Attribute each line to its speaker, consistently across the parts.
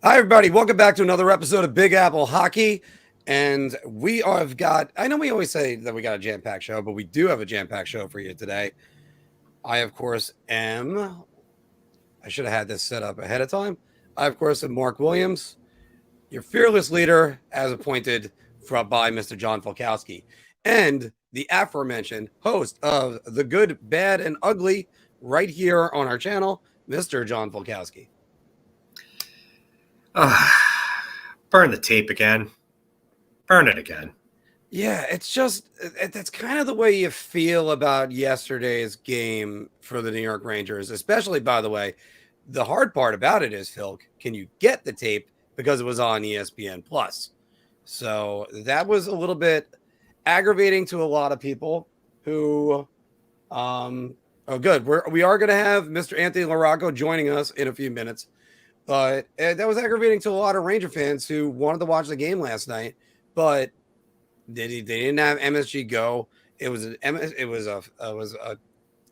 Speaker 1: Hi, everybody. Welcome back to another episode of Big Apple Hockey. And we have got, I know we always say that we got a jam-packed show, but we do have a jam-packed show for you today. I, of course, I should have had this set up ahead of time. I, of course, am Mark Williams, your fearless leader as appointed by Mr. John Falkowski, and the aforementioned host of The Good, Bad, and Ugly right here on our channel, Mr. John Falkowski.
Speaker 2: Burn the tape again. Burn it again.
Speaker 1: Yeah, that's kind of the way you feel about yesterday's game for the New York Rangers, especially, by the way. The hard part about it is, FIlk, can you get the tape because it was on ESPN Plus? So that was a little bit aggravating to a lot of people who, good. We are going to have Mr. Anthony LaRocco joining us in a few minutes. But that was aggravating to a lot of Ranger fans who wanted to watch the game last night, but they didn't have MSG Go. It was an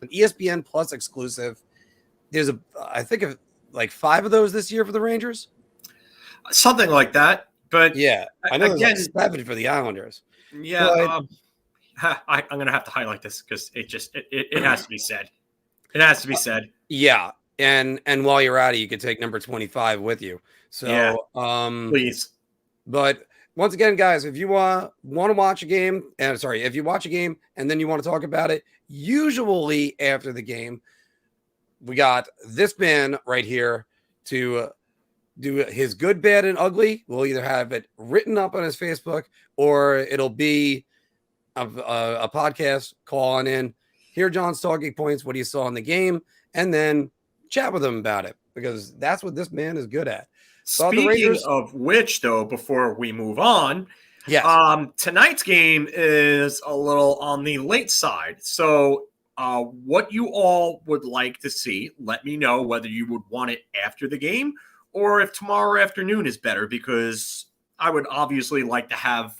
Speaker 1: ESPN Plus exclusive. There's I think like 5 of those this year for the Rangers,
Speaker 2: something like that. But
Speaker 1: yeah, I know there's like 7 for the Islanders.
Speaker 2: Yeah, I'm gonna have to highlight this because it has to be said. It has to be said.
Speaker 1: Yeah. And while you're at it, you can take number 25 with you. So,
Speaker 2: yeah, please.
Speaker 1: But once again, guys, if you want to watch a game, if you watch a game and then you want to talk about it, usually after the game, we got this man right here to do his good, bad, and ugly. We'll either have it written up on his Facebook or it'll be a podcast calling in. Hear John's talking points, what he saw in the game, and then chat with him about it because that's what this man is good at.
Speaker 2: Speaking of which, though, before we move on,
Speaker 1: yes.
Speaker 2: Tonight's game is a little on the late side. So what you all would like to see, let me know whether you would want it after the game or if tomorrow afternoon is better, because I would obviously like to have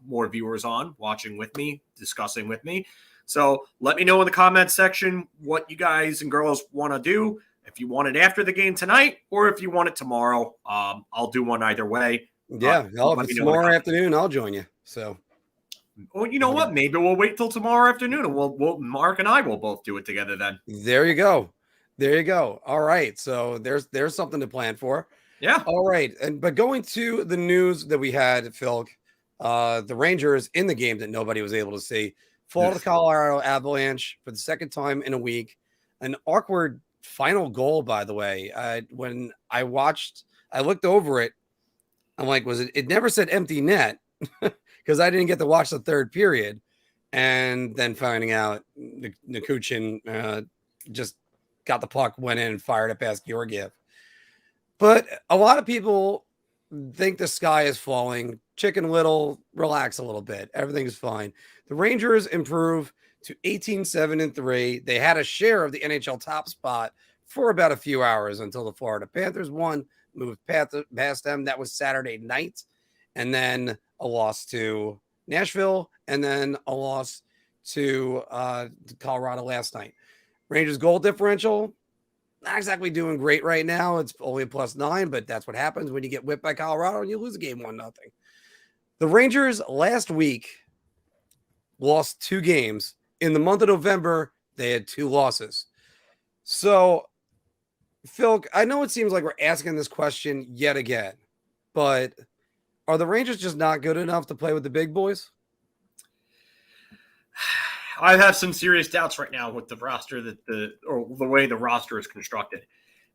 Speaker 2: more viewers on watching with me, discussing with me. So let me know in the comments section what you guys and girls want to do. If you want it after the game tonight or if you want it tomorrow, I'll do one either way.
Speaker 1: Yeah, if it's tomorrow afternoon, I'll join you. So,
Speaker 2: well, you know what? Maybe we'll wait till tomorrow afternoon and we'll Mark and I will both do it together then.
Speaker 1: There you go. All right. So there's something to plan for.
Speaker 2: Yeah.
Speaker 1: All right. But going to the news that we had, FIlk, the Rangers in the game that nobody was able to see fall to the Colorado Avalanche for the second time in a week. An awkward final goal, by the way. When I looked over it. I'm like, it never said empty net because I didn't get to watch the third period. And then finding out Nikuchin just got the puck, went in and fired it past Georgiev. But a lot of people think the sky is falling. Chicken Little, relax a little bit. Everything's fine. The Rangers improve to 18-7-3. They had a share of the NHL top spot for about a few hours until the Florida Panthers won, moved past them. That was Saturday night. And then a loss to Nashville, and then a loss to Colorado last night. Rangers goal differential, not exactly doing great right now. It's only a +9, but that's what happens when you get whipped by Colorado and you lose a game 1-0. The Rangers last week lost 2 games. In the month of November, they had 2 losses. So, FIlk, I know it seems like we're asking this question yet again, but are the Rangers just not good enough to play with the big boys?
Speaker 2: I have some serious doubts right now with the roster the way the roster is constructed.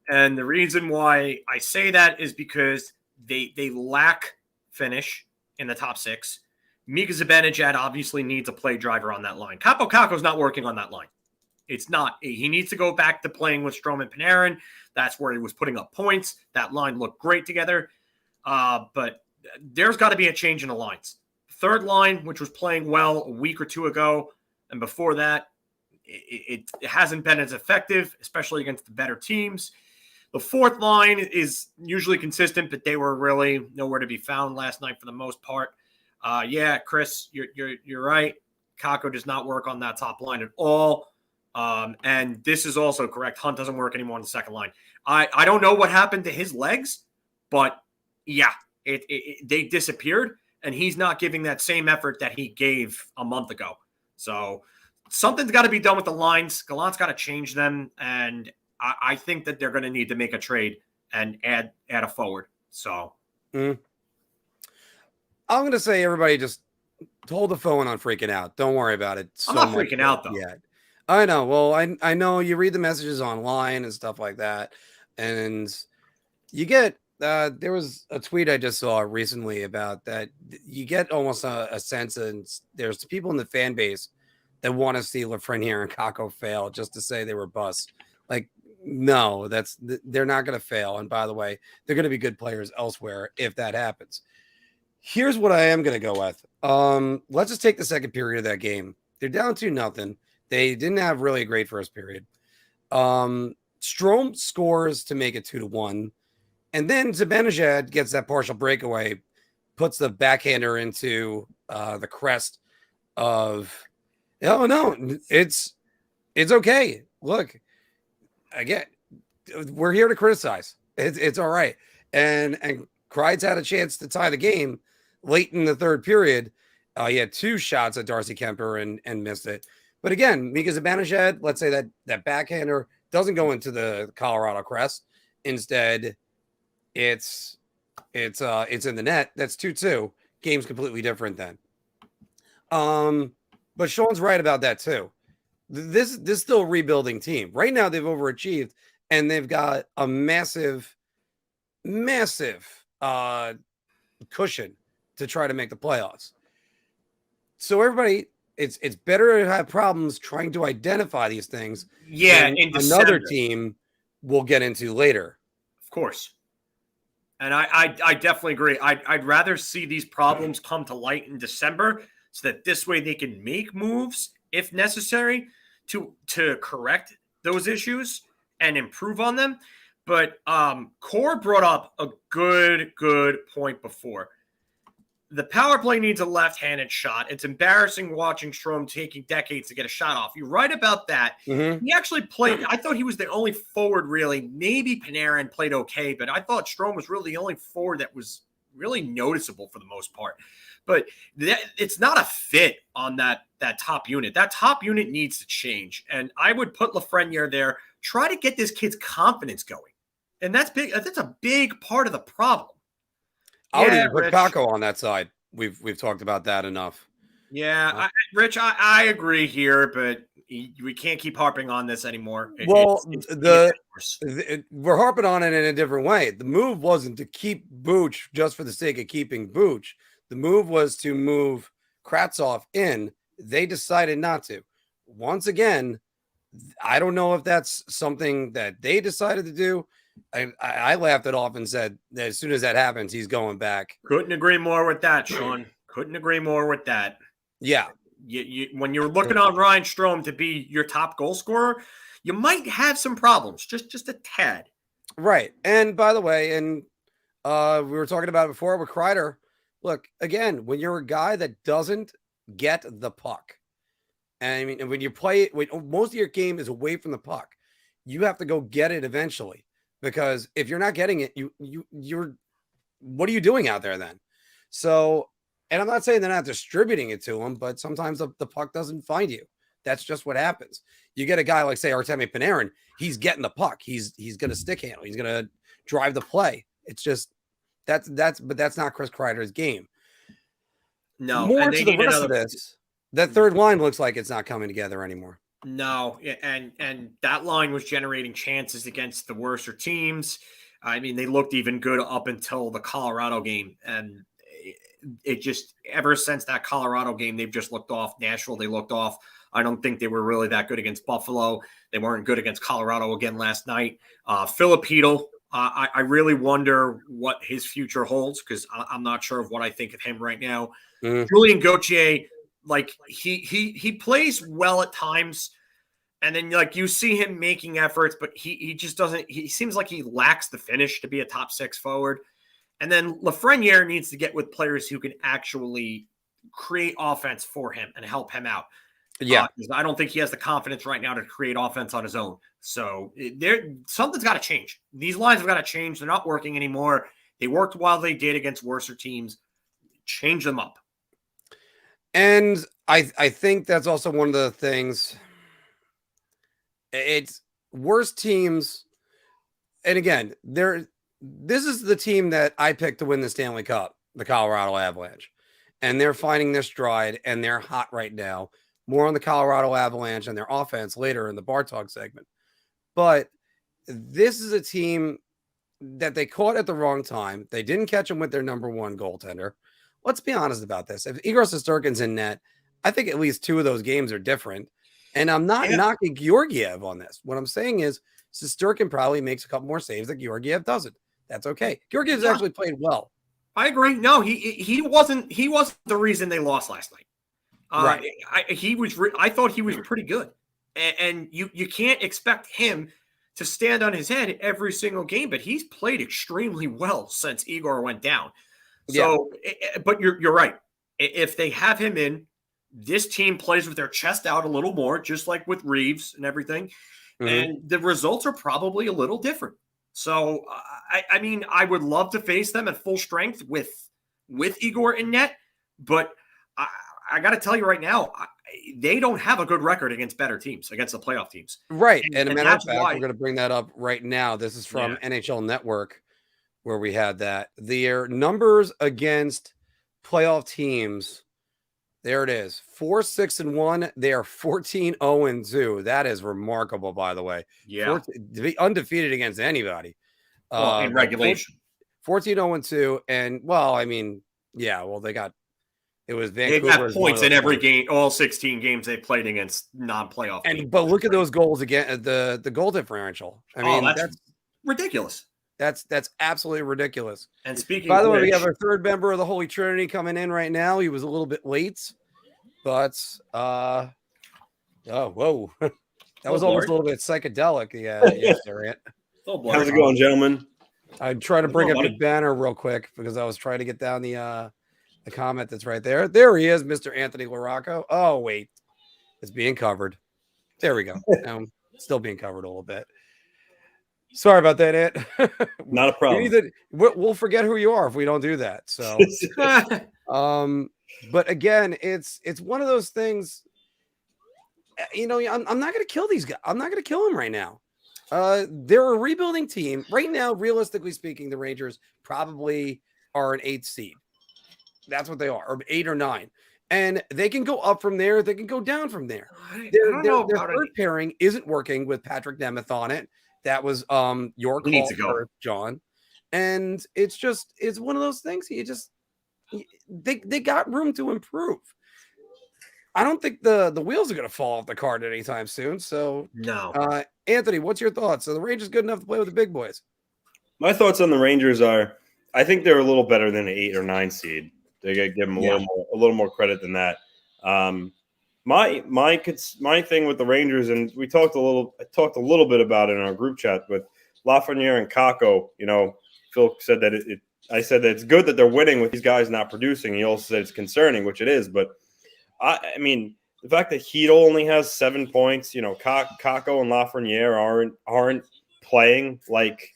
Speaker 2: And the reason why I say that is because they lack finish in the top 6. Mika Zibanejad obviously needs a play driver on that line. Kakko's not working on that line. It's not. He needs to go back to playing with Strome and Panarin. That's where he was putting up points. That line looked great together. But there's got to be a change in the lines. Third line, which was playing well a week or 2 ago, and before that, it hasn't been as effective, especially against the better teams. The fourth line is usually consistent, but they were really nowhere to be found last night for the most part. Yeah, Chris, you're right. Kakko does not work on that top line at all. And this is also correct. Hunt doesn't work anymore on the second line. I don't know what happened to his legs, but yeah, they disappeared, and he's not giving that same effort that he gave a month ago. So something's got to be done with the lines. Gallant's got to change them, and I think that they're going to need to make a trade and add a forward. So
Speaker 1: I'm going to say everybody just hold the phone on freaking out. Don't worry about it.
Speaker 2: I'm not freaking out though.
Speaker 1: Yeah, I know. Well, I know you read the messages online and stuff like that, and you get there was a tweet I just saw recently about that. You get almost a sense, and there's people in the fan base that want to see Lafreniere and Kakko fail just to say they were busts. Like, no, they're not going to fail. And by the way, they're going to be good players elsewhere if that happens. Here's what I am going to go with. Let's just take the second period of that game. They're down 2-0. They didn't have really a great first period. Strome scores to make it 2-1. And then Zibanejad gets that partial breakaway, puts the backhander into the crest of, oh, no, it's okay. Look, again, we're here to criticize. It's all right. And Kreider's had a chance to tie the game late in the third period. He had 2 shots at Darcy Kemper and missed it. But again, Mika Zibanejad, let's say that backhander doesn't go into the Colorado crest. Instead, it's in the net. That's 2-2. Game's completely different then. But Sean's right about that too. This still a rebuilding team. Right now they've overachieved and they've got a massive cushion to try to make the playoffs. So everybody, it's better to have problems trying to identify these things.
Speaker 2: Yeah, in
Speaker 1: another team we'll get into later.
Speaker 2: Of course. And I definitely agree. I'd rather see these problems come to light in December so that this way they can make moves if necessary to correct those issues and improve on them. But Core brought up a good point before. The power play needs a left-handed shot. It's embarrassing watching Strome taking decades to get a shot off. You're right about that. Mm-hmm. He actually played. I thought he was the only forward, really. Maybe Panarin played okay, but I thought Strome was really the only forward that was really noticeable for the most part. But it's not a fit on that top unit. That top unit needs to change. And I would put Lafreniere there, try to get this kid's confidence going. And that's big. That's a big part of the problem.
Speaker 1: I would even put Kakko on that side. We've talked about that enough.
Speaker 2: Yeah, Rich, I agree here, but we can't keep harping on this anymore.
Speaker 1: We're harping on it in a different way. The move wasn't to keep Booch just for the sake of keeping Booch. The move was to move Kravtsov in. They decided not to. Once again, I don't know if that's something that they decided to do. I laughed it off and said that as soon as that happens, he's going back.
Speaker 2: Couldn't agree more with that, Sean. Couldn't agree more with that.
Speaker 1: Yeah.
Speaker 2: When you're looking on Ryan Strome to be your top goal scorer, you might have some problems, just a tad.
Speaker 1: Right. And by the way, we were talking about it before with Kreider. Look, again, when you're a guy that doesn't get the puck, and I mean, when you play, most of your game is away from the puck, you have to go get it eventually. Because if you're not getting it, you're what are you doing out there then? So, and I'm not saying they're not distributing it to him, but sometimes the puck doesn't find you. That's just what happens. You get a guy like, say, Artemi Panarin, he's getting the puck. He's going to stick handle. He's going to drive the play. It's just but that's not Chris Kreider's game.
Speaker 2: No,
Speaker 1: more to the rest of this. That third line looks like it's not coming together anymore.
Speaker 2: No, and that line was generating chances against the worser teams. I mean, they looked even good up until the Colorado game, and it just ever since that Colorado game, they've just looked off. Nashville, they looked off. I don't think they were really that good against Buffalo. They weren't good against Colorado again last night. FIlip, I really wonder what his future holds because I'm not sure of what I think of him right now. Julien Gauthier. Like he plays well at times, and then like you see him making efforts, but he just doesn't. He seems like he lacks the finish to be a top 6 forward. And then Lafreniere needs to get with players who can actually create offense for him and help him out.
Speaker 1: Yeah,
Speaker 2: I don't think he has the confidence right now to create offense on his own. So something's got to change. These lines have got to change. They're not working anymore. They worked while they did against worser teams. Change them up.
Speaker 1: And I think that's also one of the things. It's worse teams. And again, this is the team that I picked to win the Stanley Cup, the Colorado Avalanche. And they're finding their stride, and they're hot right now. More on the Colorado Avalanche and their offense later in the Bar Talk segment. But this is a team that they caught at the wrong time. They didn't catch him with their number one goaltender. Let's be honest about this. If Igor Shesterkin's in net, I think at least 2 of those games are different. And I'm not knocking Georgiev on this. What I'm saying is Shesterkin probably makes a couple more saves that Georgiev doesn't. That's okay. Georgiev's actually played well.
Speaker 2: I agree. No, he wasn't the reason they lost last night.
Speaker 1: Right.
Speaker 2: I thought he was pretty good. And you can't expect him to stand on his head every single game, but he's played extremely well since Igor went down. So, but you're right. If they have him in, this team plays with their chest out a little more, just like with Reeves and everything. Mm-hmm. And the results are probably a little different. So, I mean, I would love to face them at full strength with Igor in net, but I got to tell you right now, they don't have a good record against better teams, against the playoff teams.
Speaker 1: Right. And a matter of fact, we're going to bring that up right now. This is from NHL Network, where we had that. Their numbers against playoff teams, there it is, 4-6-1. They are 14-0-2. That is remarkable, by the way.
Speaker 2: Yeah.
Speaker 1: To be undefeated against anybody.
Speaker 2: In regulation.
Speaker 1: 14-0-2. And, well, I mean, yeah, well, they got – it was Vancouver.
Speaker 2: They got points in every game, all 16 games they played against non-playoff teams.
Speaker 1: But look at those goals again, the goal differential. I mean,
Speaker 2: that's ridiculous.
Speaker 1: That's absolutely ridiculous.
Speaker 2: And speaking
Speaker 1: by the
Speaker 2: of
Speaker 1: way, we have our third member of the Holy Trinity coming in right now. He was a little bit late, but oh, whoa. That was almost a little bit psychedelic. Yeah, Rant.
Speaker 3: How's it going, gentlemen?
Speaker 1: I'm trying to bring up the banner real quick because I was trying to get down the comment that's right there. There he is, Mr. Anthony LaRocco. Oh, wait. It's being covered. There we go. Still being covered a little bit. Sorry about that, Ant.
Speaker 3: Not a problem.
Speaker 1: We'll forget who you are if we don't do that. So, but again, it's one of those things. You know, I'm not going to kill these guys. I'm not going to kill them right now. They're a rebuilding team right now. Realistically speaking, the Rangers probably are an 8th seed. That's what they are, or 8 or 9. And they can go up from there. They can go down from there. Their third pairing isn't working with Patrick Nemeth on it. That was your call, John. And it's one of those things. They got room to improve. I don't think the wheels are going to fall off the cart anytime soon. So
Speaker 2: no.
Speaker 1: Anthony, what's your thoughts? Are the Rangers good enough to play with the big boys?
Speaker 3: My thoughts on the Rangers are, I think they're a little better than an 8 or 9 seed. They got to give them a little more credit than that. My thing with the Rangers, and I talked a little bit about it in our group chat with Lafreniere and Kakko. You know, FIlk said that I said that it's good that they're winning with these guys not producing. He also said it's concerning, which it is. But I mean, the fact that Chytil only has 7 points, you know, Kakko and Lafreniere aren't playing like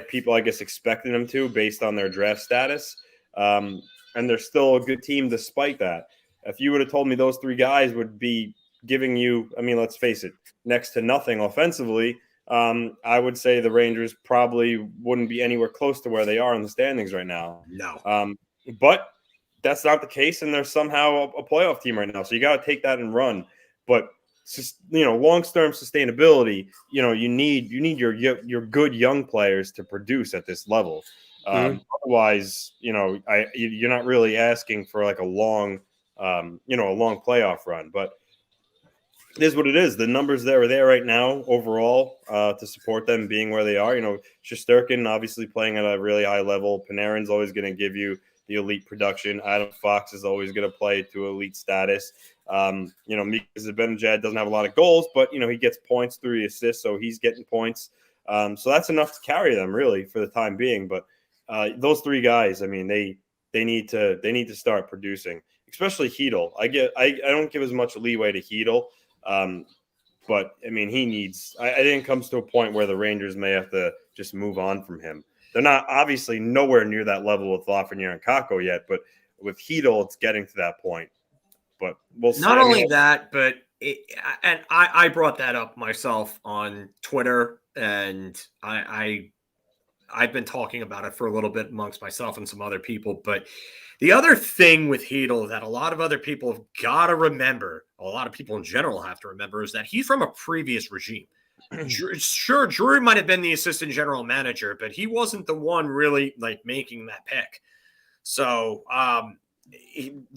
Speaker 3: people, I guess, expected them to based on their draft status. And they're still a good team despite that. If you would have told me those 3 guys would be giving you, I mean, let's face it, next to nothing offensively, I would say the Rangers probably wouldn't be anywhere close to where they are in the standings right now.
Speaker 2: No.
Speaker 3: But that's not the case, and they're somehow a playoff team right now. So you got to take that and run. But, you know, long-term sustainability, you know, you need your good young players to produce at this level. Otherwise, you know, you're not really asking for like a long playoff run. But it is what it is. The numbers that are there right now overall to support them being where they are. You know, Shesterkin obviously playing at a really high level. Panarin's always going to give you the elite production. Adam Fox is always going to play to elite status. You know, Mika Zibanejad doesn't have a lot of goals, but, you know, he gets points through the assists, so he's getting points. So that's enough to carry them really for the time being. But those 3 guys, I mean, they need to start producing, especially Chytil. I don't give as much leeway to Chytil. But I mean, he needs. I think it comes to a point where the Rangers may have to just move on from him. They're not obviously nowhere near that level with Lafreniere and Kakko yet, but with Chytil, it's getting to that point. But we'll see.
Speaker 2: Not only that, but I brought that up myself on Twitter, and I've been talking about it for a little bit amongst myself and some other people. But the other thing with Chytil that a lot of other people have got to remember, a lot of people in general have to remember, is that he's from a previous regime. Sure, Drury might have been the assistant general manager, but he wasn't the one really like making that pick. So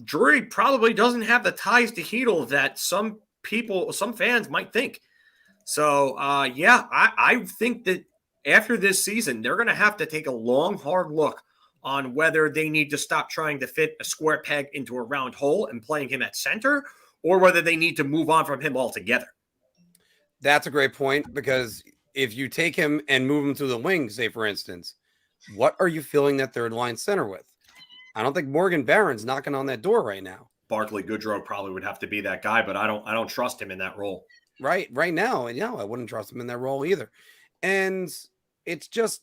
Speaker 2: Drury probably doesn't have the ties to Chytil that some fans might think. So I think that after this season, they're going to have to take a long, hard look on whether they need to stop trying to fit a square peg into a round hole and playing him at center, or whether they need to move on from him altogether.
Speaker 1: That's a great point, because if you take him and move him to the wing, say for instance, what are you filling that third line center with? I don't think Morgan Barron's knocking on that door right now.
Speaker 2: Barclay Goodrow probably would have to be that guy, but I don't trust him in that role.
Speaker 1: Right now, and I wouldn't trust him in that role either. And it's just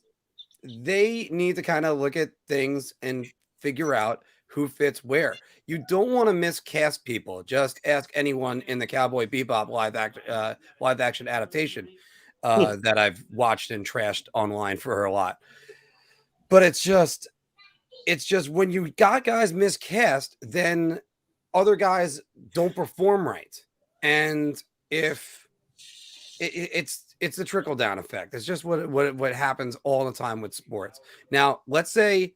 Speaker 1: they need to kind of look at things and figure out who fits where. You don't want to miscast people. Just ask anyone in the Cowboy Bebop live action adaptation that I've watched and trashed online for a lot. But it's just when you got guys miscast, then other guys don't perform right. And if it's the trickle down effect. It's just what happens all the time with sports. Now, let's say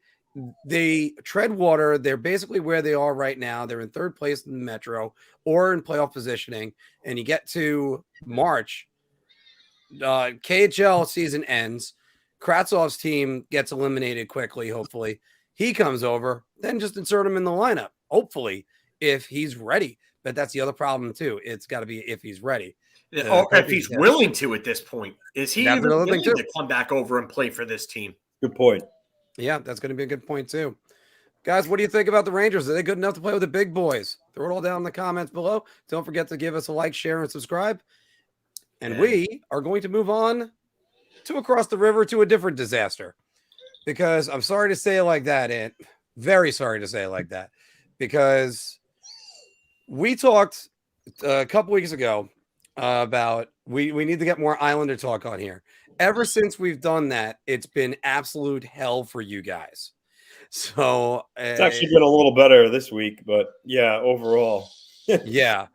Speaker 1: they tread water. They're basically where they are right now. They're in third place in the Metro or in playoff positioning. And you get to March, KHL season ends. Kratzov's team gets eliminated quickly. Hopefully he comes over, then just insert him in the lineup. Hopefully, if he's ready. But that's the other problem too. It's got to be if he's ready.
Speaker 2: Or if he's willing to at this point. Is he even willing to come back over and play for this team?
Speaker 3: Good point.
Speaker 1: Yeah, that's going to be a good point too. Guys, what do you think about the Rangers? Are they good enough to play with the big boys? Throw it all down in the comments below. Don't forget to give us a like, share, and subscribe. And we are going to move on to across the river to a different disaster. Because I'm sorry to say it like that, and very sorry to say it like that. Because we talked a couple weeks ago about we need to get more Islander talk on here. Ever since we've done that, it's been absolute hell for you guys. So
Speaker 3: it's actually been a little better this week, but yeah, overall.
Speaker 1: Yeah.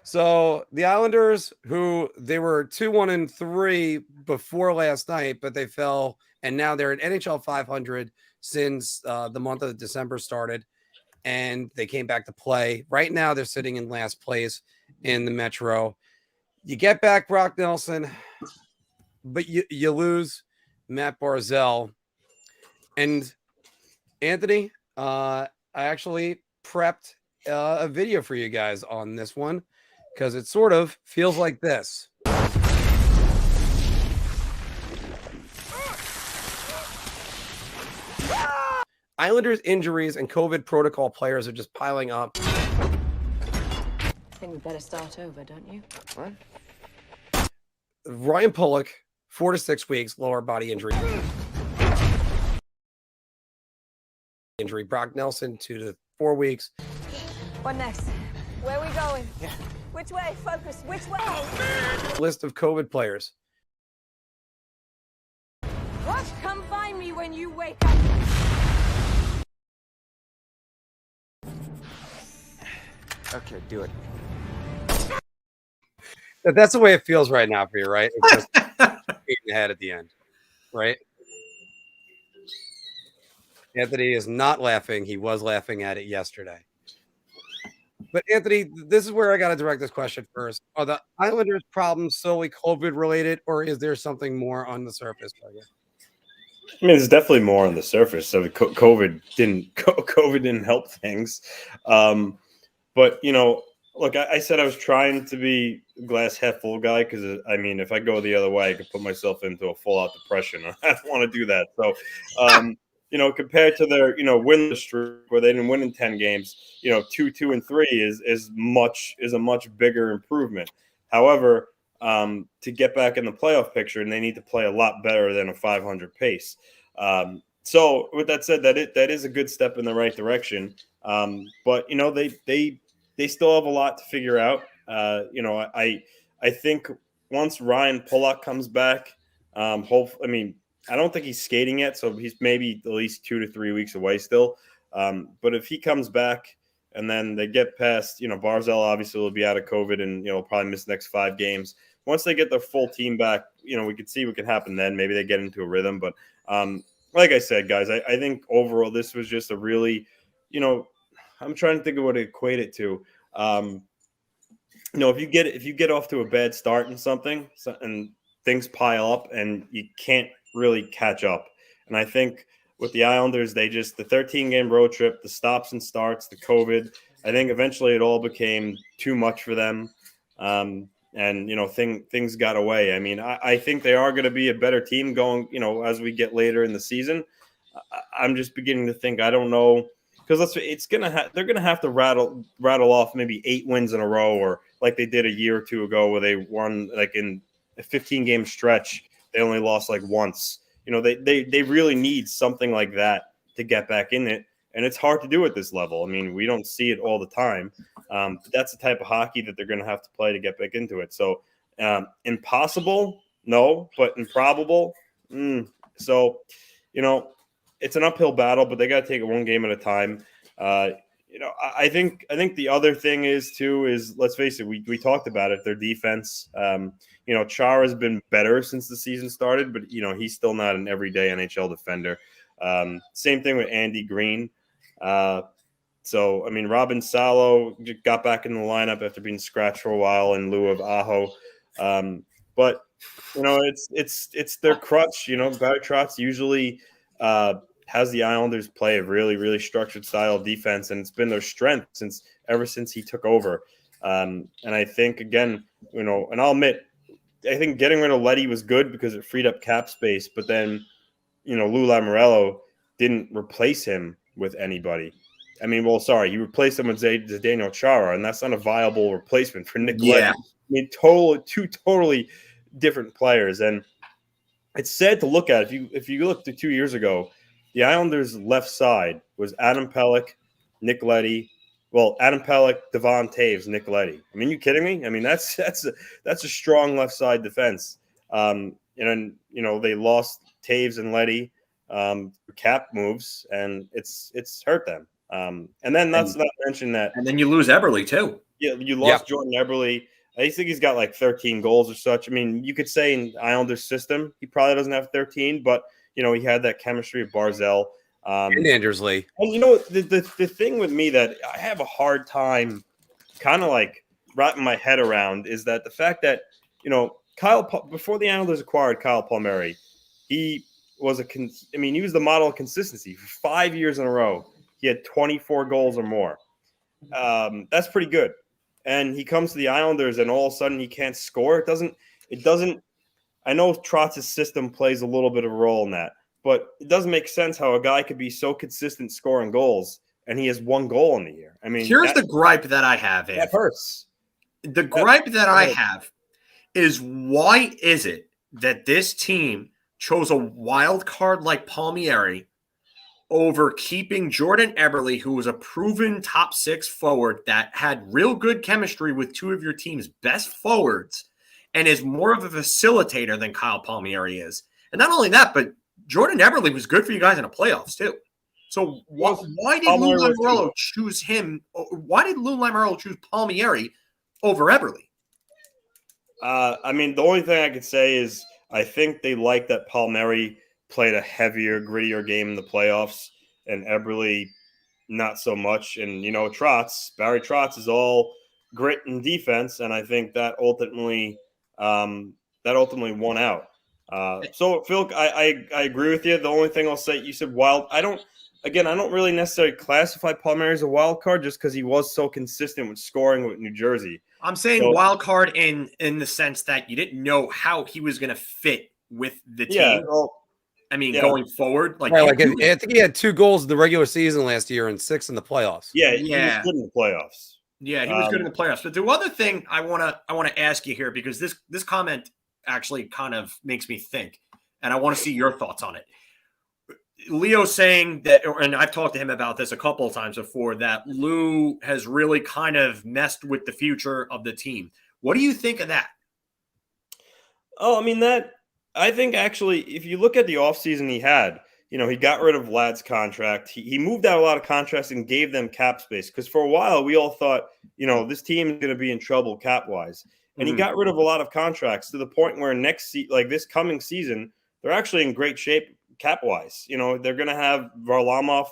Speaker 1: So the Islanders, who they were 2-1-3 before last night, but they fell, and now they're at NHL 500 since the month of December started, and they came back to play. Right now, they're sitting in last place in the Metro. You get back Brock Nelson, but you lose Mat Barzal. And Anthony, I actually prepped a video for you guys on this one because it sort of feels like this. Islanders injuries and COVID protocol players are just piling up.
Speaker 4: I think we better start over, don't you?
Speaker 1: What? Ryan Pullock, 4 to 6 weeks, lower body injury. Brock Nelson, 2 to 4 weeks.
Speaker 5: What next? Where are we going? Yeah. Which way? Focus. Which way?
Speaker 1: List of COVID players.
Speaker 5: What? Come find me when you wake up.
Speaker 6: Okay, do it.
Speaker 1: That's the way it feels right now for you, right? It's just beating the head at the end, right? Anthony is not laughing. He was laughing at it yesterday. But Anthony, this is where I got to direct this question first. Are the Islanders' problems solely COVID related, or is there something more on the surface? I
Speaker 3: mean, there's definitely more on the surface. So COVID didn't help things. But you know, look, I said I was trying to be a glass half full guy because I mean, if I go the other way, I could put myself into a full out depression. I don't want to do that. So. You know, compared to their, winless streak where they didn't win in 10 games, 2-2-3 is a much bigger improvement. However, to get back in the playoff picture, and they need to play a lot better than a 500 pace. So with that said, that is a good step in the right direction. But they still have a lot to figure out. I think once Ryan Pullock comes back, I don't think he's skating yet, so he's maybe at least 2 to 3 weeks away still. But if he comes back and then they get past, Barzal obviously will be out of COVID and, probably miss the next 5 games. Once they get their full team back, we could see what can happen then. Maybe they get into a rhythm. But like I said, guys, I think overall this was just a really, I'm trying to think of what to equate it to. If you get off to a bad start in something and things pile up and you can't really catch up. And I think with the Islanders, the 13-game road trip, the stops and starts, the COVID, I think eventually it all became too much for them. Things got away. I mean, I think they are going to be a better team going, as we get later in the season. I'm just beginning to think, I don't know, because they're going to have to rattle off maybe 8 wins in a row, or like they did a year or two ago where they won like in a 15-game stretch. They only lost like once. They really need something like that to get back in it. And it's hard to do at this level. I mean, we don't see it all the time. But that's the type of hockey that they're going to have to play to get back into it. So impossible? No, but improbable? So, it's an uphill battle, but they got to take it one game at a time. I think the other thing is let's face it, we talked about it, their defense. Chara's been better since the season started, but he's still not an everyday NHL defender. Same thing with Andy Green. Robin Salo got back in the lineup after being scratched for a while in lieu of Aho. But it's their crutch. Barry Trotz usually has the Islanders play a really, really structured style of defense, and it's been their strength ever since he took over. And I think, again, and I'll admit, I think getting rid of Leddy was good because it freed up cap space, but then, Lou Lamoriello didn't replace him with anybody. I mean, you replaced him with Daniel Chara, and that's not a viable replacement for Nick Leddy. I mean, two totally different players. And it's sad to look at. If you look to 2 years ago, the Islanders' left side was Adam Pelech, Nick Leddy. Well, Adam Pelech, Devon Taves, Nick Leddy. I mean, you kidding me? I mean, that's a strong left side defense. They lost Taves and Leddy cap moves, and it's hurt them. And then not mention that.
Speaker 2: And then you lose Eberle too.
Speaker 3: Yeah, you lost Jordan Eberle. I think he's got like 13 goals or such. I mean, you could say in Islanders system, he probably doesn't have 13, but he had that chemistry of Barzal.
Speaker 1: And Anders Lee.
Speaker 3: And the thing with me that I have a hard time kind of like wrapping my head around is that the fact that, before the Islanders acquired Kyle Palmieri, he was he was the model of consistency for 5 years in a row. He had 24 goals or more. That's pretty good. And he comes to the Islanders and all of a sudden he can't score. It doesn't. I know Trotz's system plays a little bit of a role in that, but it doesn't make sense how a guy could be so consistent scoring goals and he has 1 goal in the year. I mean,
Speaker 2: here's the gripe that I have.
Speaker 3: That hurts.
Speaker 2: The gripe that I have is, why is it that this team chose a wild card like Palmieri over keeping Jordan Eberle, who was a proven top 6 forward that had real good chemistry with 2 of your team's best forwards and is more of a facilitator than Kyle Palmieri is? And not only that, but Jordan Eberle was good for you guys in the playoffs too. So why did Lou Lamoriello choose him? Why did Lou Lamoriello choose Palmieri over Eberle?
Speaker 3: The only thing I could say is I think they like that Palmieri played a heavier, grittier game in the playoffs, and Eberle not so much. And Barry Trotz is all grit and defense, and I think that ultimately won out. So FIlk, I agree with you. The only thing I'll say, you said wild. I don't really necessarily classify Palmieri as a wild card just because he was so consistent with scoring with New Jersey.
Speaker 2: I'm saying wild card in the sense that you didn't know how he was going to fit with the team.
Speaker 3: Yeah, well,
Speaker 2: going forward, I
Speaker 1: think he had 2 goals in the regular season last year and 6 in the playoffs.
Speaker 3: Yeah, he was good in the playoffs.
Speaker 2: Yeah, he was good in the playoffs. But the other thing I wanna ask you here, because this comment actually kind of makes me think, and I want to see your thoughts on it. Leo saying that, and I've talked to him about this a couple of times before, that Lou has really kind of messed with the future of the team. What do you think of that?
Speaker 3: Oh, I mean, I think actually, if you look at the offseason he had, he got rid of Vlad's contract. He moved out a lot of contracts and gave them cap space, because for a while we all thought, this team is going to be in trouble cap wise. And he got rid of a lot of contracts to the point where this coming season, they're actually in great shape cap wise. They're going to have Varlamov,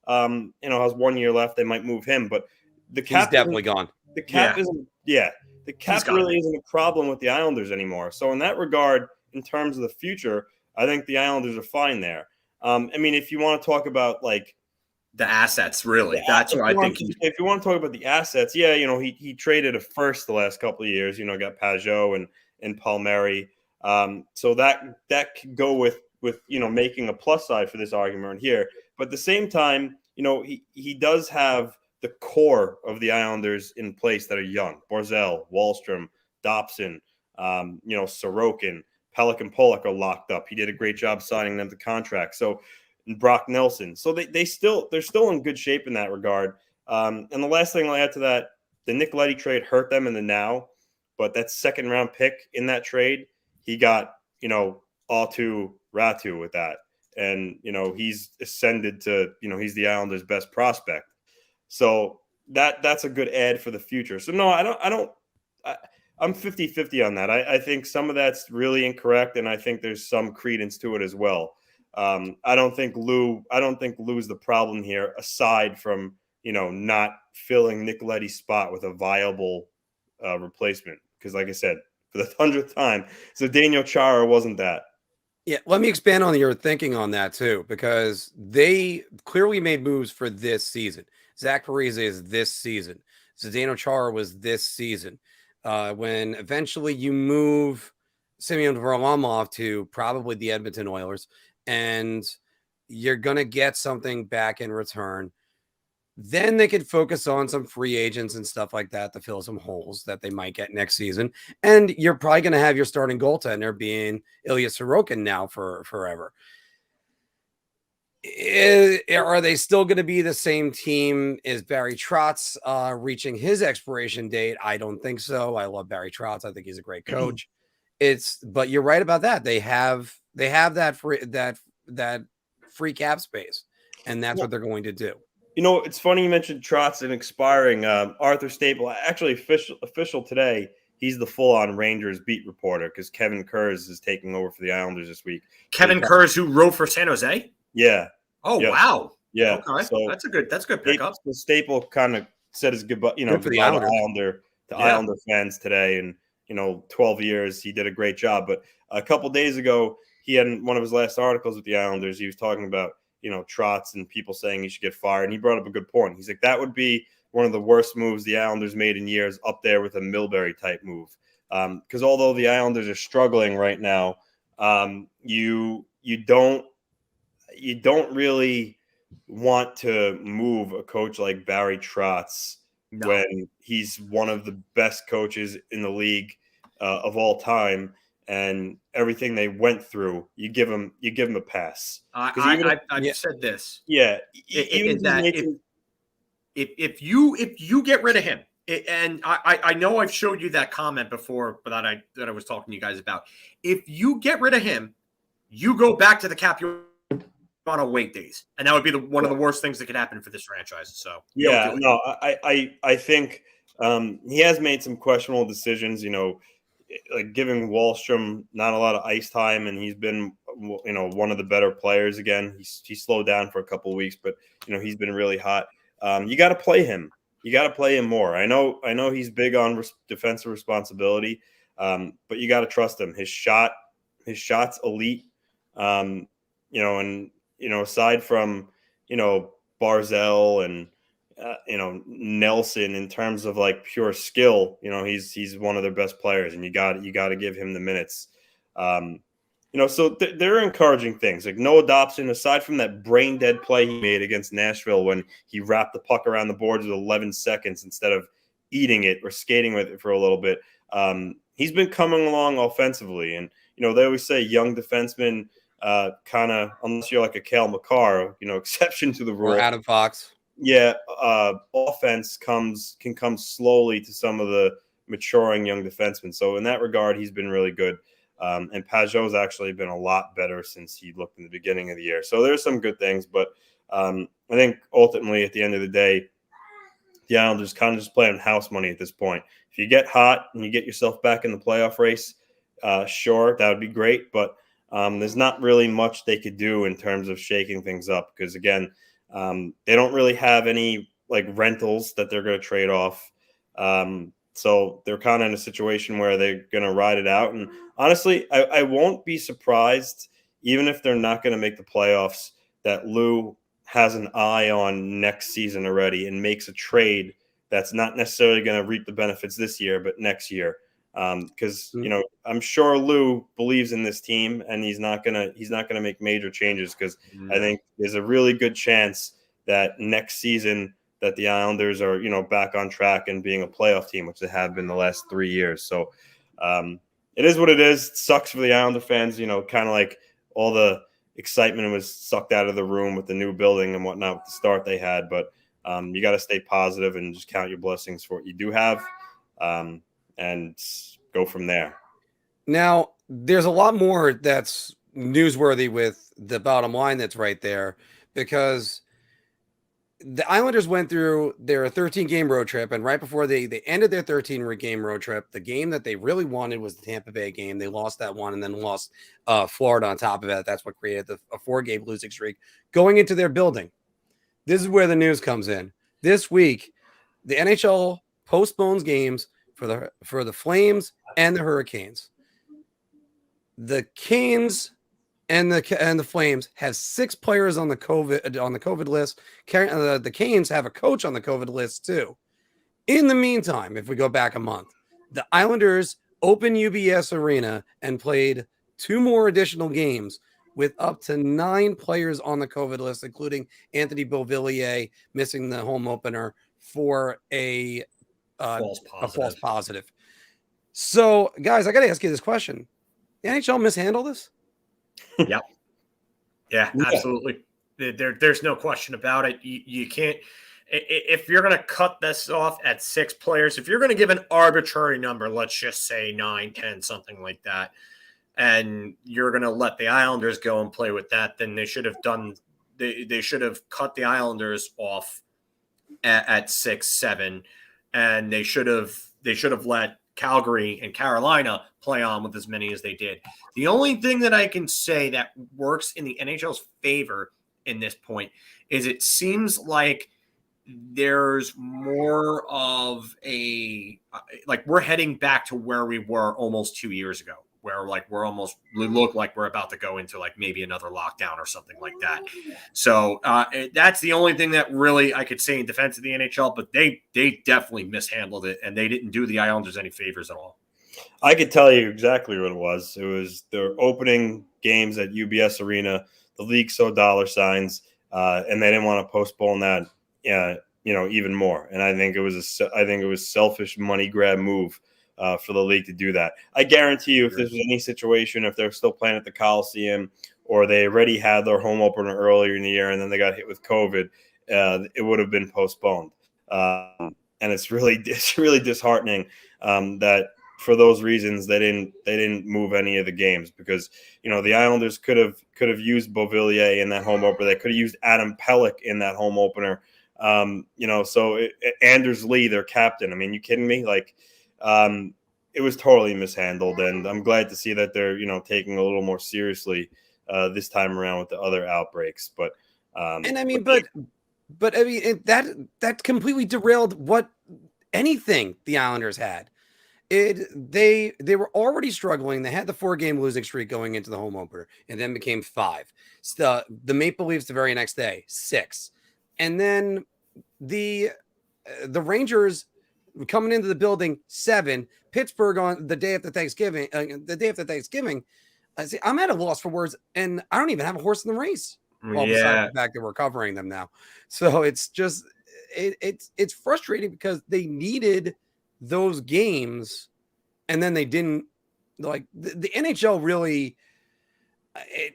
Speaker 3: has 1 year left. They might move him, but the cap
Speaker 1: he's definitely gone.
Speaker 3: The cap isn't. Yeah, the cap really isn't a problem with the Islanders anymore. So in that regard, in terms of the future, I think the Islanders are fine there. I mean, if you want to talk about like
Speaker 2: the assets, really, that's what I think.
Speaker 3: If you want to talk about the assets, yeah, he traded a first the last couple of years. Got Pajot and Palmieri. So that could go with making a plus side for this argument here. But at the same time, he does have the core of the Islanders in place that are young: Barzal, Wahlstrom, Dobson, Sorokin. Pelech and Pullock are locked up. He did a great job signing them to contract. So, and Brock Nelson. So they're still in good shape in that regard. And the last thing I'll add to that, the Nick Leddy trade hurt them in the now, but that second round pick in that trade, he got, Aatu Ratu with that. And, he's ascended to, he's the Islanders' best prospect. So that's a good add for the future. So no, I'm 50-50 on that. I think some of that's really incorrect, and I think there's some credence to it as well. I don't think Lou's the problem here, aside from not filling Nick Leddy's spot with a viable replacement. Because, like I said, for the 100th time, so Daniel Chara wasn't that.
Speaker 1: Yeah, let me expand on your thinking on that too, because they clearly made moves for this season. Zach Parise is this season. Zdeno Chara was this season. When eventually you move Semyon Varlamov to probably the Edmonton Oilers, and you're going to get something back in return, then they could focus on some free agents and stuff like that to fill some holes that they might get next season. And you're probably going to have your starting goaltender being Ilya Sorokin now for forever. Are they still going to be the same team? Is Barry Trotz reaching his expiration date? I don't think so. I love Barry Trotz. I think he's a great coach. But you're right about that. They have that free cap space, and that's what they're going to do.
Speaker 3: It's funny you mentioned Trotz and expiring. Arthur Staple, actually official today. He's the full-on Rangers beat reporter because Kevin Kurz is taking over for the Islanders this week.
Speaker 2: Kevin Kurz, who wrote for San Jose?
Speaker 3: Yeah.
Speaker 2: Oh, yep. Wow.
Speaker 3: Yeah.
Speaker 2: Okay. So that's a good pickup.
Speaker 3: The Staple kind of said his goodbye,
Speaker 1: for the
Speaker 3: Islander fans today. And, 12 years, he did a great job. But a couple days ago, he had one of his last articles with the Islanders. He was talking about, Trotz and people saying he should get fired. And he brought up a good point. He's like, that would be one of the worst moves the Islanders made in years, up there with a Milbury type move. Because although the Islanders are struggling right now, you don't really want to move a coach like Barry Trotz when he's one of the best coaches in the league of all time, and everything they went through, you give him a pass.
Speaker 2: I've said this.
Speaker 3: Yeah,
Speaker 2: if you get rid of him, and I know I've showed you that comment before, but that I was talking to you guys about. If you get rid of him, you go back to the cap on a wait days, and that would be one of the worst things that could happen for this franchise. So
Speaker 3: I think he has made some questionable decisions. Like giving Wahlstrom not a lot of ice time, and he's been one of the better players again. He slowed down for a couple of weeks, but he's been really hot. You got to play him. You got to play him more. I know he's big on defensive responsibility, but you got to trust him. His shot's elite. And aside from Barzal and Nelson, in terms of like pure skill, he's one of their best players, and you got to give him the minutes. So there are encouraging things like Noah Dobson, aside from that brain dead play he made against Nashville when he wrapped the puck around the boards with 11 seconds instead of eating it or skating with it for a little bit. He's been coming along offensively, and they always say young defensemen kind of, unless you're like a Cale Makar, exception to the rule.
Speaker 1: Or Adam Fox.
Speaker 3: Yeah, offense can come slowly to some of the maturing young defensemen. So in that regard, he's been really good. And Pajot's actually been a lot better since he looked in the beginning of the year. So there's some good things, but I think ultimately at the end of the day, the Islanders kind of just playing house money at this point. If you get hot and you get yourself back in the playoff race, sure, that would be great. But there's not really much they could do in terms of shaking things up because, again, they don't really have any like rentals that they're going to trade off. So they're kind of in a situation where they're going to ride it out. And honestly, I won't be surprised, even if they're not going to make the playoffs, that Lou has an eye on next season already and makes a trade that's not necessarily going to reap the benefits this year, but next year. Because I'm sure Lou believes in this team, and he's not gonna make major changes because I think there's a really good chance that next season that the Islanders are back on track and being a playoff team, which they have been the last 3 years. So it is what it is. It sucks for the Islander fans, kind of like all the excitement was sucked out of the room with the new building and whatnot with the start they had. But you got to stay positive and just count your blessings for what you do have. And go from there.
Speaker 1: Now, there's a lot more that's newsworthy with the bottom line that's right there because the Islanders went through their 13-game road trip, and right before they ended their 13-game road trip, the game that they really wanted was the Tampa Bay game. They lost that one and then lost Florida on top of it. That's what created a 4-game losing streak. Going into their building, this is where the news comes in. This week, the NHL postpones games for the Flames and the Hurricanes. The Canes and the Flames have 6 players on the COVID list. The Canes have a coach on the COVID list too. In the meantime, if we go back a month, the Islanders opened UBS Arena and played 2 more additional games with up to 9 players on the COVID list, including Anthony Beuvillier missing the home opener for a false positive. So, guys, I got to ask you this question. The NHL mishandle this?
Speaker 2: Yep. Yeah, absolutely. There's no question about it. You can't – if you're going to cut this off at 6 players, if you're going to give an arbitrary number, let's just say 9, 10, something like that, and you're going to let the Islanders go and play with that, then they should have done – they should have cut the Islanders off at 6, 7, and they should have let Calgary and Carolina play on with as many as they did. The only thing that I can say that works in the NHL's favor in this point is it seems like there's more of a like we're heading back to where we were almost 2 years ago, where like we look like we're about to go into like maybe another lockdown or something like that. So that's the only thing that really I could say in defense of the NHL, but they definitely mishandled it, and they didn't do the Islanders any favors at all.
Speaker 3: I could tell you exactly what it was. It was their opening games at UBS Arena. The league saw dollar signs, and they didn't want to postpone that, even more. And I think it was selfish money grab move for the league to do that. I guarantee you, if this was any situation, if they're still playing at the Coliseum or they already had their home opener earlier in the year and then they got hit with COVID, it would have been postponed. And it's really disheartening that for those reasons they didn't move any of the games, because the Islanders could have used Beuvillier in that home opener. They could have used Adam Pelech in that home opener. So Anders Lee, their captain. I mean, you kidding me? Like, it was totally mishandled, and I'm glad to see that they're taking a little more seriously this time around with the other outbreaks. But that completely derailed anything the Islanders had. They were already struggling. They had the 4-game losing streak going into the home opener, and then became 5. So the Maple Leafs the very next day 6, and then the Rangers coming into the building 7. Pittsburgh on the day after Thanksgiving. I'm at a loss for words, and I don't even have a horse in the race. Besides the fact that we're covering them now, so it's just it's frustrating because they needed
Speaker 1: those games, and then they didn't, like the NHL really,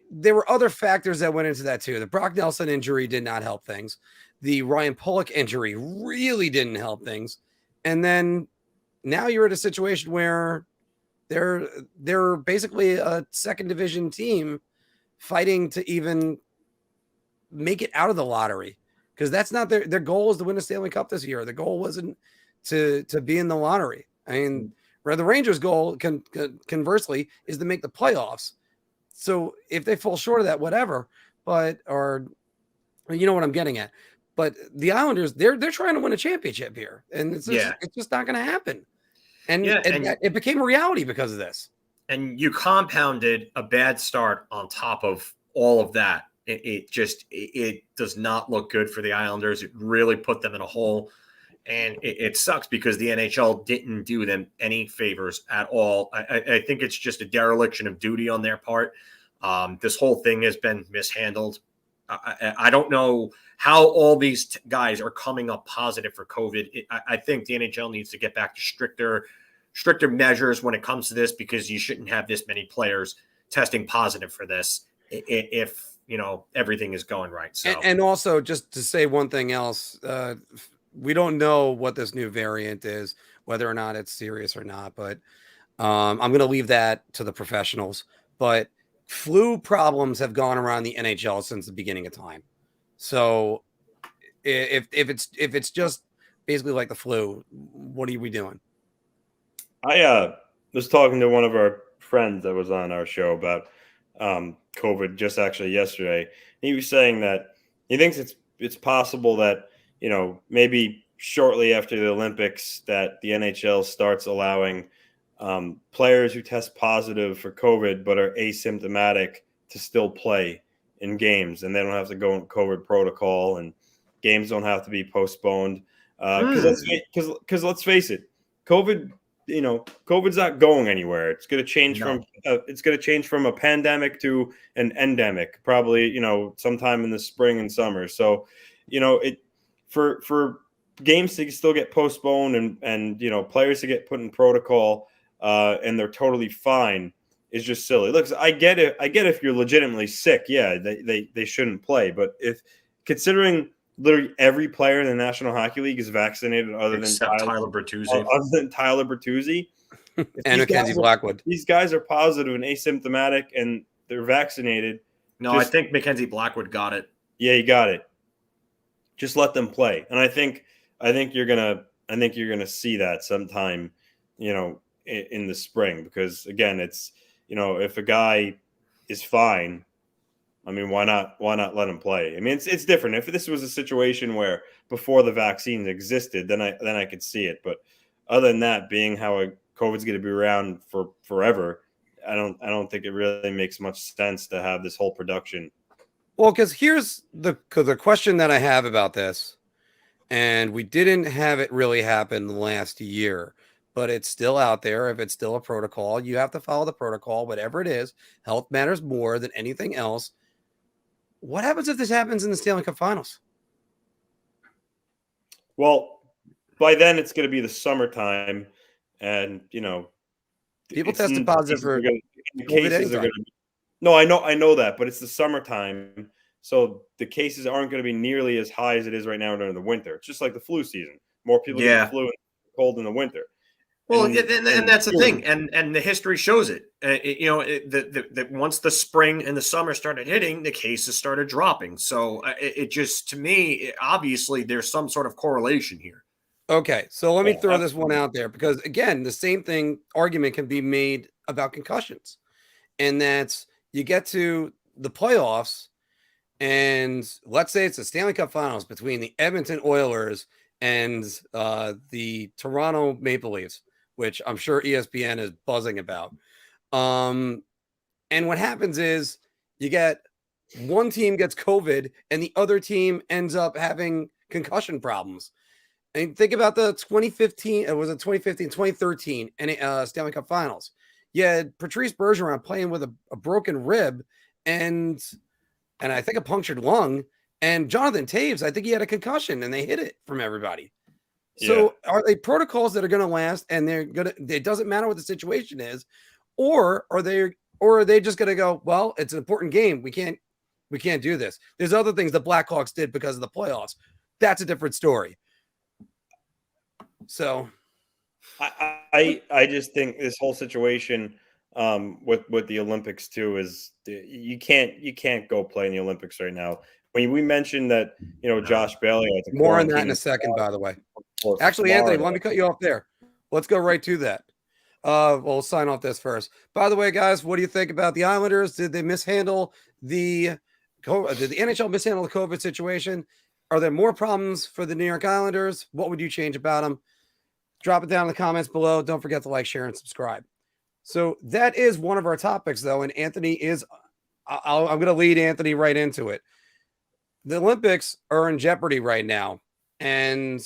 Speaker 1: there were other factors that went into that too. The Brock Nelson injury did not help things. The Ryan Pullock injury really didn't help things. And then now you're at a situation where they're basically a second division team fighting to even make it out of the lottery, because that's not their goal is to win a Stanley Cup this year. The goal wasn't to be in the lottery. I mean, where the Rangers' goal conversely is to make the playoffs. So if they fall short of that, whatever, or you know what I'm getting at. But the Islanders, they're trying to win a championship here, and it's just not going to happen. And it became a reality because of this.
Speaker 2: And you compounded a bad start on top of all of that. It does not look good for the Islanders. It really put them in a hole. And it sucks because the NHL didn't do them any favors at all. I think it's just a dereliction of duty on their part. This whole thing has been mishandled. I don't know how all these guys are coming up positive for COVID. I think the NHL needs to get back to stricter measures when it comes to this, because you shouldn't have this many players testing positive for this if everything is going right. So
Speaker 1: and also, just to say one thing else, we don't know what this new variant is, whether or not it's serious or not, but I'm going to leave that to the professionals. But flu problems have gone around the NHL since the beginning of time. So if it's just basically like the flu, what are we doing?
Speaker 3: I was talking to one of our friends that was on our show about COVID just actually yesterday. He was saying that he thinks it's possible that, maybe shortly after the Olympics that the NHL starts allowing players who test positive for COVID but are asymptomatic to still play in games, and they don't have to go in COVID protocol, and games don't have to be postponed. Because let's face it, COVID, COVID's not going anywhere. It's going to change from a pandemic to an endemic, probably, sometime in the spring and summer. So, for games to still get postponed and players to get put in protocol and they're totally fine is just silly. Look, I get it. If you're legitimately sick, yeah, they shouldn't play. But if considering literally every player in the National Hockey League is vaccinated other than Tyler Bertuzzi
Speaker 1: and Mackenzie Blackwood.
Speaker 3: These guys are positive and asymptomatic and they're vaccinated.
Speaker 2: I think Mackenzie Blackwood got it.
Speaker 3: Yeah, he got it. Just let them play. And I think you're gonna see that sometime, in the spring, because again, it's, if a guy is fine, I mean, why not let him play? I mean, it's different. If this was a situation where before the vaccines existed, then I could see it. But other than that, being how COVID's going to be around for forever, I don't think it really makes much sense to have this whole production.
Speaker 1: Well, because here's the question that I have about this, and we didn't have it really happen last year, but it's still out there. If it's still a protocol, you have to follow the protocol, whatever it is. Health matters more than anything else. What happens if this happens in the Stanley Cup Finals?
Speaker 3: Well, by then it's going to be the summertime, and
Speaker 1: people tested positive for
Speaker 3: cases are going to be. No, I know that, but it's the summertime, so the cases aren't going to be nearly as high as it is right now during the winter. It's just like the flu season. More people get the flu and cold in the winter.
Speaker 2: Well, and that's the thing, and the history shows it. That once the spring and the summer started hitting, the cases started dropping. So it just, to me, obviously there's some sort of correlation here.
Speaker 1: Okay, so let me throw this one out there, because again, the same argument can be made about concussions, and that's you get to the playoffs, and let's say it's the Stanley Cup Finals between the Edmonton Oilers and the Toronto Maple Leafs, which I'm sure ESPN is buzzing about. And what happens is you get one team gets COVID and the other team ends up having concussion problems. And think about the 2013 and Stanley Cup Finals. You had Patrice Bergeron playing with a broken rib and I think a punctured lung. And Jonathan Taves, I think he had a concussion, and they hid it from everybody. So are they protocols that are going to last and it doesn't matter what the situation is, or are they just going to go, well, it's an important game. We can't do this. There's other things the Blackhawks did because of the playoffs. That's a different story. So
Speaker 3: I just think this whole situation with the Olympics too is you can't go play in the Olympics right now. When we mentioned that, Josh Bailey had to
Speaker 1: more on that in a second, by the way. Actually, Anthony, let me cut you off there. Let's go right to that. We'll sign off this first. By the way, guys, what do you think about the Islanders? Did they mishandle did the NHL mishandle the COVID situation? Are there more problems for the New York Islanders? What would you change about them? Drop it down in the comments below. Don't forget to like, share, and subscribe. So that is one of our topics, though, and Anthony is I'm going to lead Anthony right into it. The Olympics are in jeopardy right now, and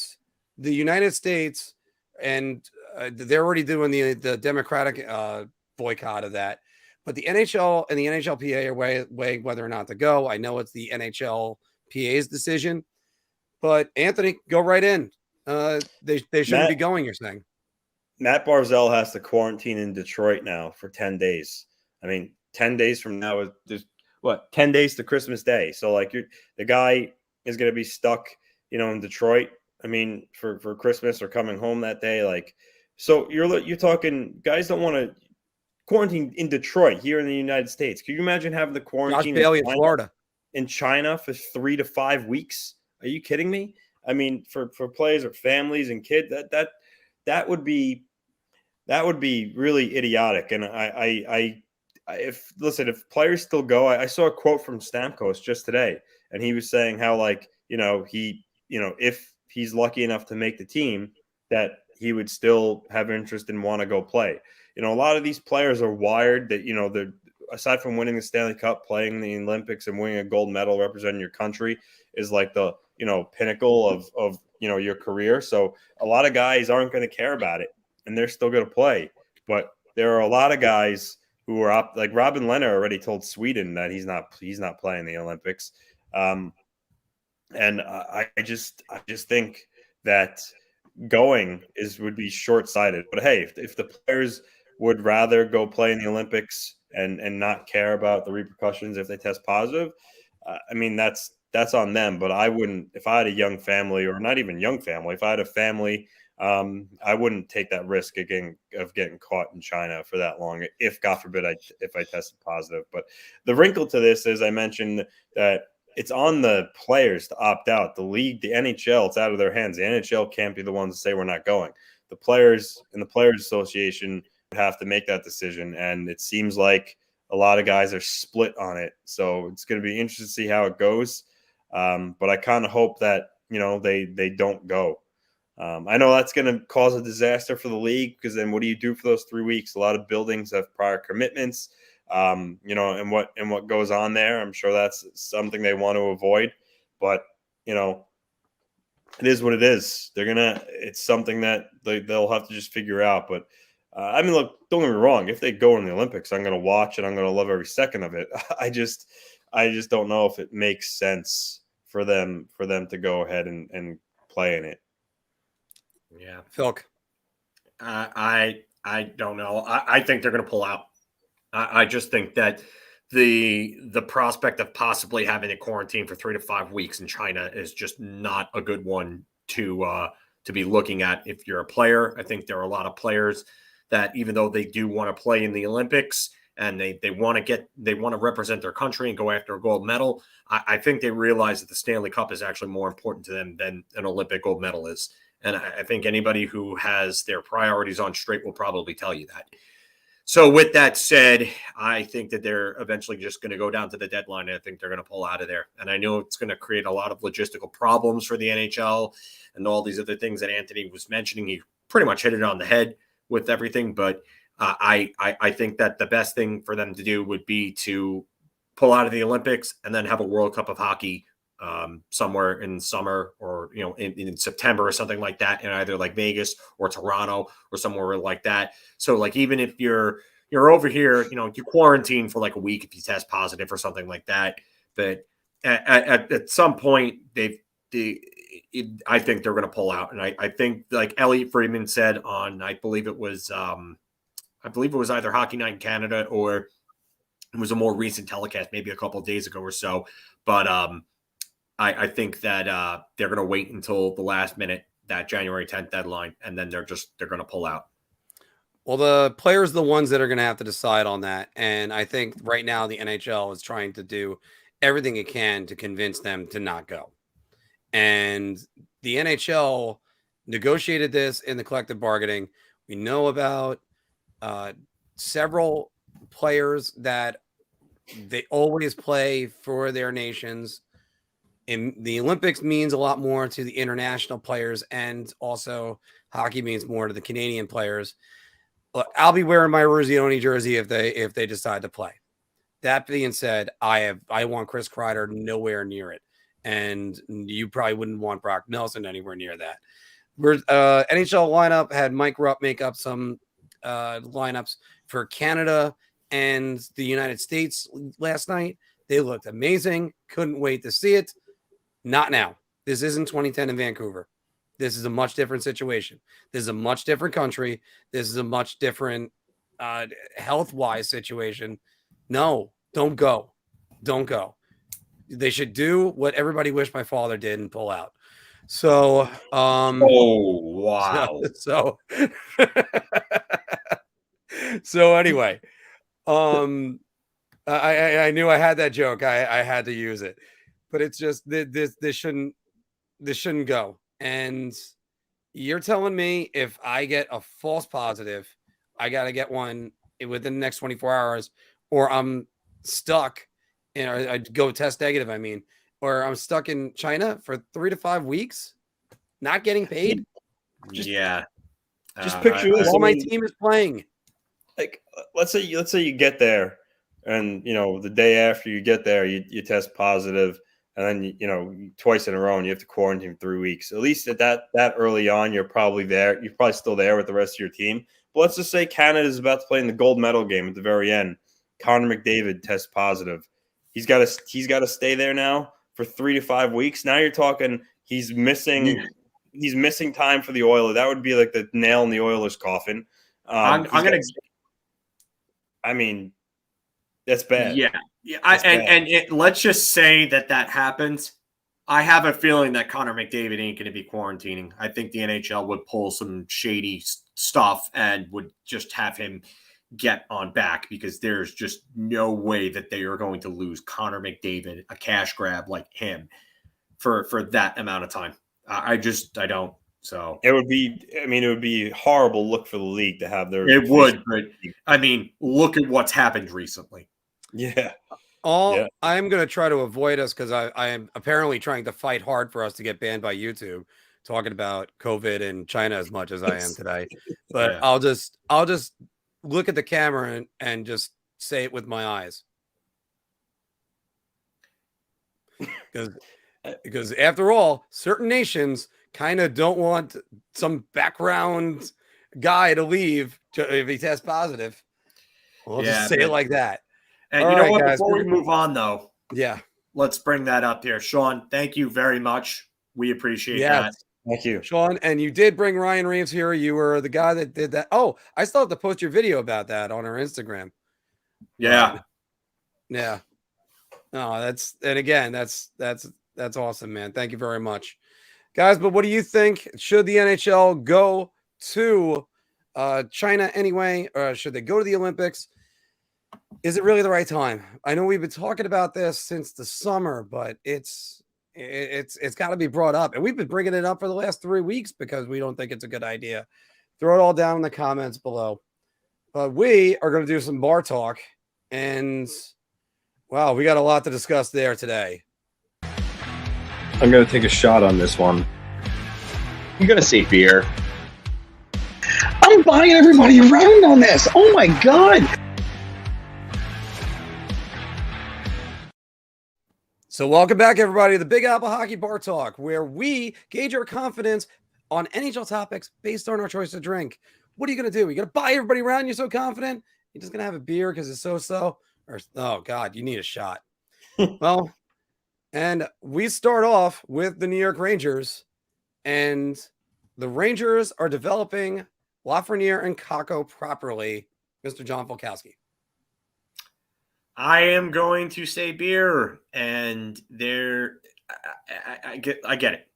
Speaker 1: the United States, and they're already doing the Democratic boycott of that. But the NHL and the NHLPA are weighing whether or not to go. I know it's the NHLPA's decision, but Anthony, go right in. They shouldn't be going, you're saying.
Speaker 3: Mat Barzal has to quarantine in Detroit now for 10 days. I mean, 10 days from now is 10 days to Christmas Day. So the guy is going to be stuck, in Detroit. I mean, for Christmas or coming home that day. So you're talking guys don't want to quarantine in Detroit here in the United States. Can you imagine having the quarantine
Speaker 1: in Florida,
Speaker 3: in China for 3 to 5 weeks? Are you kidding me? I mean, for players or families and kids, that would be really idiotic. And if players still go, I saw a quote from Stamkos just today, and he was saying how if he's lucky enough to make the team, that he would still have interest and want to go play. A lot of these players are wired that, they're, aside from winning the Stanley Cup, playing in the Olympics and winning a gold medal representing your country is like the, pinnacle of your career. So a lot of guys aren't going to care about it and they're still going to play. But there are a lot of guys who are up, like Robin Lehner already told Sweden that he's not playing the Olympics. And I just think that going would be short-sighted. But hey, if the players would rather go play in the Olympics and not care about the repercussions if they test positive, I mean, that's on them. But I wouldn't, if I had a young family, or not even young family, if I had a family, I wouldn't take that risk of getting caught in China for that long, if God forbid if I tested positive. But the wrinkle to this is, I mentioned that it's on the players to opt out. The league, the NHL, it's out of their hands. The NHL can't be the ones to say we're not going. The players and the Players Association have to make that decision, and it seems like a lot of guys are split on it. So it's going to be interesting to see how it goes. But I kind of hope that they don't go. I know that's going to cause a disaster for the league, because then what do you do for those 3 weeks? A lot of buildings have prior commitments, and what goes on there. I'm sure that's something they want to avoid, but it is what it is. It's something that they'll have to just figure out. But I mean, look, don't get me wrong. If they go in the Olympics, I'm going to watch and I'm going to love every second of it. I just don't know if it makes sense for them to go ahead and play in it.
Speaker 2: Yeah,
Speaker 1: FIlk.
Speaker 2: I don't know. I think they're going to pull out. I just think that the prospect of possibly having a quarantine for 3 to 5 weeks in China is just not a good one to be looking at if you're a player. I think there are a lot of players that, even though they do want to play in the Olympics and they want to represent their country and go after a gold medal, I think they realize that the Stanley Cup is actually more important to them than an Olympic gold medal is. And I think anybody who has their priorities on straight will probably tell you that. So with that said, I think that they're eventually just going to go down to the deadline, and I think they're going to pull out of there. And I know it's going to create a lot of logistical problems for the NHL and all these other things that Anthony was mentioning. He pretty much hit it on the head with everything. But I think that the best thing for them to do would be to pull out of the Olympics and then have a World Cup of Hockey somewhere in summer, or in September or something like that, in either like Vegas or Toronto or somewhere like that. So like, even if you're over here, you quarantine for like a week if you test positive or something like that. But at some point, I think they're going to pull out. And I think, like Elliot Friedman said on, I believe it was either Hockey Night in Canada or it was a more recent telecast, maybe a couple of days ago or so. But I think that they're going to wait until the last minute, that January 10th deadline, and then they're going to pull out.
Speaker 1: Well, the players are the ones that are going to have to decide on that. And I think right now the NHL is trying to do everything it can to convince them to not go. And the NHL negotiated this in the collective bargaining. We know about several players that they always play for their nations. And the Olympics means a lot more to the international players, and also hockey means more to the Canadian players. But I'll be wearing my Ruzzioni jersey if they decide to play. That being said, I want Chris Kreider nowhere near it, and you probably wouldn't want Brock Nelson anywhere near that. NHL lineup had Mike Rupp make up some lineups for Canada and the United States last night. They looked amazing. Couldn't wait to see it. Not now. This isn't 2010 in Vancouver. This is a much different situation. This is a much different country. This is a much different health-wise situation. No, don't go. Don't go. They should do what everybody wished my father did and pull out. So,
Speaker 2: oh, wow.
Speaker 1: So anyway, I knew I had that joke. I had to use it, but it's just this shouldn't go. And you're telling me if I get a false positive, I got to get one within the next 24 hours, or I'm stuck and I go test negative. I mean, or I'm stuck in China for 3 to 5 weeks, not getting paid.
Speaker 3: Just
Speaker 1: picture this. While my team is playing.
Speaker 3: Like, let's say you get there, and the day after you get there, you test positive, and then twice in a row, and you have to quarantine 3 weeks. At least at that early on, you're probably there. You're probably still there with the rest of your team. But let's just say Canada is about to play in the gold medal game at the very end. Connor McDavid tests positive. He's got to stay there now for 3 to 5 weeks. Now you're talking he's missing time for the Oilers. That would be like the nail in the Oilers' coffin. I mean, that's bad.
Speaker 2: Yeah. Let's just say that happens. I have a feeling that Connor McDavid ain't going to be quarantining. I think the NHL would pull some shady stuff and would just have him get on back, because there's just no way that they are going to lose Connor McDavid, a cash grab like him, for that amount of time. I don't. So
Speaker 3: it would be a horrible look for the league to have their.
Speaker 2: It would, but I mean, look at what's happened recently.
Speaker 3: Yeah.
Speaker 1: I'm going to try to avoid us, because I am apparently trying to fight hard for us to get banned by YouTube, talking about COVID and China as much as I am today. But yeah. I'll just look at the camera and just say it with my eyes. Because after all, certain nations kind of don't want some background guy to leave if he tests positive. We'll just say it like that.
Speaker 2: And all what? Guys, before we move on, though, let's bring that up here. Sean, thank you very much. We appreciate that.
Speaker 3: Thank you,
Speaker 1: Sean. And you did bring Ryan Reeves here. You were the guy that did that. Oh, I still have to post your video about that on our Instagram.
Speaker 2: Yeah.
Speaker 1: Yeah. No, that's awesome, man. Thank you very much, guys. But what do you think? Should the NHL go to China anyway, or should they go to the Olympics? Is it really the right time? I know we've been talking about this since the summer, but it's got to be brought up, and we've been bringing it up for the last 3 weeks because we don't think it's a good idea. Throw it all down in the comments below. But we are going to do some bar talk, and wow, we got a lot to discuss there today.
Speaker 7: I'm going to take a shot on this one. I'm going to say beer.
Speaker 8: I'm buying everybody around on this. Oh my God.
Speaker 1: So welcome back, everybody, to the Big Apple Hockey Bar Talk, where we gauge our confidence on NHL topics based on our choice of drink. What are you going to do? You're going to buy everybody around? You're so confident? You're just going to have a beer because it's so-so? Or, oh, God, you need a shot. Well, And we start off with the New York Rangers, and the Rangers are developing Lafreniere and Kakko properly, Mr. John Volkowski.
Speaker 2: I am going to say beer, and I get it.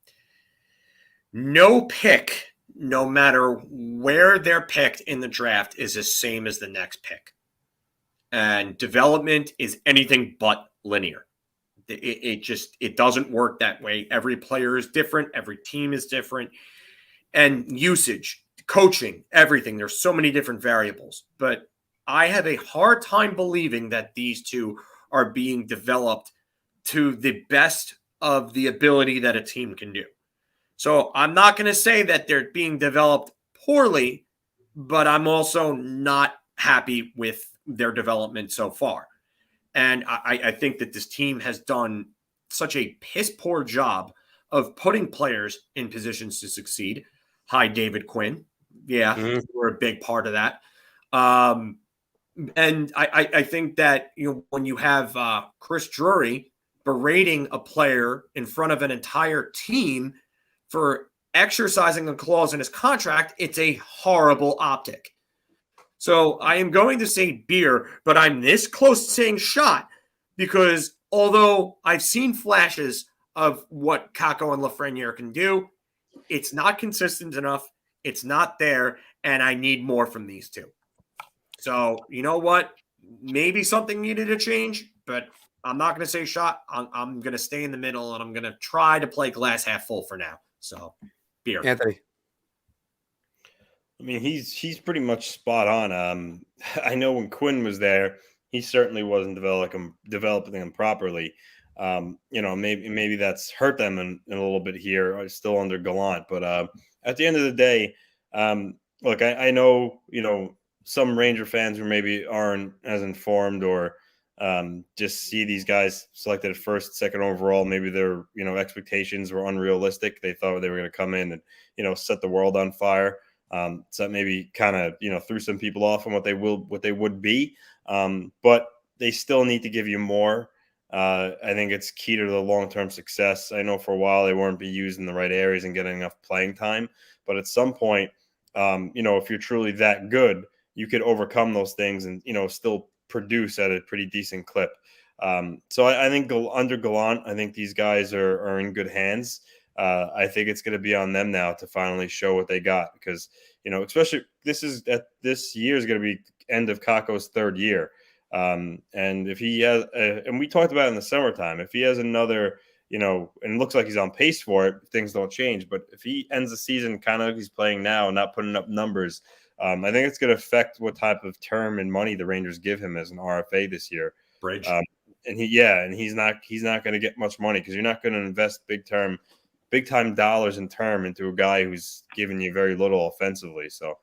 Speaker 2: No pick, no matter where they're picked in the draft, is the same as the next pick. And development is anything but linear. It doesn't work that way. Every player is different. Every team is different. And usage, coaching, everything. There's so many different variables. But I have a hard time believing that these two are being developed to the best of the ability that a team can do. So I'm not going to say that they're being developed poorly, but I'm also not happy with their development so far. And I think that this team has done such a piss poor job of putting players in positions to succeed. Hi, David Quinn. Yeah, we're a big part of that. And I think that, when you have Chris Drury berating a player in front of an entire team for exercising a clause in his contract, it's a horrible optic. So I am going to say beer, but I'm this close to saying shot because although I've seen flashes of what Kakko and Lafreniere can do, it's not consistent enough. It's not there, and I need more from these two. So you know what? Maybe something needed to change, but I'm not going to say shot. I'm going to stay in the middle, and I'm going to try to play glass half full for now. So beer.
Speaker 1: Anthony.
Speaker 3: I mean, he's pretty much spot on. I know when Quinn was there, he certainly wasn't developing them properly. Maybe that's hurt them in a little bit here, still under Gallant. But at the end of the day, look, I know, some Ranger fans who maybe aren't as informed or just see these guys selected at first, second overall. Maybe their, expectations were unrealistic. They thought they were going to come in and, set the world on fire. So that maybe kind of, threw some people off on what they would be. But they still need to give you more. I think it's key to the long-term success. I know for a while they weren't being used in the right areas and getting enough playing time. But at some point, if you're truly that good, you could overcome those things and, still produce at a pretty decent clip. So I think under Gallant, I think these guys are in good hands. I think it's going to be on them now to finally show what they got because, especially this year is going to be end of Kakko's third year. And if he has, and we talked about it in the summertime, if he has another, and it looks like he's on pace for it, things don't change. But if he ends the season kind of like he's playing now and not putting up numbers, I think it's going to affect what type of term and money the Rangers give him as an RFA this year.
Speaker 2: Bridge.
Speaker 3: And he's not going to get much money because you're not going to invest big time dollars in term into a guy who's giving you very little offensively. So,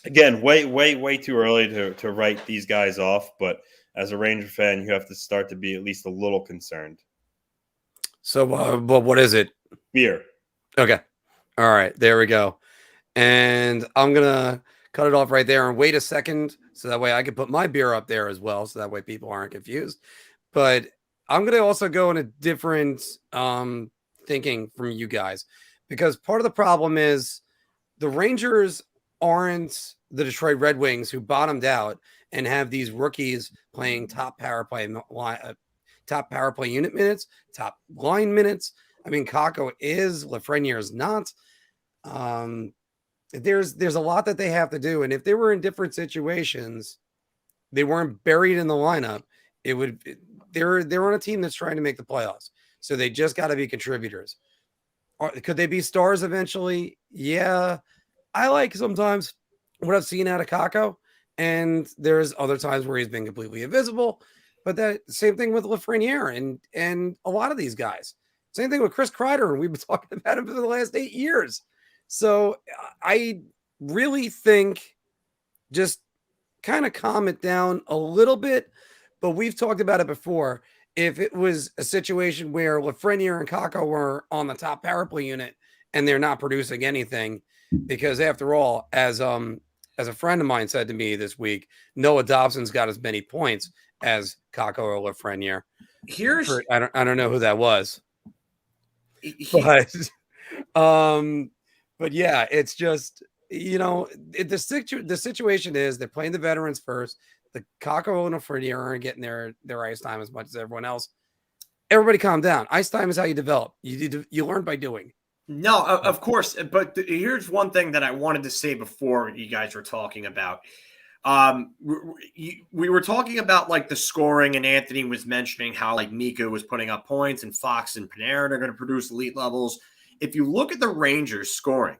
Speaker 3: again, way too early to write these guys off. But as a Ranger fan, you have to start to be at least a little concerned.
Speaker 1: So, what is it?
Speaker 3: Beer.
Speaker 1: Okay. All right. There we go. And I'm going to cut it off right there and wait a second so that way I can put my beer up there as well. So that way people aren't confused. But I'm going to also go in a different thinking from you guys because part of the problem is the Rangers aren't the Detroit Red Wings who bottomed out and have these rookies playing top power play unit minutes, top line minutes. I mean, Kakko is, Lafreniere is not. There's a lot that they have to do, and if they were in different situations, they weren't buried in the lineup. They're on a team that's trying to make the playoffs, so they just got to be contributors. Could they be stars eventually? Yeah, I like sometimes what I've seen out of Kakko, and there's other times where he's been completely invisible. But that same thing with Lafreniere and a lot of these guys. Same thing with Chris Kreider, and we've been talking about him for the last 8 years. So I really think just kind of calm it down a little bit. But we've talked about it before. If it was a situation where Lafreniere and Kakko were on the top power play unit and they're not producing anything, because after all, as a friend of mine said to me this week, Noah Dobson's got as many points as Kakko or Lafreniere.
Speaker 2: here's
Speaker 1: I don't know who that was,
Speaker 2: he-
Speaker 1: but yeah, it's just the situation is they're playing the veterans first. The Kakko and Lafreniere aren't getting their ice time as much as everyone else. Everybody, calm down. Ice time is how you develop. You learn by doing.
Speaker 2: No, of course. But here's one thing that I wanted to say before you guys were talking about. We were talking about like the scoring, and Anthony was mentioning how like Mika was putting up points, and Fox and Panarin are going to produce elite levels. If you look at the Rangers scoring,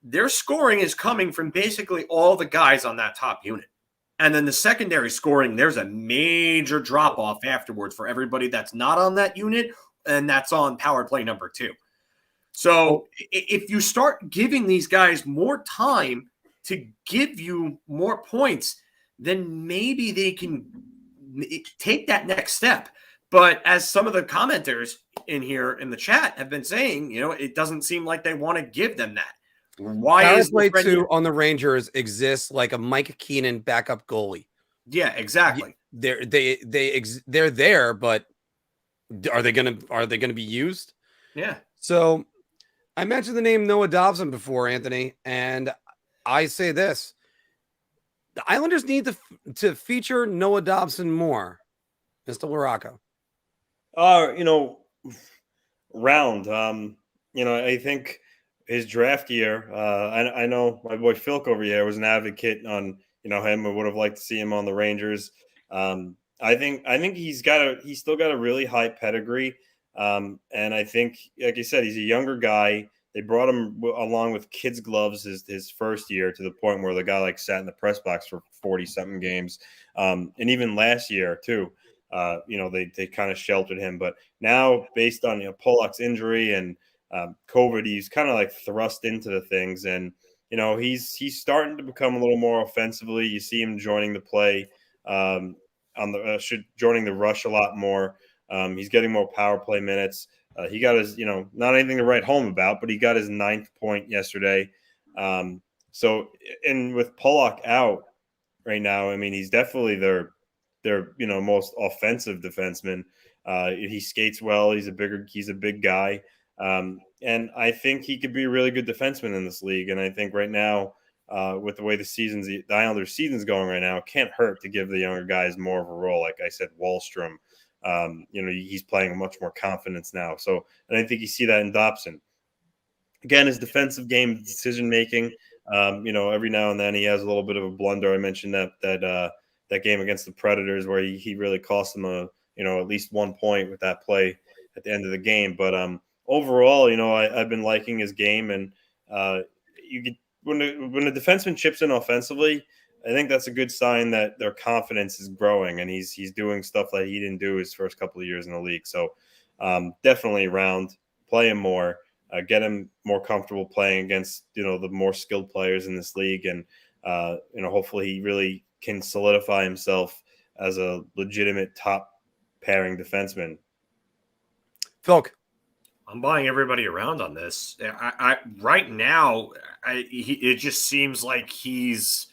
Speaker 2: their scoring is coming from basically all the guys on that top unit. And then the secondary scoring, there's a major drop off afterwards for everybody that's not on that unit, and that's on power play number 2. So if you start giving these guys more time to give you more points, then maybe they can take that next step. But as some of the commenters in here in the chat have been saying, it doesn't seem like they want to give them that. Why
Speaker 1: Power
Speaker 2: is
Speaker 1: play 2 on the Rangers exists like a Mike Keenan backup goalie?
Speaker 2: Yeah, exactly.
Speaker 1: They're there, but are they gonna be used?
Speaker 2: Yeah.
Speaker 1: So I mentioned the name Noah Dobson before, Anthony, and I say this: the Islanders need to feature Noah Dobson more, Mr. Larocco.
Speaker 3: Round. I think his draft year. I know my boy FIlk over here was an advocate on him. I would have liked to see him on the Rangers. I think he's still got a really high pedigree. And I think, like you said, he's a younger guy. They brought him along with kids' gloves his first year, to the point where the guy like sat in the press box for 40-something games. And even last year too, they kind of sheltered him. But now, based on Pullock's injury and COVID, he's kind of like thrust into the things, and he's starting to become a little more offensively. You see him joining the play, joining the rush a lot more. He's getting more power play minutes. He got his, not anything to write home about, but he got his 9th point yesterday. So, and with Pullock out right now, I mean, he's definitely their most offensive defenseman. He skates well. He's a big guy. And I think he could be a really good defenseman in this league. And I think right now, with the way the Islanders' season's going right now, it can't hurt to give the younger guys more of a role. Like I said, Wallstrom, he's playing much more confidence now. So, and I think you see that in Dobson. Again, his defensive game, decision-making, every now and then he has a little bit of a blunder. I mentioned that game against the Predators where he really cost them at least 1 point with that play at the end of the game. But overall, I've been liking his game, and when the defenseman chips in offensively, I think that's a good sign that their confidence is growing, and he's doing stuff that he didn't do his first couple of years in the league. So definitely play him more, get him more comfortable playing against the more skilled players in this league, and hopefully he really can solidify himself as a legitimate top pairing defenseman.
Speaker 1: FIlk.
Speaker 2: I'm buying everybody around on this. I right now, it just seems like he's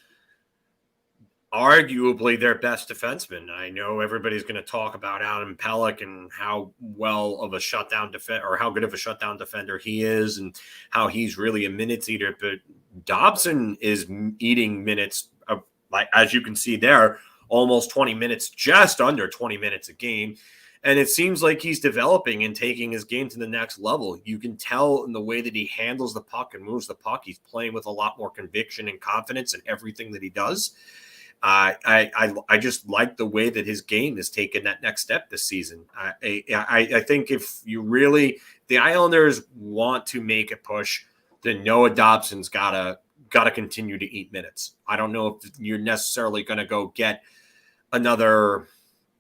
Speaker 2: arguably their best defenseman. I know everybody's going to talk about Adam Pelech and how well of a shutdown or how good of a shutdown defender he is, and how he's really a minutes eater. But Dobson is eating minutes, like as you can see there, almost 20 minutes, just under 20 minutes a game. And it seems like he's developing and taking his game to the next level. You can tell in the way that he handles the puck and moves the puck. He's playing with a lot more conviction and confidence in everything that he does. I just like the way that his game has taken that next step this season. I think if the Islanders want to make a push, then Noah Dobson's gotta continue to eat minutes. I don't know if you're necessarily going to go get another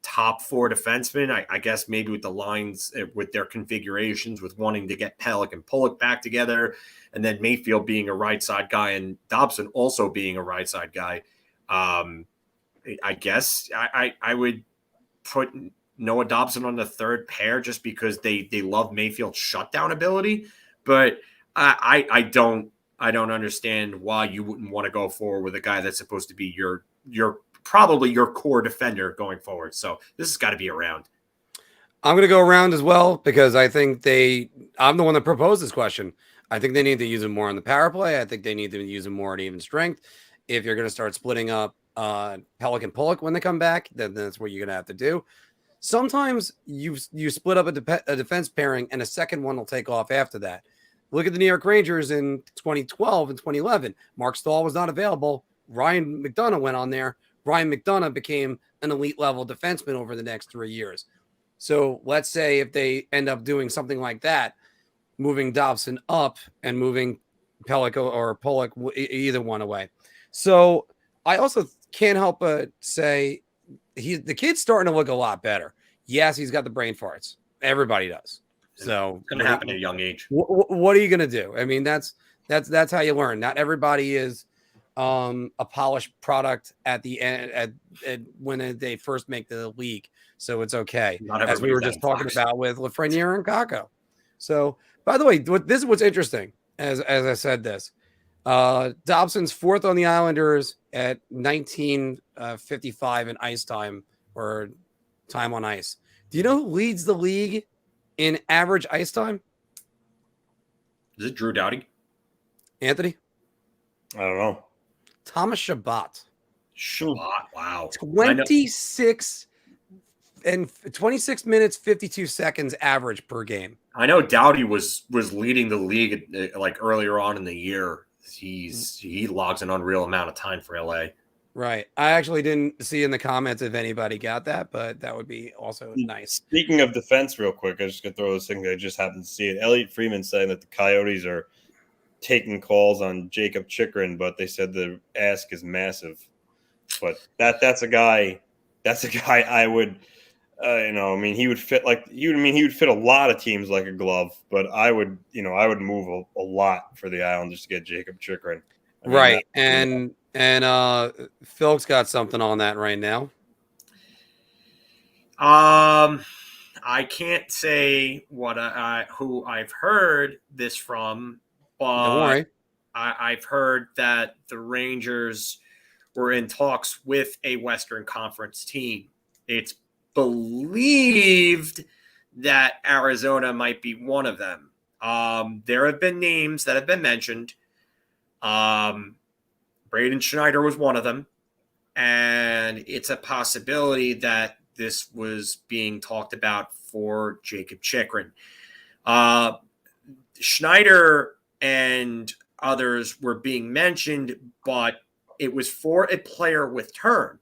Speaker 2: top 4 defensemen. I guess maybe with the lines, with their configurations, with wanting to get Pelech and Pullock back together, and then Mayfield being a right side guy and Dobson also being a right side guy. I guess I would put Noah Dobson on the third pair just because they love Mayfield's shutdown ability, but I don't understand why you wouldn't want to go forward with a guy that's supposed to be your probably your core defender going forward. So this has got to be around.
Speaker 1: I'm going to go around as well because I think I'm the one that proposed this question. I think they need to use him more on the power play. I think they need to use him more at even strength. If you're going to start splitting up Pelech and Pullock when they come back, then that's what you're going to have to do. Sometimes you split up a defense pairing and a second one will take off after that. Look at the New York Rangers in 2012 and 2011. Marc Staal was not available. Ryan McDonagh went on there. Ryan McDonagh became an elite level defenseman over the next 3 years. So let's say if they end up doing something like that, moving Dobson up and moving Pelech or Pullock, either one away. So I also can't help but say the kid's starting to look a lot better. Yes, he's got the brain farts. Everybody does. So
Speaker 2: it's going to happen at a young age.
Speaker 1: What are you going to do? I mean, that's how you learn. Not everybody is a polished product at the end when they first make the league. So it's okay. As we were just talking about with Lafreniere and Kakko. So, by the way, this is what's interesting. As I said this, Dobson's fourth on the Islanders at 19:55 in ice time or time on ice. Do you know who leads the league in average ice time?
Speaker 2: Is it Drew Doughty?
Speaker 1: Anthony?
Speaker 3: I don't know.
Speaker 1: Thomas Chabot.
Speaker 2: Wow.
Speaker 1: 26 minutes, 52 seconds average per game.
Speaker 2: I know Doughty was leading the league like earlier on in the year. He logs an unreal amount of time for LA.
Speaker 1: Right. I actually didn't see in the comments if anybody got that, but that would be also nice.
Speaker 3: Speaking of defense, real quick, I just gonna throw this thing that I just happened to see it. Elliot Freeman saying that the Coyotes are taking calls on Jacob Chychrun, but they said the ask is massive. But that's a guy I would. He would fit he would fit a lot of teams like a glove, but I would move a lot for the Islanders to get Jacob Chychrun.
Speaker 1: Right. And FIlk's got something on that right now.
Speaker 2: I can't say who I've heard this from, but
Speaker 1: Don't worry.
Speaker 2: I've heard that the Rangers were in talks with a Western Conference team. It's believed that Arizona might be one of them. There have been names that have been mentioned. Braden Schneider was one of them. And it's a possibility that this was being talked about for Jacob Chychrun. Schneider and others were being mentioned, but it was for a player with term.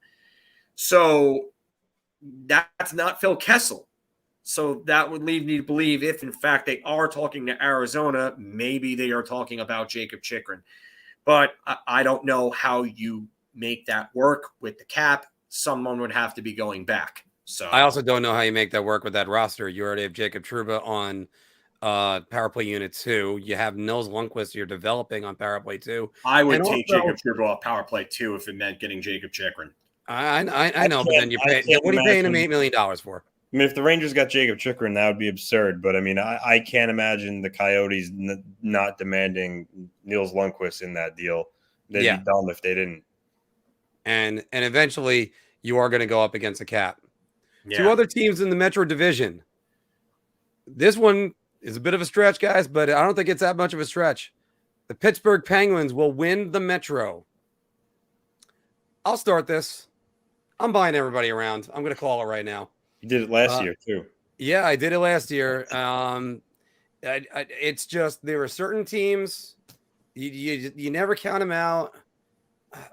Speaker 2: So that's not Phil Kessel. So that would lead me to believe if, in fact, they are talking to Arizona, maybe they are talking about Jacob Chychrun. But I don't know how you make that work with the cap. Someone would have to be going back. So
Speaker 1: I also don't know how you make that work with that roster. You already have Jacob Trouba on power play unit 2. You have Nils Lundkvist you're developing on power play 2.
Speaker 2: I would take Jacob Trouba off power play 2 if it meant getting Jacob Chychrun.
Speaker 1: I know, but then you're paying. What are you paying him $8 million for?
Speaker 3: I mean, if the Rangers got Jacob Chychrun, that would be absurd. But I mean, I can't imagine the Coyotes not demanding Nils Lundkvist in that deal. They'd be dumb if they didn't.
Speaker 1: And eventually, you are going to go up against the cap.
Speaker 2: Yeah.
Speaker 1: 2 other teams in the Metro Division. This one is a bit of a stretch, guys, but I don't think it's that much of a stretch. The Pittsburgh Penguins will win the Metro. I'll start this. I'm buying everybody around. I'm going to call it right now.
Speaker 3: You did it last year, too.
Speaker 1: Yeah, I did it last year. It's just there are certain teams, you never count them out.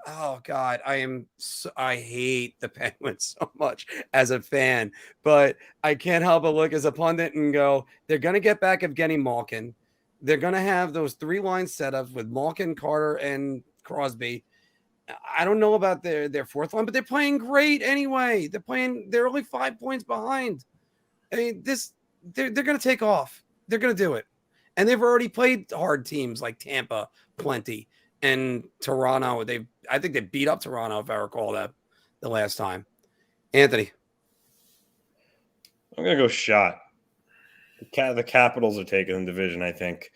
Speaker 1: Oh, God, I hate the Penguins so much as a fan, but I can't help but look as a pundit and go, they're going to get back Evgeny Malkin. They're going to have those 3-line setups with Malkin, Carter, and Crosby. I don't know about their fourth line, but they're playing great anyway. They're only 5 points behind. I mean, they're going to take off. They're going to do it. And they've already played hard teams like Tampa plenty and Toronto. I think they beat up Toronto, if I recall that the last time. Anthony.
Speaker 3: I'm going to go shot. The Capitals are taking the division, I think.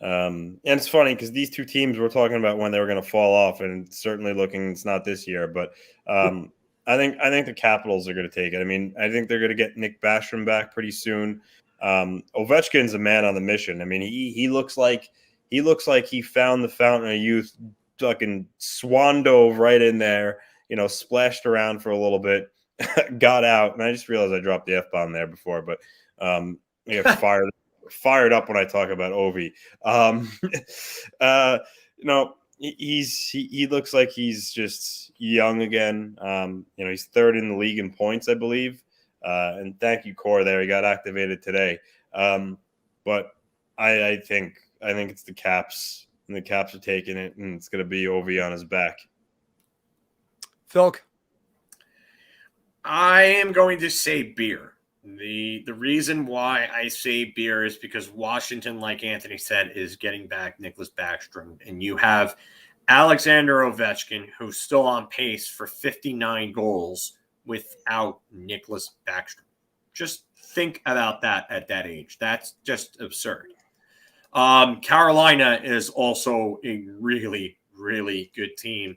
Speaker 3: And it's funny because these 2 teams were talking about when they were going to fall off, and it's certainly looking it's not this year. But I I think the Capitals are going to take it. I mean, I think they're going to get Nick Backstrom back pretty soon. Ovechkin's a man on the mission. I mean, he looks like he found the fountain of youth, fucking swan dove right in there, splashed around for a little bit, got out, and I just realized I dropped the F-bomb there before, but I get fired up when I talk about Ovi. He looks like he's just young again. He's third in the league in points, I believe. And thank you, Core. There, he got activated today. But I think it's the Caps, and the Caps are taking it, and it's going to be Ovi on his back.
Speaker 1: FIlk.
Speaker 2: I am going to say beer. The reason why I say beer is because Washington, like Anthony said, is getting back Nicholas Backstrom, and you have Alexander Ovechkin, who's still on pace for 59 goals without Nicholas Backstrom. Just think about that at that age. That's just absurd. Carolina is also a really, really good team,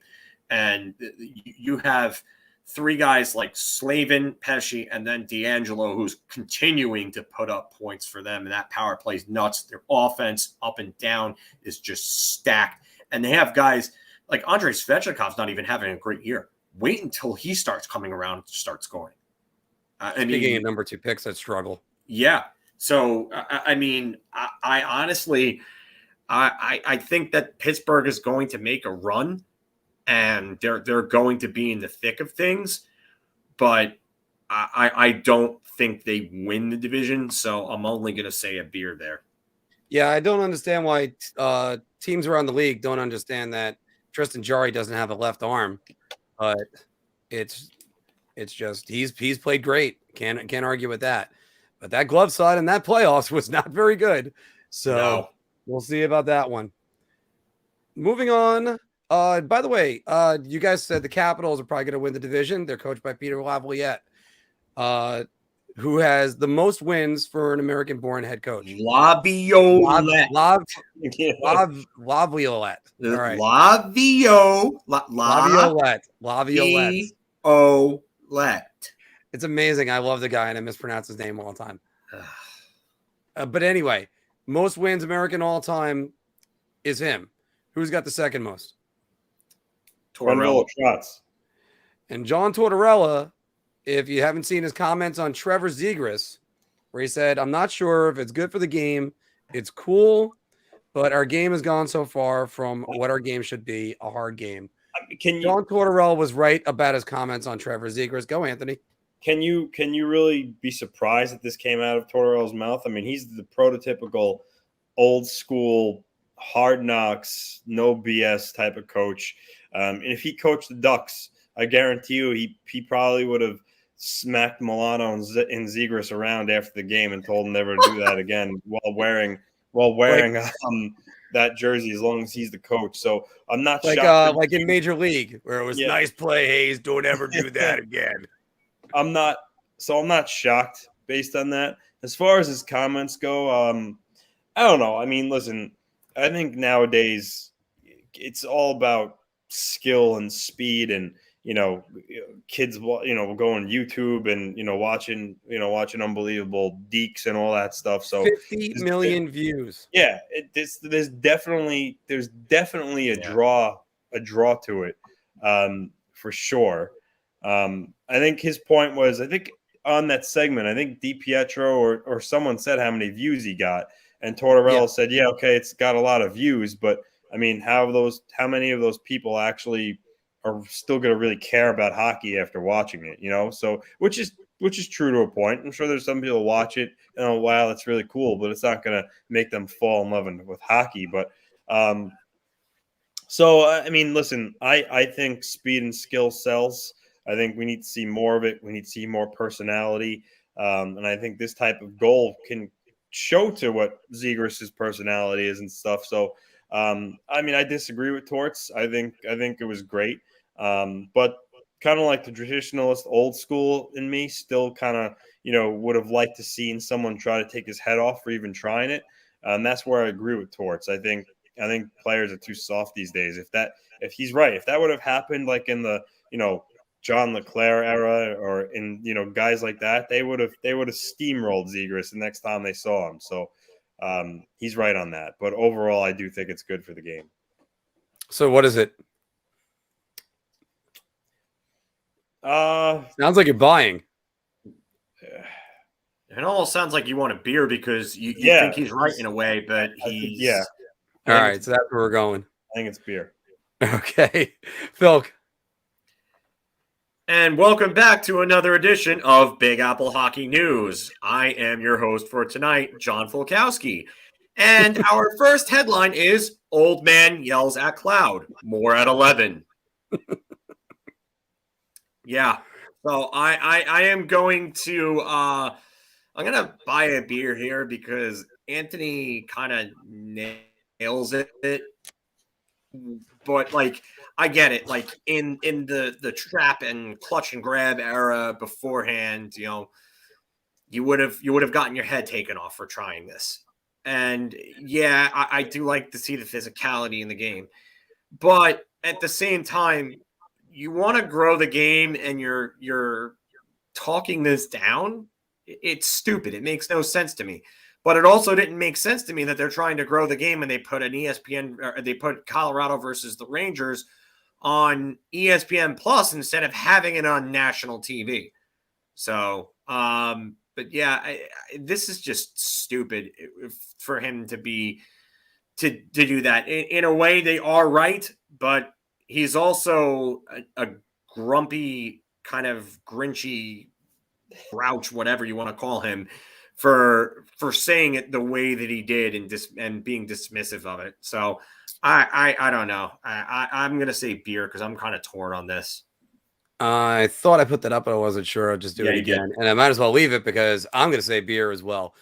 Speaker 2: and you have three guys like Slavin, Pesci, and then D'Angelo, who's continuing to put up points for them. And that power play is nuts. Their offense up and down is just stacked. And they have guys like Andrei Svechnikov's not even having a great year. Wait until he starts coming around and starts scoring.
Speaker 1: Speaking of number 2 picks that struggle.
Speaker 2: Yeah. So, I honestly, I think that Pittsburgh is going to make a run. And they're going to be in the thick of things, but I don't think they win the division, so I'm only going to say a beer there.
Speaker 1: Yeah, I don't understand why teams around the league don't understand that Tristan Jarry doesn't have a left arm, but it's just he's played great. Can't argue with that. But that glove side in that playoffs was not very good, so We'll see about that one. Moving on. By the way, you guys said the Capitals are probably going to win the division. They're coached by Peter Laviolette, who has the most wins for an American-born head coach.
Speaker 2: Laviolette.
Speaker 1: Laviolette. All right. Laviolette. It's amazing. I love the guy, and I mispronounce his name all the time. But anyway, most wins American all time is him. Who's got the second most?
Speaker 3: Tortorella.
Speaker 1: And John Tortorella, if you haven't seen his comments on Trevor Zegras, where he said, I'm not sure if it's good for the game. It's cool, but our game has gone so far from what our game should be, a hard game. John Tortorella was right about his comments on Trevor Zegras. Go, Anthony.
Speaker 3: Can you really be surprised that this came out of Tortorella's mouth? I mean, he's the prototypical old school, hard knocks, no BS type of coach. And if he coached the Ducks, I guarantee you he probably would have smacked Milano and Zegras around after the game and told him never to do that again while wearing that jersey as long as he's the coach. So I'm not shocked.
Speaker 1: Like in Major League where it was nice play, Hayes. Don't ever do that again.
Speaker 3: I'm not shocked based on that. As far as his comments go, I don't know. I mean, listen, I think nowadays it's all about skill and speed, and kids will go on YouTube and watching unbelievable deeks and all that stuff. So
Speaker 1: 50 million views.
Speaker 3: Yeah, there's definitely a draw to it, for sure. I think his point was, I think on that segment, I think DiPietro or someone said how many views he got, and Tortorella said, "Yeah, okay, it's got a lot of views, but I mean, how many of those people actually are still going to really care about hockey after watching it? So which is true to a point. I'm sure there's some people who watch it, wow, that's really cool, but it's not going to make them fall in love with hockey. But so I mean, listen, I think speed and skill sells. I think we need to see more of it. We need to see more personality, and I think this type of goal can show to what Zegras' personality is and stuff. So. I mean, I disagree with Torts. I think it was great. But kind of like the traditionalist old school in me still kind of, would have liked to seen someone try to take his head off for even trying it. And that's where I agree with Torts. I think players are too soft these days. If he's right, if that would have happened like in the, John Leclerc era, or in guys like that, they would have steamrolled Zegras the next time they saw him. So he's right on that. But overall, I do think it's good for the game.
Speaker 1: So what is it? Sounds like you're buying.
Speaker 2: It almost sounds like you want a beer because you think he's right in a way, but he's
Speaker 1: All right, so that's where we're going.
Speaker 3: I think it's beer.
Speaker 1: Okay, FIlk.
Speaker 2: And welcome back to another edition of Big Apple Hockey News. I am your host for tonight, John Fulkowski. And our first headline is Old Man Yells at Cloud. More at 11. Yeah. So I am going to I'm gonna buy a beer here because Anthony kind of nails it. But I get it. In the trap and clutch and grab era beforehand, you would have gotten your head taken off for trying this. And yeah, I do like to see the physicality in the game, but at the same time, you want to grow the game, and you're talking this down. It's stupid. It makes no sense to me. But it also didn't make sense to me that they're trying to grow the game and they put an ESPN, or they put Colorado versus the Rangers on ESPN Plus instead of having it on national TV. So, but yeah, this is just stupid for him to do that. In a way, they are right, but he's also a grumpy, kind of grinchy grouch, whatever you want to call him, for saying it the way that he did and being dismissive of it. So I don't know. I'm gonna say beer because I'm kind of torn on this.
Speaker 1: I thought I put that up, but I wasn't sure. I'll just do it again, and I might as well leave it because I'm gonna say beer as well.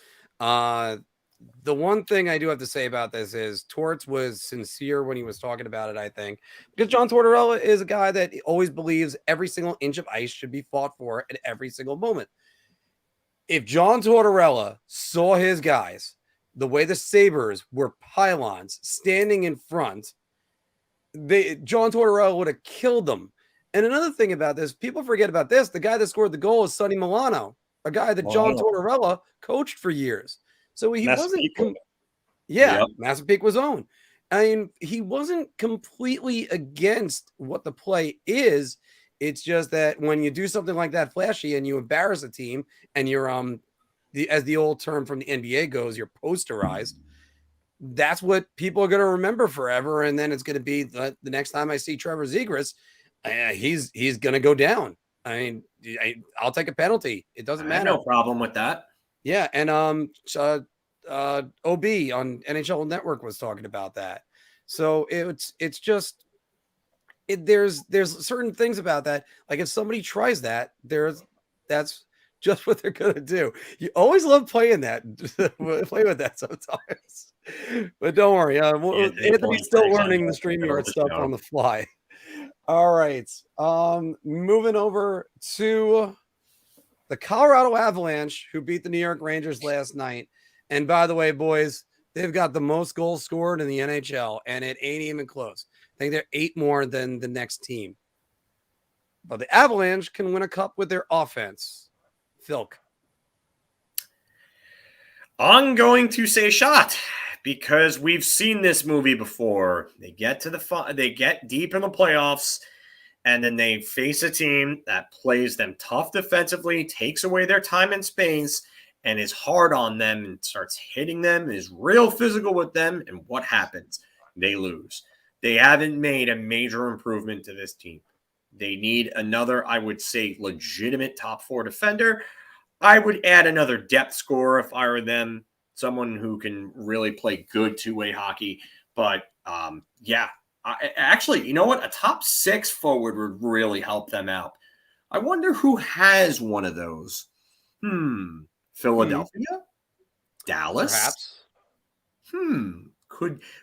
Speaker 1: The one thing I do have to say about this is Torts was sincere when he was talking about it, I think, because John Tortorella is a guy that always believes every single inch of ice should be fought for at every single moment. If John Tortorella saw his guys the way the Sabres were pylons standing in front, John Tortorella would have killed them. And another thing about this, people forget about this. The guy that scored the goal is Sonny Milano, a guy that John Tortorella coached for years. So he wasn't. Massapequa was own. I mean, he wasn't completely against what the play is. It's just that when you do something like that flashy and you embarrass a team and you're as the old term from the NBA goes, you're posterized. That's what people are going to remember forever. And then it's going to be the next time I see Trevor Zegras, he's going to go down. I mean, I'll take a penalty. It doesn't matter.
Speaker 2: No problem with that.
Speaker 1: Yeah, and OB on NHL Network was talking about that. So it's just there's certain things about that. Like if somebody tries that, that's just what they're gonna do. You always love playing that, play with that sometimes. But don't worry, Anthony's still learning the StreamYard stuff on the fly. All right, moving over to the Colorado Avalanche, who beat the New York Rangers last night. And by the way, boys, they've got the most goals scored in the NHL, and it ain't even close. I think they're 8 more than the next team. But the Avalanche can win a cup with their offense. FIlk.
Speaker 2: I'm going to say shot because we've seen this movie before. They get deep in the playoffs, and then they face a team that plays them tough defensively, takes away their time and space, and is hard on them and starts hitting them, is real physical with them, and what happens? They lose. They haven't made a major improvement to this team. They need another, I would say, legitimate top 4 defender. I would add another depth scorer if I were them, someone who can really play good two-way hockey. But, actually, you know what? A top 6 forward would really help them out. I wonder who has one of those. Philadelphia? Dallas?
Speaker 1: Perhaps.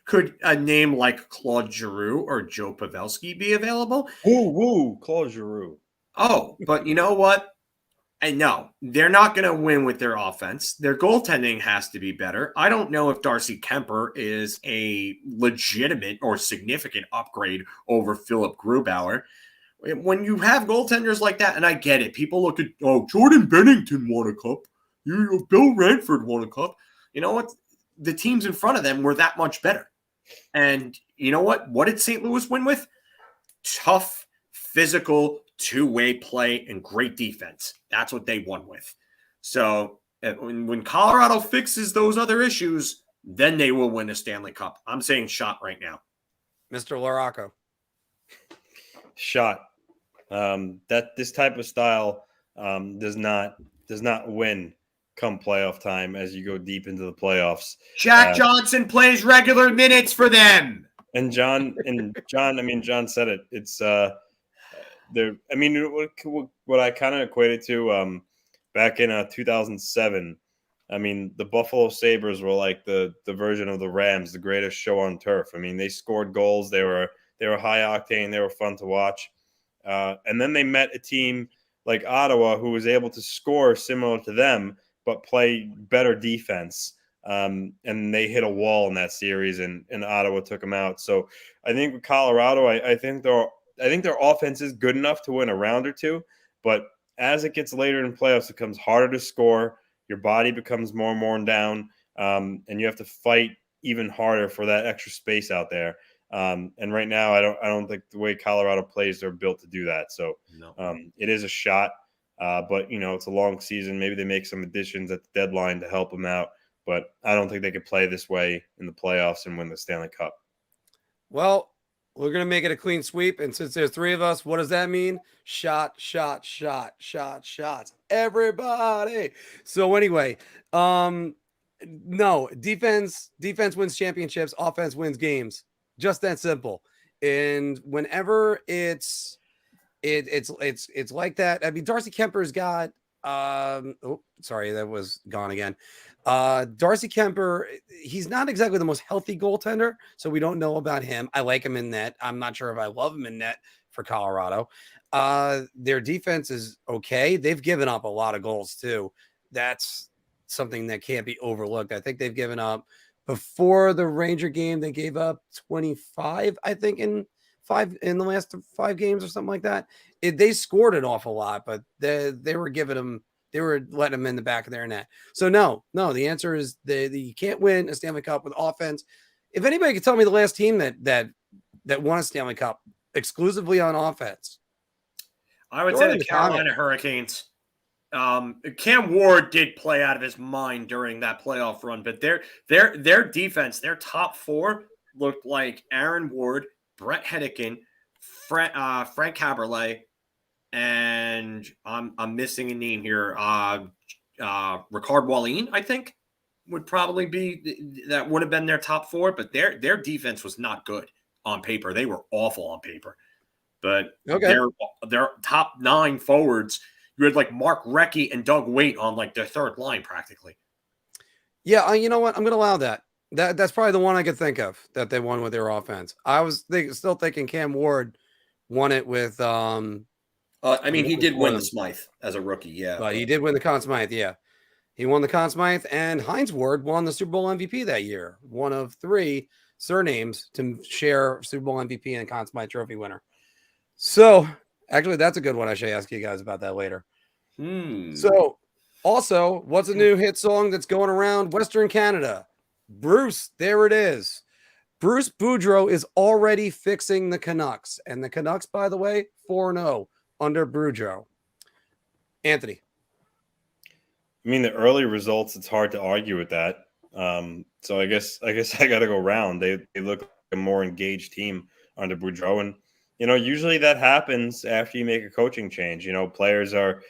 Speaker 2: Could a name like Claude Giroux or Joe Pavelski be available?
Speaker 3: Claude Giroux.
Speaker 2: Oh, but you know what? And no, they're not going to win with their offense. Their goaltending has to be better. I don't know if Darcy Kemper is a legitimate or significant upgrade over Philip Grubauer. When you have goaltenders like that, and I get it, people look at, Jordan Bennington won a cup. Bill Ranford won a cup. You know what? The teams in front of them were that much better. And you know what? What did St. Louis win with? Tough, physical, two-way play and great defense. That's what they won with. So when Colorado fixes those other issues, then they will win a Stanley Cup. I'm saying shot right now.
Speaker 1: Mr. Laraco.
Speaker 3: Shot. That this type of style does not win come playoff time as you go deep into the playoffs.
Speaker 2: Jack Johnson plays regular minutes for them.
Speaker 3: And John, I mean, John said it. It's there. I mean, what I kind of equated to back in 2007. I mean, the Buffalo Sabres were like the version of the Rams, the greatest show on turf. I mean, they scored goals. They were high octane. They were fun to watch. And then they met a team like Ottawa who was able to score similar to them, but play better defense. And they hit a wall in that series, and Ottawa took them out. So I think with Colorado, I think their offense is good enough to win a round or two. But as it gets later in playoffs, it becomes harder to score. Your body becomes more and worn down, and you have to fight even harder for that extra space out there. And right now, I don't think the way Colorado plays, they're built to do that. So it is a shot, but it's a long season. Maybe they make some additions at the deadline to help them out, but I don't think they could play this way in the playoffs and win the Stanley Cup.
Speaker 1: Well, we're going to make it a clean sweep. And since there's three of us, what does that mean? Shots. Everybody. So anyway, no, defense wins championships. Offense wins games. Just that simple. And whenever it's like that. I mean, Darcy Kemper's got, sorry, that was gone again. Darcy Kemper, he's not exactly the most healthy goaltender, so we don't know about him. I like him in net. I'm not sure if I love him in net for Colorado. Their defense is okay. They've given up a lot of goals too. That's something that can't be overlooked. I think they've given up before the Ranger game. They gave up 25, I think, in the last 5 games or something like that. They scored an awful lot, but they were giving them. They were letting them in the back of their net. So no, the answer is you can't win a Stanley Cup with offense. If anybody could tell me the last team that won a Stanley Cup exclusively on offense,
Speaker 2: I would say the Carolina Hurricanes. Cam Ward did play out of his mind during that playoff run, but their defense, their top 4 looked like Aaron Ward, Brett Hedican, Frank Caberlet, and I'm missing a name here. Ricard Wallin, I think, would probably be that would have been their top 4, but their defense was not good on paper. They were awful on paper. But their top 9 forwards, you had like Marc Recchi and Doug Weight on like their third line practically.
Speaker 1: Yeah, you know what? I'm going to allow that. That's probably the one I could think of that they won with their offense. I was still thinking Cam Ward won it with
Speaker 2: I mean, he did win the Smythe as a rookie, yeah.
Speaker 1: But he did win the Conn Smythe, yeah. He won the Conn Smythe, and Hines Ward won the Super Bowl MVP that year. One of 3 surnames to share Super Bowl MVP and Conn Smythe trophy winner. So, actually, that's a good one. I should ask you guys about that later. So, also, what's a new hit song that's going around Western Canada? Bruce, there it is. Bruce Boudreau is already fixing the Canucks. And the Canucks, by the way, 4-0 under Boudreau. Anthony.
Speaker 3: I mean, the early results, it's hard to argue with that. So I guess I got to go round. They look like a more engaged team under Boudreau. And, usually that happens after you make a coaching change. Players are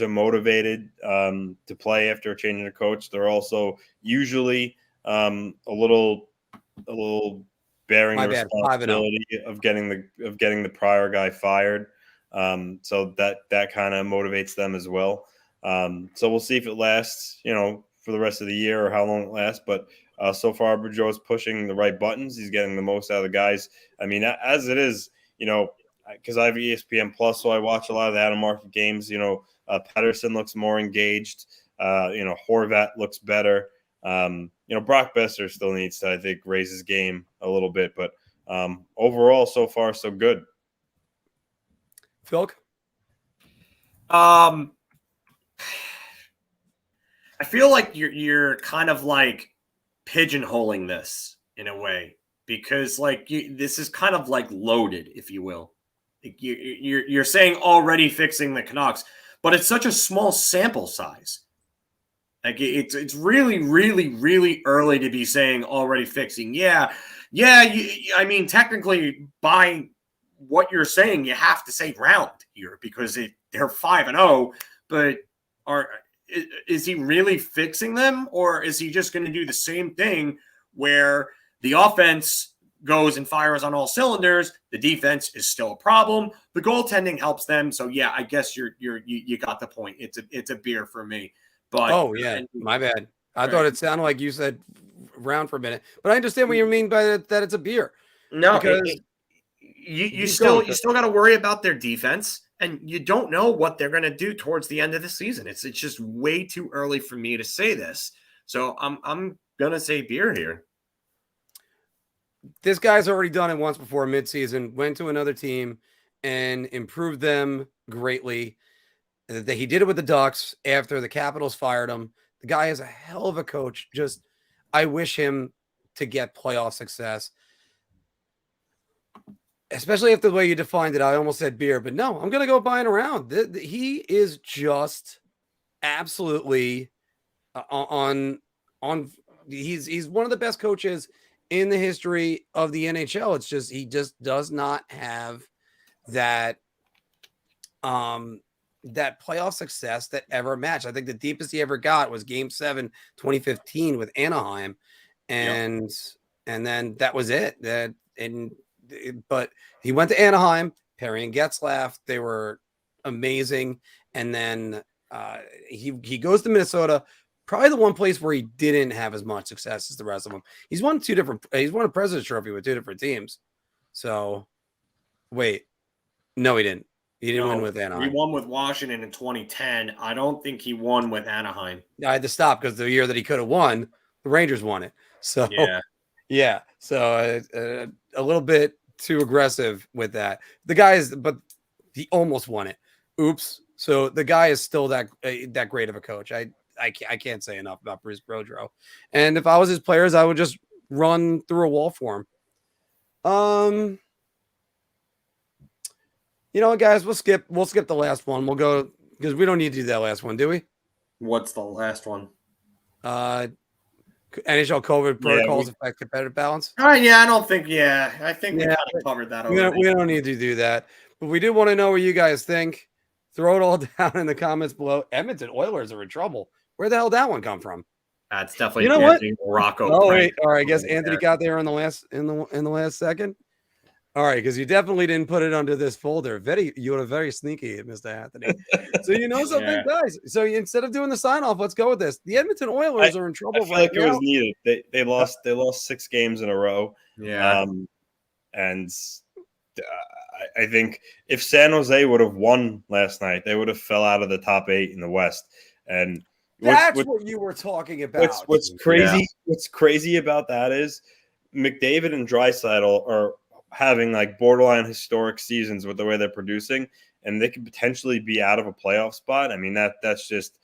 Speaker 3: motivated to play after changing a coach. They're also usually a little bearing the responsibility of getting the prior guy fired. So that kind of motivates them as well. So we'll see if it lasts, for the rest of the year or how long it lasts. But so far, Boudreau is pushing the right buttons. He's getting the most out of the guys. I mean, as it is, because I have ESPN Plus, so I watch a lot of the Adam Market games. Pedersen looks more engaged. Horvat looks better. Brock Besser still needs to, I think, raise his game a little bit. But overall, so far, so good.
Speaker 1: FIlk?
Speaker 2: I feel like you're kind of like pigeonholing this in a way because like this is kind of like loaded, if you will. Like you're saying already fixing the Canucks, but it's such a small sample size. Like it's really, really, really early to be saying already fixing. Yeah. I mean, technically, by what you're saying, you have to say round here because they're 5-0. But is he really fixing them, or is he just going to do the same thing where the offense goes and fires on all cylinders, the defense is still a problem, the goaltending helps them? So yeah, I guess you got the point. It's a beer for me. But
Speaker 1: my bad. I thought it sounded like you said round for a minute, but I understand what you mean by that. It's a beer.
Speaker 2: No,
Speaker 1: because
Speaker 2: you still got to worry about their defense, and you don't know what they're going to do towards the end of the season. It's just way too early for me to say this. So I'm gonna say beer here.
Speaker 1: This guy's already done it once before midseason, went to another team and improved them greatly. He did it with the Ducks after the Capitals fired him. The guy is a hell of a coach. Just, I wish him to get playoff success, especially after the way you defined it. I almost said beer, but no, I'm going to go buying around. He is just absolutely on. He's one of the best coaches in the history of the NHL. It's just, he just does not have that, that playoff success that ever matched. I think the deepest he ever got was Game 7, 2015 with Anaheim. And then that was it. But he went to Anaheim, Perry and Getzlaf. They were amazing. And then he goes to Minnesota, probably the one place where he didn't have as much success as the rest of them. He's won a President's Trophy with 2 different teams. So wait, no, he didn't. He didn't win with Anaheim.
Speaker 2: He won with Washington in 2010. I don't think he won with Anaheim.
Speaker 1: I had to stop because the year that he could have won, the Rangers won it. So yeah. So a little bit too aggressive with that. The guy but he almost won it. Oops. So the guy is still that great of a coach. I can't say enough about Bruce Boudreau. And if I was his players, I would just run through a wall for him. You know what, guys? We'll skip the last one. We'll go because we don't need to do that last one, do we?
Speaker 2: What's the last one?
Speaker 1: NHL COVID protocols affect competitive balance.
Speaker 2: I don't think. I think we kind of covered that already.
Speaker 1: We don't need to do that, but we did want to know what you guys think. Throw it all down in the comments below. Edmonton Oilers are in trouble. Where the hell did that one come from?
Speaker 2: That's definitely
Speaker 1: you know what?
Speaker 2: Morocco.
Speaker 1: Oh wait, all right. I guess Anthony got there in the last second. All right, because you definitely didn't put it under this folder. You were very sneaky, Mr. Anthony. So you know something, guys. So instead of doing the sign off, let's go with this. The Edmonton Oilers are in trouble.
Speaker 3: I feel like it was needed. They lost 6 games in a row.
Speaker 2: Yeah.
Speaker 3: And I think if San Jose would have won last night, they would have fell out of the top 8 in the West. And
Speaker 1: that's what you were talking about.
Speaker 3: What's crazy about that is McDavid and Draisaitl are having like borderline historic seasons with the way they're producing, and they could potentially be out of a playoff spot. I mean, that's just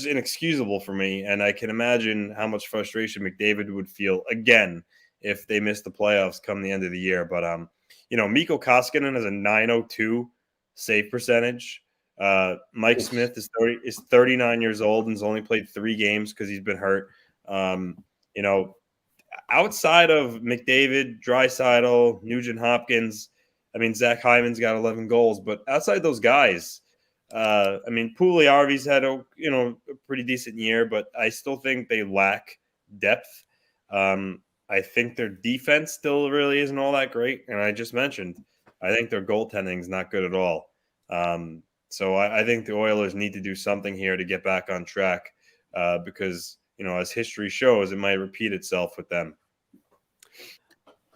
Speaker 3: inexcusable for me. And I can imagine how much frustration McDavid would feel again if they missed the playoffs come the end of the year. But Mikko Koskinen has a .902 save percentage. Mike Smith is 39 years old and has only played 3 games because he's been hurt. Outside of McDavid, Draisaitl, Nugent Hopkins, I mean, Zach Hyman's got 11 goals, but outside those guys, Pulliarvi's had a pretty decent year, but I still think they lack depth. I think their defense still really isn't all that great, and I just mentioned, I think their goaltending is not good at all. So I think the Oilers need to do something here to get back on track because, as history shows, it might repeat itself with them.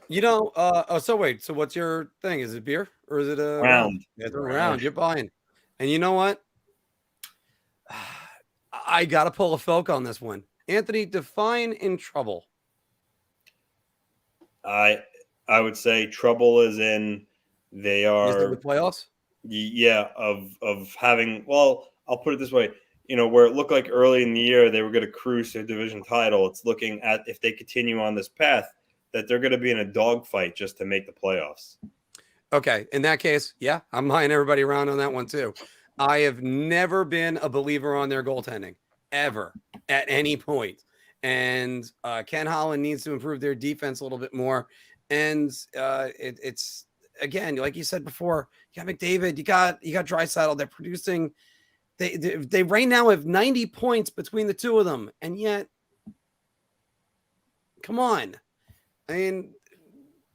Speaker 1: So wait. So what's your thing? Is it beer or is it a
Speaker 3: round?
Speaker 1: It's a round. You're buying. And you know what? I got to pull a FIlk on this one. Anthony, define in trouble.
Speaker 3: I would say trouble is in They
Speaker 1: Is it
Speaker 3: are
Speaker 1: the playoffs?
Speaker 3: yeah, of having, well, I'll put it this way, where it looked like early in the year they were going to cruise their division title, it's looking at, if they continue on this path, that they're going to be in a dogfight just to make the playoffs.
Speaker 1: Okay, in that case, yeah, I'm buying everybody around on that one too. I have never been a believer on their goaltending, ever, at any point. And Ken Holland needs to improve their defense a little bit more. And it's, again, like you said before, you got McDavid, you got Draisaitl. They're producing. They right now have 90 points between the two of them, and yet, come on, I mean,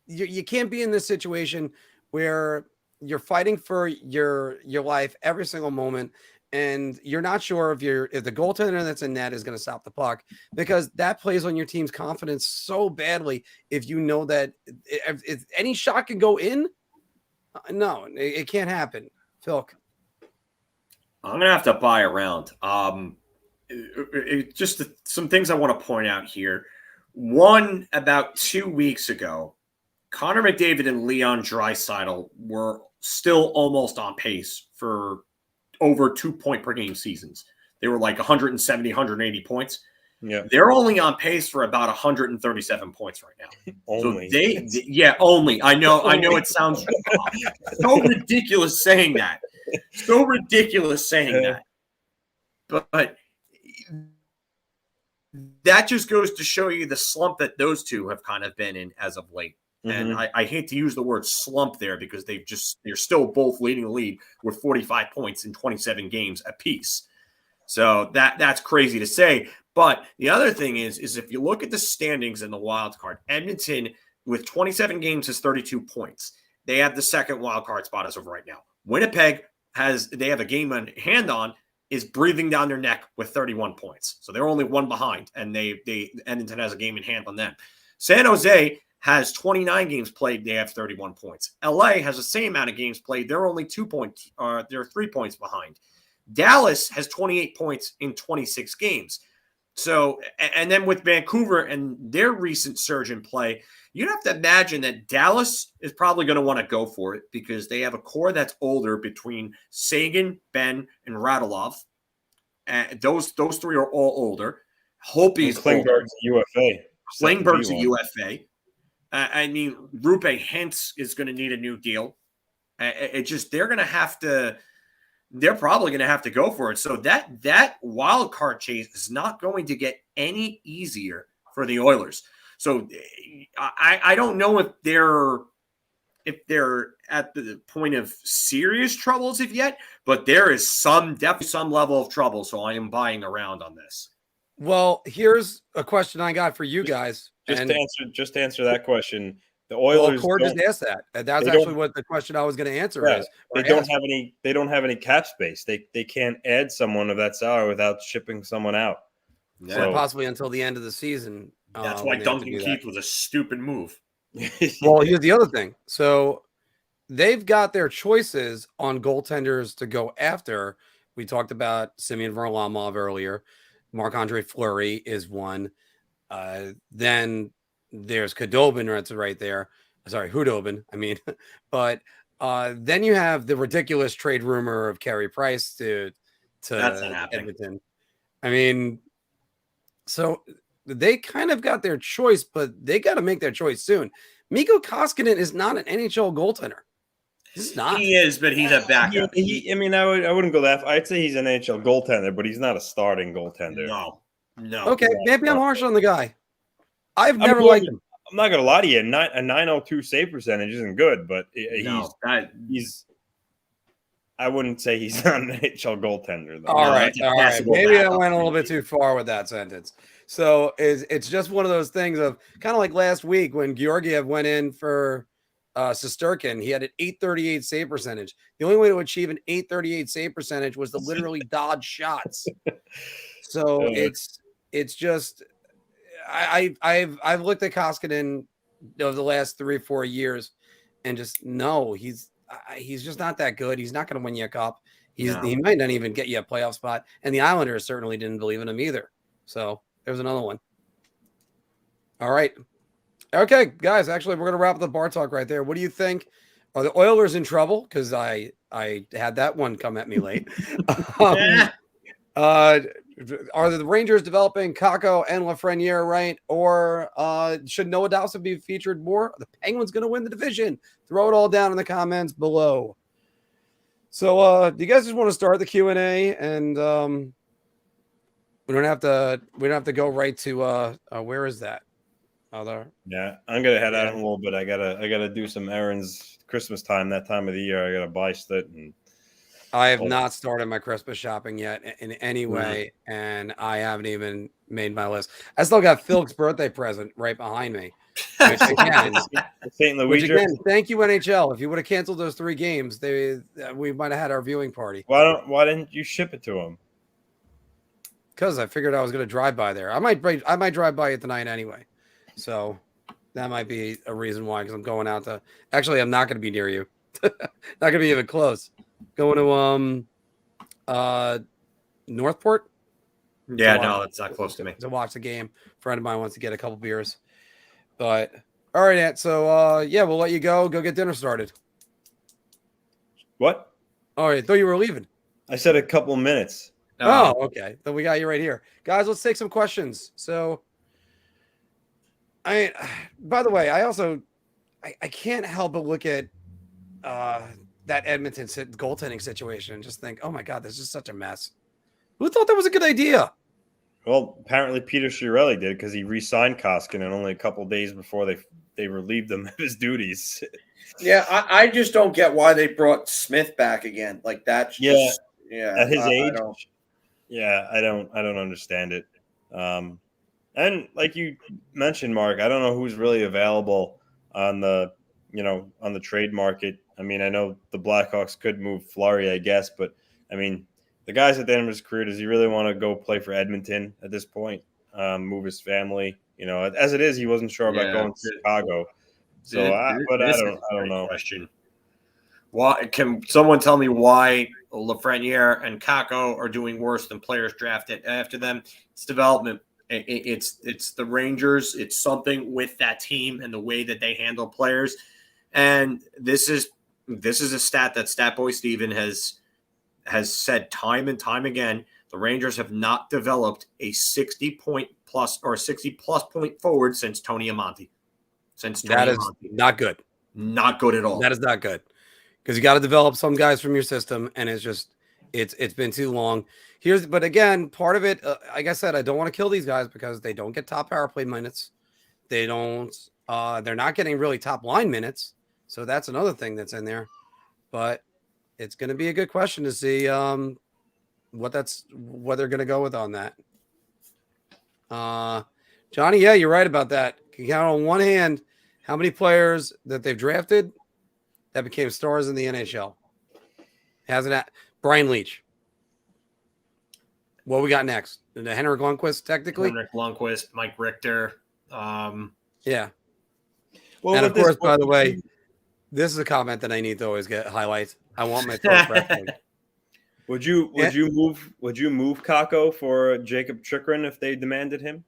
Speaker 1: you can't be in this situation where you're fighting for your life every single moment, and you're not sure if the goaltender that's in net is going to stop the puck, because that plays on your team's confidence so badly. If you know that if any shot can go in, no, it can't happen. FIlk.
Speaker 2: I'm gonna have to buy around. Just some things I want to point out here. One, about 2 weeks ago, Connor McDavid and Leon Draisaitl were still almost on pace for over 2 point per game seasons. They were like 170, 180 points.
Speaker 3: Yeah,
Speaker 2: they're only on pace for about 137 points right now.
Speaker 3: only.
Speaker 2: So only. I know it sounds so ridiculous saying that. So ridiculous saying that. But that just goes to show you the slump that those two have kind of been in as of late. And I hate to use the word slump there, because they're still both leading the league with 45 points in 27 games apiece. So that's crazy to say. But the other thing is if you look at the standings in the wild card, Edmonton with 27 games has 32 points. They have the second wild card spot as of right now. Winnipeg they have a game in hand on, is breathing down their neck with 31 points. So they're only one behind, and Edmonton has a game in hand on them. San Jose has 29 games played. They have 31 points. LA has the same amount of games played. They're only 2 points. They're 3 points behind. Dallas has 28 points in 26 games. So, and then with Vancouver and their recent surge in play, you'd have to imagine that Dallas is probably going to want to go for it, because they have a core that's older between Sagan, Ben, and Radulov. And those three are all older. Hope's
Speaker 3: Klingberg's a UFA.
Speaker 2: Klingberg's a UFA. I mean, Rupe Hintz is going to need a new deal. They're probably going to have to go for it. So that wild card chase is not going to get any easier for the Oilers. So I don't know if they're at the point of serious troubles if yet, but there is definitely some level of trouble. So I am buying around on this.
Speaker 1: Well, here's a question I got for you guys.
Speaker 3: Just to answer that question. The Oilers.
Speaker 1: Cord just asked that. That's actually what the question I was going to answer is.
Speaker 3: They don't have any cap space. They can't add someone of that salary without shipping someone out.
Speaker 1: Yeah. So possibly until the end of the season.
Speaker 2: That's why Duncan Keith was a stupid move.
Speaker 1: Well, here's the other thing. So they've got their choices on goaltenders to go after. We talked about Semyon Varlamov earlier. Marc-Andre Fleury is one. Then there's Khudobin that's right there. Sorry, Hudobin. I mean, but then you have the ridiculous trade rumor of Carey Price to Edmonton. I mean, so they kind of got their choice, but they got to make their choice soon. Mikko Koskinen is not an NHL goaltender. He's not.
Speaker 2: He is, but he's a backup.
Speaker 3: I wouldn't go that far. I'd say he's an NHL goaltender, but he's not a starting goaltender.
Speaker 2: No.
Speaker 1: Okay, maybe I'm harsh on the guy. I've never liked him.
Speaker 3: I'm not gonna lie to you. A 902 save percentage isn't good, but he's. I wouldn't say he's not an NHL goaltender, though.
Speaker 1: All right. Maybe I went a little bit too far with that sentence. So it's just one of those things of kind of like last week when Georgiev went in for Shesterkin. He had an 838 save percentage. The only way to achieve an 838 save percentage was to literally dodge shots. So it's just I've looked at Koskinen over the last 3 or 4 years and just he's just not that good. He's not going to win you a cup. He might not even get you a playoff spot. And the Islanders certainly didn't believe in him either. So there's another one. All right. Okay, guys, actually, we're going to wrap up the bar talk right there. What do you think Are the Oilers in trouble? Because I had that one come at me late. um, are the Rangers developing Kakko and Lafreniere right? Or should Noah Dowson be featured more? The Penguins going to win the division. Throw it all down in the comments below. So do you guys just want to start the Q&A? And we don't have to go right to where is that?
Speaker 3: Yeah, I'm gonna head out in a little bit. I gotta do some errands. Christmas time, that time of the year, I gotta buy stuff. And
Speaker 1: I have not started my Christmas shopping yet in any way, and I haven't even made my list. I still got FIlk's birthday present right behind me. Which again,
Speaker 3: St. Louis.
Speaker 1: Thank you NHL. If you would have canceled those 3 games, we might have had our viewing party.
Speaker 3: Why didn't you ship it to him?
Speaker 1: Because I figured I was going to drive by there. I might drive by it tonight anyway. So that might be a reason why, because I'm going out to. Actually, I'm not going to be near you. Not going to be even close. Going to Northport.
Speaker 2: Yeah, no, it's not close to me.
Speaker 1: To watch the game. A friend of mine wants to get a couple beers. But all right, Ant. So yeah, we'll let you go. Go get dinner started.
Speaker 3: What?
Speaker 1: All right, I thought you were leaving.
Speaker 3: I said a couple minutes.
Speaker 1: Oh, okay. Then we got you right here, guys. Let's take some questions. So. By the way, I can't help but look at that Edmonton goaltending situation and just think, oh my God, this is such a mess. Who thought that was a good idea?
Speaker 3: Well, apparently Peter Chiarelli did, because he re-signed Koskinen only a couple days before they relieved him of his duties.
Speaker 9: Yeah, I just don't get why they brought Smith back again. Like that's just,
Speaker 3: at his age. I don't understand it. And like you mentioned, Mark, I don't know who's really available on the trade market. I mean, I know the Blackhawks could move Fleury, I guess, but I mean, the guy's at the end of his career. Does he really want to go play for Edmonton at this point? Move his family? As it is, he wasn't sure about going to Chicago. So, I don't know.
Speaker 2: Question. Why can someone tell me why Lafreniere and Kakko are doing worse than players drafted after them? It's development. It's the Rangers. It's something with that team and the way that they handle players. And this is a stat that Statboy Steven has said time and time again. The Rangers have not developed a 60-point plus or 60-plus point forward since Tony Amonte.
Speaker 1: That is not good.
Speaker 2: Not good at all.
Speaker 1: That is not good, because you got to develop some guys from your system, and it's been too long. But again, part of it, like I said, I don't want to kill these guys because they don't get top power play minutes. They're not getting really top line minutes. So that's another thing that's in there. But it's going to be a good question to see what they're going to go with on that. Johnny, yeah, you're right about that. You can count on one hand how many players that they've drafted that became stars in the NHL. Hasn't that Brian Leach? What we got next? The Henrik Lundqvist, technically?
Speaker 2: Henrik Lundqvist, Mike Richter.
Speaker 1: Yeah.
Speaker 3: Well,
Speaker 1: and of course, by the way, this is a comment that I need to always get highlights. I want my first wrestling.
Speaker 3: Would you move Kakko for Jacob Chikrin if they demanded him?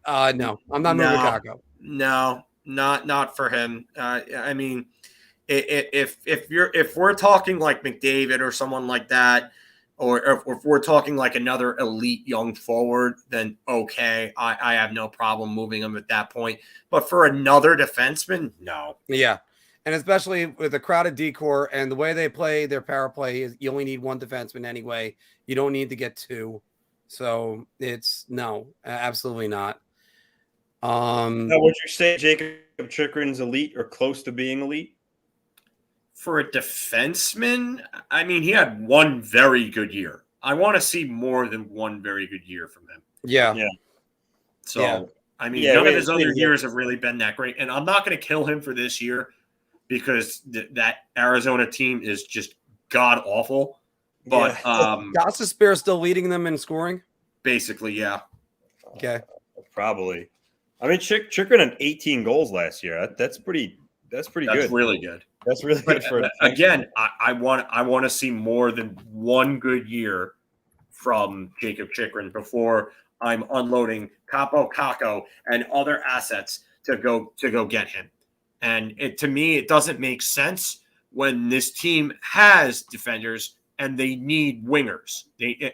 Speaker 1: No, I'm not moving Kakko.
Speaker 2: No, not for him. I mean, if we're talking like McDavid or someone like that, or if we're talking like another elite young forward, then okay, I have no problem moving him at that point. But for another defenseman, no.
Speaker 1: Yeah, and especially with the crowded decor and the way they play their power play, is you only need one defenseman anyway. You don't need to get 2. So it's no, absolutely not.
Speaker 3: Now, would you say Jacob Chikrin's elite or close to being elite?
Speaker 2: For a defenseman, I mean, he had one very good year. I want to see more than one very good year from him.
Speaker 1: Yeah.
Speaker 2: So,
Speaker 1: yeah.
Speaker 2: I mean, none of his other years have really been that great. And I'm not going to kill him for this year because that Arizona team is just god-awful. But
Speaker 1: Gostisbehere still leading them in scoring?
Speaker 2: Basically, yeah.
Speaker 1: Okay.
Speaker 3: Probably. I mean, Chikrin had 18 goals last year. That's pretty good.
Speaker 2: That's really good.
Speaker 3: That's really good for
Speaker 2: again. I want to see more than one good year from Jacob Chikrin before I'm unloading Kakko and other assets to go get him. And to me, it doesn't make sense when this team has defenders and they need wingers.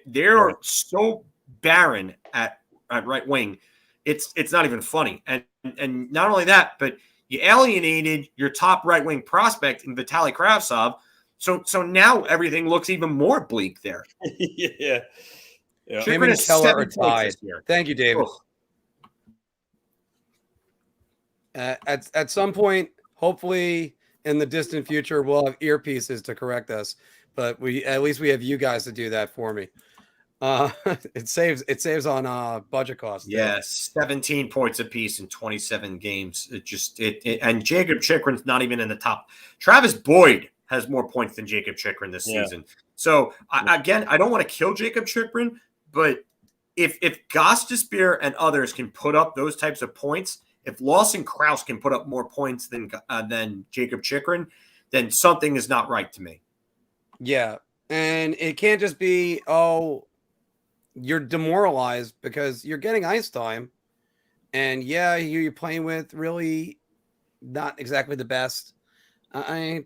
Speaker 2: They're so barren at right wing. It's not even funny. And not only that, but you alienated your top right wing prospect in Vitaly Kravtsov. So now everything looks even more bleak there.
Speaker 3: Yeah.
Speaker 1: Him and Keller are tied. Thank you, David. At some point, hopefully in the distant future, we'll have earpieces to correct us. But at least we have you guys to do that for me. It saves on budget costs.
Speaker 2: Yes, 17 points apiece in 27 games. And Jacob Chychrun's not even in the top. Travis Boyd has more points than Jacob Chychrun this season. So I don't want to kill Jacob Chychrun, but if Gostisbehere and others can put up those types of points, if Lawson Krause can put up more points than Jacob Chychrun, then something is not right to me.
Speaker 1: Yeah, and it can't just be, you're demoralized because you're getting ice time, and you're playing with really not exactly the best. I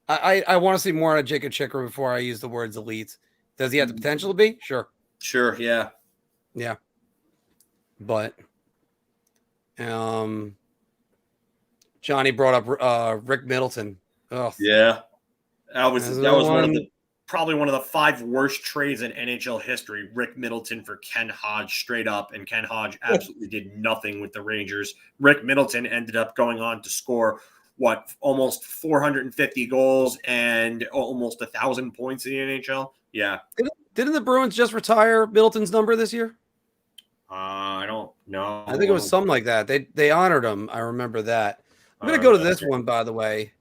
Speaker 1: want to see more out of Jacob Chychrun before I use the words elite. Does he have the potential to be? Sure.
Speaker 2: Yeah.
Speaker 1: But Johnny brought up Rick Middleton. Oh
Speaker 2: yeah, that was probably one of the 5 worst trades in NHL history. Rick Middleton for Ken Hodge, straight up, and Ken Hodge absolutely did nothing with the Rangers. Rick Middleton ended up going on to score almost 450 goals and almost 1,000 points in the NHL. Yeah.
Speaker 1: Didn't the Bruins just retire Middleton's number this year?
Speaker 2: I don't know.
Speaker 1: I think it was something like that. They honored him. I remember that. I'm going to go to this one, by the way.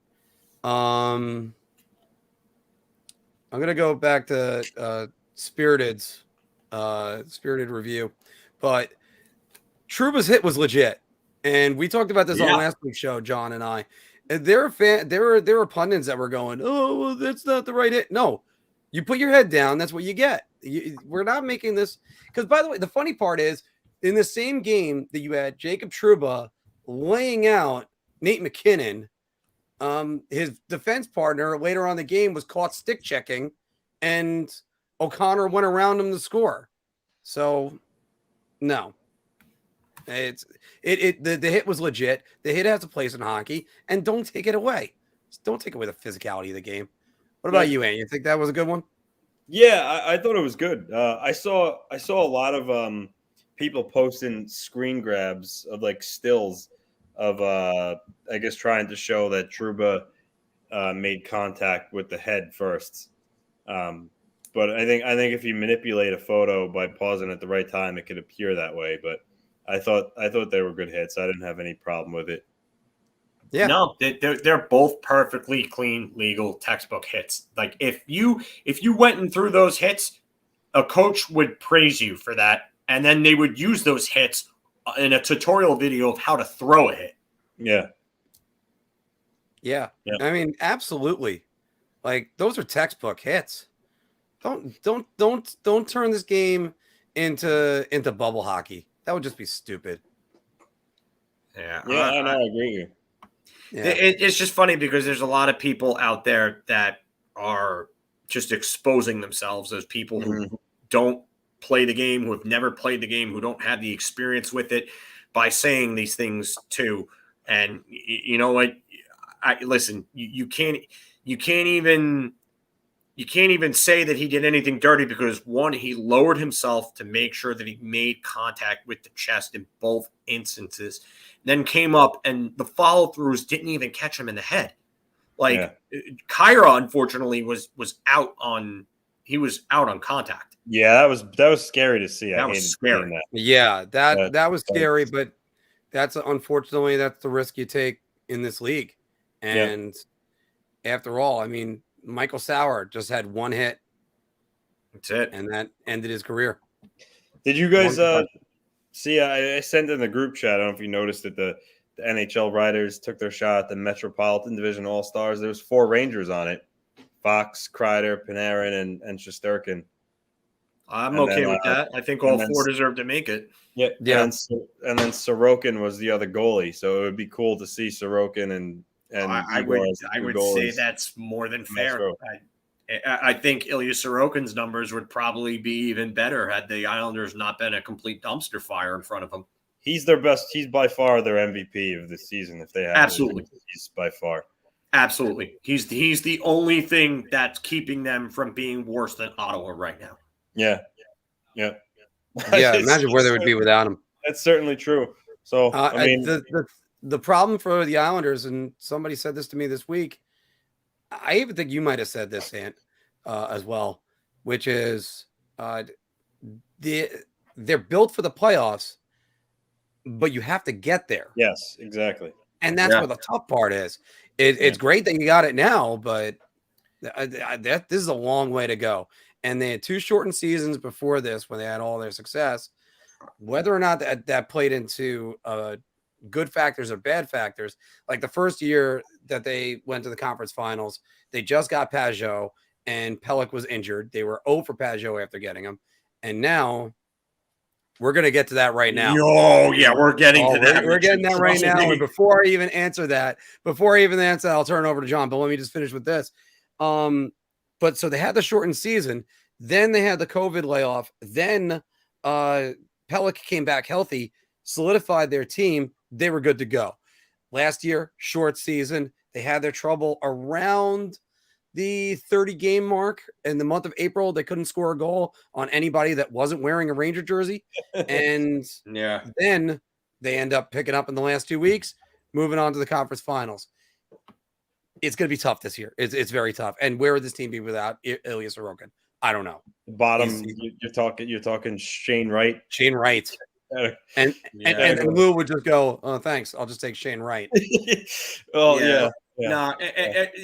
Speaker 1: I'm going to go back to Spirited review. But Trouba's hit was legit. And we talked about this on last week's show, John and I. And there were pundits that were going, "Oh, well, that's not the right hit." No, you put your head down. That's what you get. We're not making this because, by the way, the funny part is in the same game that you had Jacob Trouba laying out Nate McKinnon, his defense partner later on in the game was caught stick checking, and O'Connor went around him to score. So, no. The hit was legit. The hit has a place in hockey, and don't take it away. Just don't take away the physicality of the game. What about you, Andy? You think that was a good one?
Speaker 3: Yeah, I thought it was good. I saw a lot of people posting screen grabs of like stills of I guess trying to show that Trouba made contact with the head first. But I think if you manipulate a photo by pausing at the right time, it could appear that way. But I thought they were good hits. I didn't have any problem with it.
Speaker 2: Yeah, no, they're both perfectly clean, legal textbook hits. Like if you went and threw those hits, a coach would praise you for that, and then they would use those hits in a tutorial video of how to throw a hit.
Speaker 1: Yeah. I mean, absolutely. Like those are textbook hits. Don't turn this game into bubble hockey. That would just be stupid.
Speaker 3: Yeah, I know. I agree with you.
Speaker 2: Yeah. It's just funny because there's a lot of people out there that are just exposing themselves as people who don't play the game, who have never played the game, who don't have the experience with it, by saying these things too. And you know what? Listen, you can't even say that he did anything dirty because one, he lowered himself to make sure that he made contact with the chest in both instances, then came up and the follow throughs didn't even catch him in the head. Kyra, unfortunately, was out on contact.
Speaker 3: Yeah, that was scary to see.
Speaker 2: That was scary.
Speaker 3: That.
Speaker 1: Yeah, that was scary, but unfortunately that's the risk you take in this league. And after all, I mean, Michael Sauer just had one hit.
Speaker 2: That's it.
Speaker 1: And that ended his career.
Speaker 3: Did you guys see? I sent in the group chat. I don't know if you noticed that the NHL writers took their shot at the Metropolitan Division All-Stars. There was 4 Rangers on it. Fox, Kreider, Panarin, and Shesterkin.
Speaker 2: I'm
Speaker 3: And
Speaker 2: okay
Speaker 3: then,
Speaker 2: with that. I think all four deserve to make it.
Speaker 3: Yeah.
Speaker 1: Yeah.
Speaker 3: And then Sorokin was the other goalie. So it would be cool to see Sorokin and
Speaker 2: I
Speaker 3: Igor
Speaker 2: would
Speaker 3: as the
Speaker 2: I
Speaker 3: two
Speaker 2: would say
Speaker 3: goalies.
Speaker 2: that's more than
Speaker 3: Nice
Speaker 2: fair.
Speaker 3: row.
Speaker 2: I think Ilya Sorokin's numbers would probably be even better had the Islanders not been a complete dumpster fire in front of them.
Speaker 3: He's their best. He's by far their MVP of the season. If they have
Speaker 2: Absolutely.
Speaker 3: he's by far.
Speaker 2: Absolutely. He's the only thing that's keeping them from being worse than Ottawa right now.
Speaker 3: Yeah. Yeah.
Speaker 1: Yeah, imagine where they would be without him.
Speaker 3: That's certainly true. So I mean,
Speaker 1: the problem for the Islanders, and somebody said this to me this week. I even think you might have said this, Ant, as well, which is they're built for the playoffs, but you have to get there.
Speaker 3: yes, exactly.
Speaker 1: And that's where the tough part is. It's great that you got it now, but this is a long way to go. And they had 2 shortened seasons before this when they had all their success. Whether or not that played into good factors or bad factors, like the first year that they went to the conference finals, they just got Pajot and Pelech was injured. They were 0 for Pajot after getting him. And now we're going to get to that right now.
Speaker 2: Oh, yeah, we're getting to that.
Speaker 1: We're getting that right now. And before I even answer that, I'll turn it over to John. But let me just finish with this. But so they had the shortened season. Then they had the COVID layoff. Then Pelech came back healthy, solidified their team. They were good to go. Last year, short season. They had their trouble around the 30-game mark. In the month of April, they couldn't score a goal on anybody that wasn't wearing a Ranger jersey. And then they end up picking up in the last 2 weeks, moving on to the conference finals. It's going to be tough this year. It's very tough. And where would this team be without Ilya Sorokin? I don't know.
Speaker 3: Bottom, you're talking Shane Wright.
Speaker 1: Shane Wright. And Lou would just go, oh, thanks. I'll just take Shane Wright.
Speaker 3: Oh, yeah.
Speaker 2: No,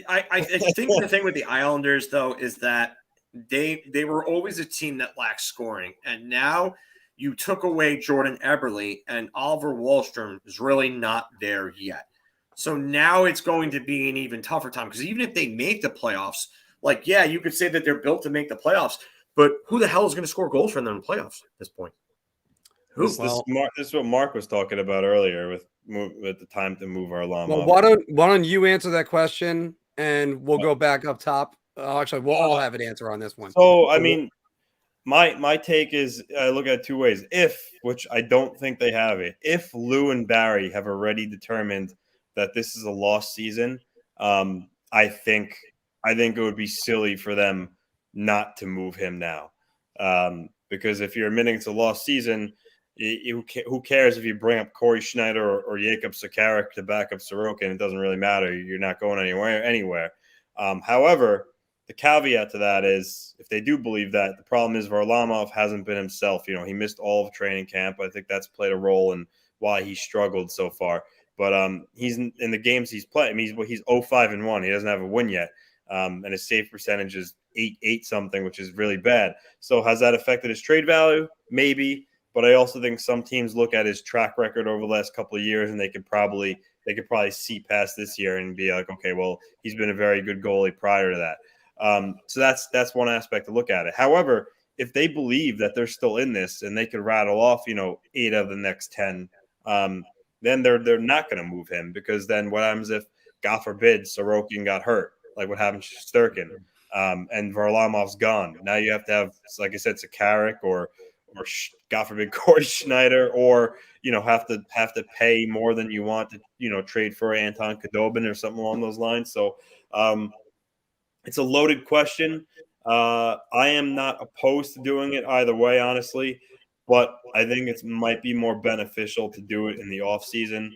Speaker 2: I think the thing with the Islanders, though, is that they were always a team that lacked scoring. And now you took away Jordan Eberle, and Oliver Wahlstrom is really not there yet. So now it's going to be an even tougher time, because even if they make the playoffs, like, yeah, you could say that they're built to make the playoffs, but who the hell is going to score goals for them in the playoffs at this point? Who?
Speaker 3: This is what Marc was talking about earlier with the time to move our llama.
Speaker 1: Well, why don't you answer that question, and we'll go back up top. Actually, we'll all have an answer on this one.
Speaker 3: So, I mean, my take is I look at it 2 ways. Which I don't think they have it, if Lou and Barry have already determined that this is a lost season, I think it would be silly for them not to move him now. Because if you're admitting it's a lost season, who cares if you bring up Corey Schneider or Jakob Sakarik to back up Sorokin? It doesn't really matter. You're not going anywhere. However, the caveat to that is, if they do believe that, the problem is Varlamov hasn't been himself. You know, he missed all of training camp. I think that's played a role in why he struggled so far. But he's in the games he's played. I mean, he's 0-5-1. He doesn't have a win yet. And his save percentage is 8 something, which is really bad. So has that affected his trade value? Maybe. But I also think some teams look at his track record over the last couple of years, and they could probably see past this year and be like, okay, well, he's been a very good goalie prior to that. So that's one aspect to look at it. However, if they believe that they're still in this and they could rattle off, 8 of the next 10, then they're not going to move him, because then what happens if, God forbid, Sorokin got hurt, like what happened to Shesterkin, and Varlamov's gone. Now you have to have, like I said, Sakarik or God forbid, Corey Schneider, or have to pay more than you want to trade for Anton Khudobin or something along those lines. So it's a loaded question. I am not opposed to doing it either way, honestly, but I think it might be more beneficial to do it in the offseason,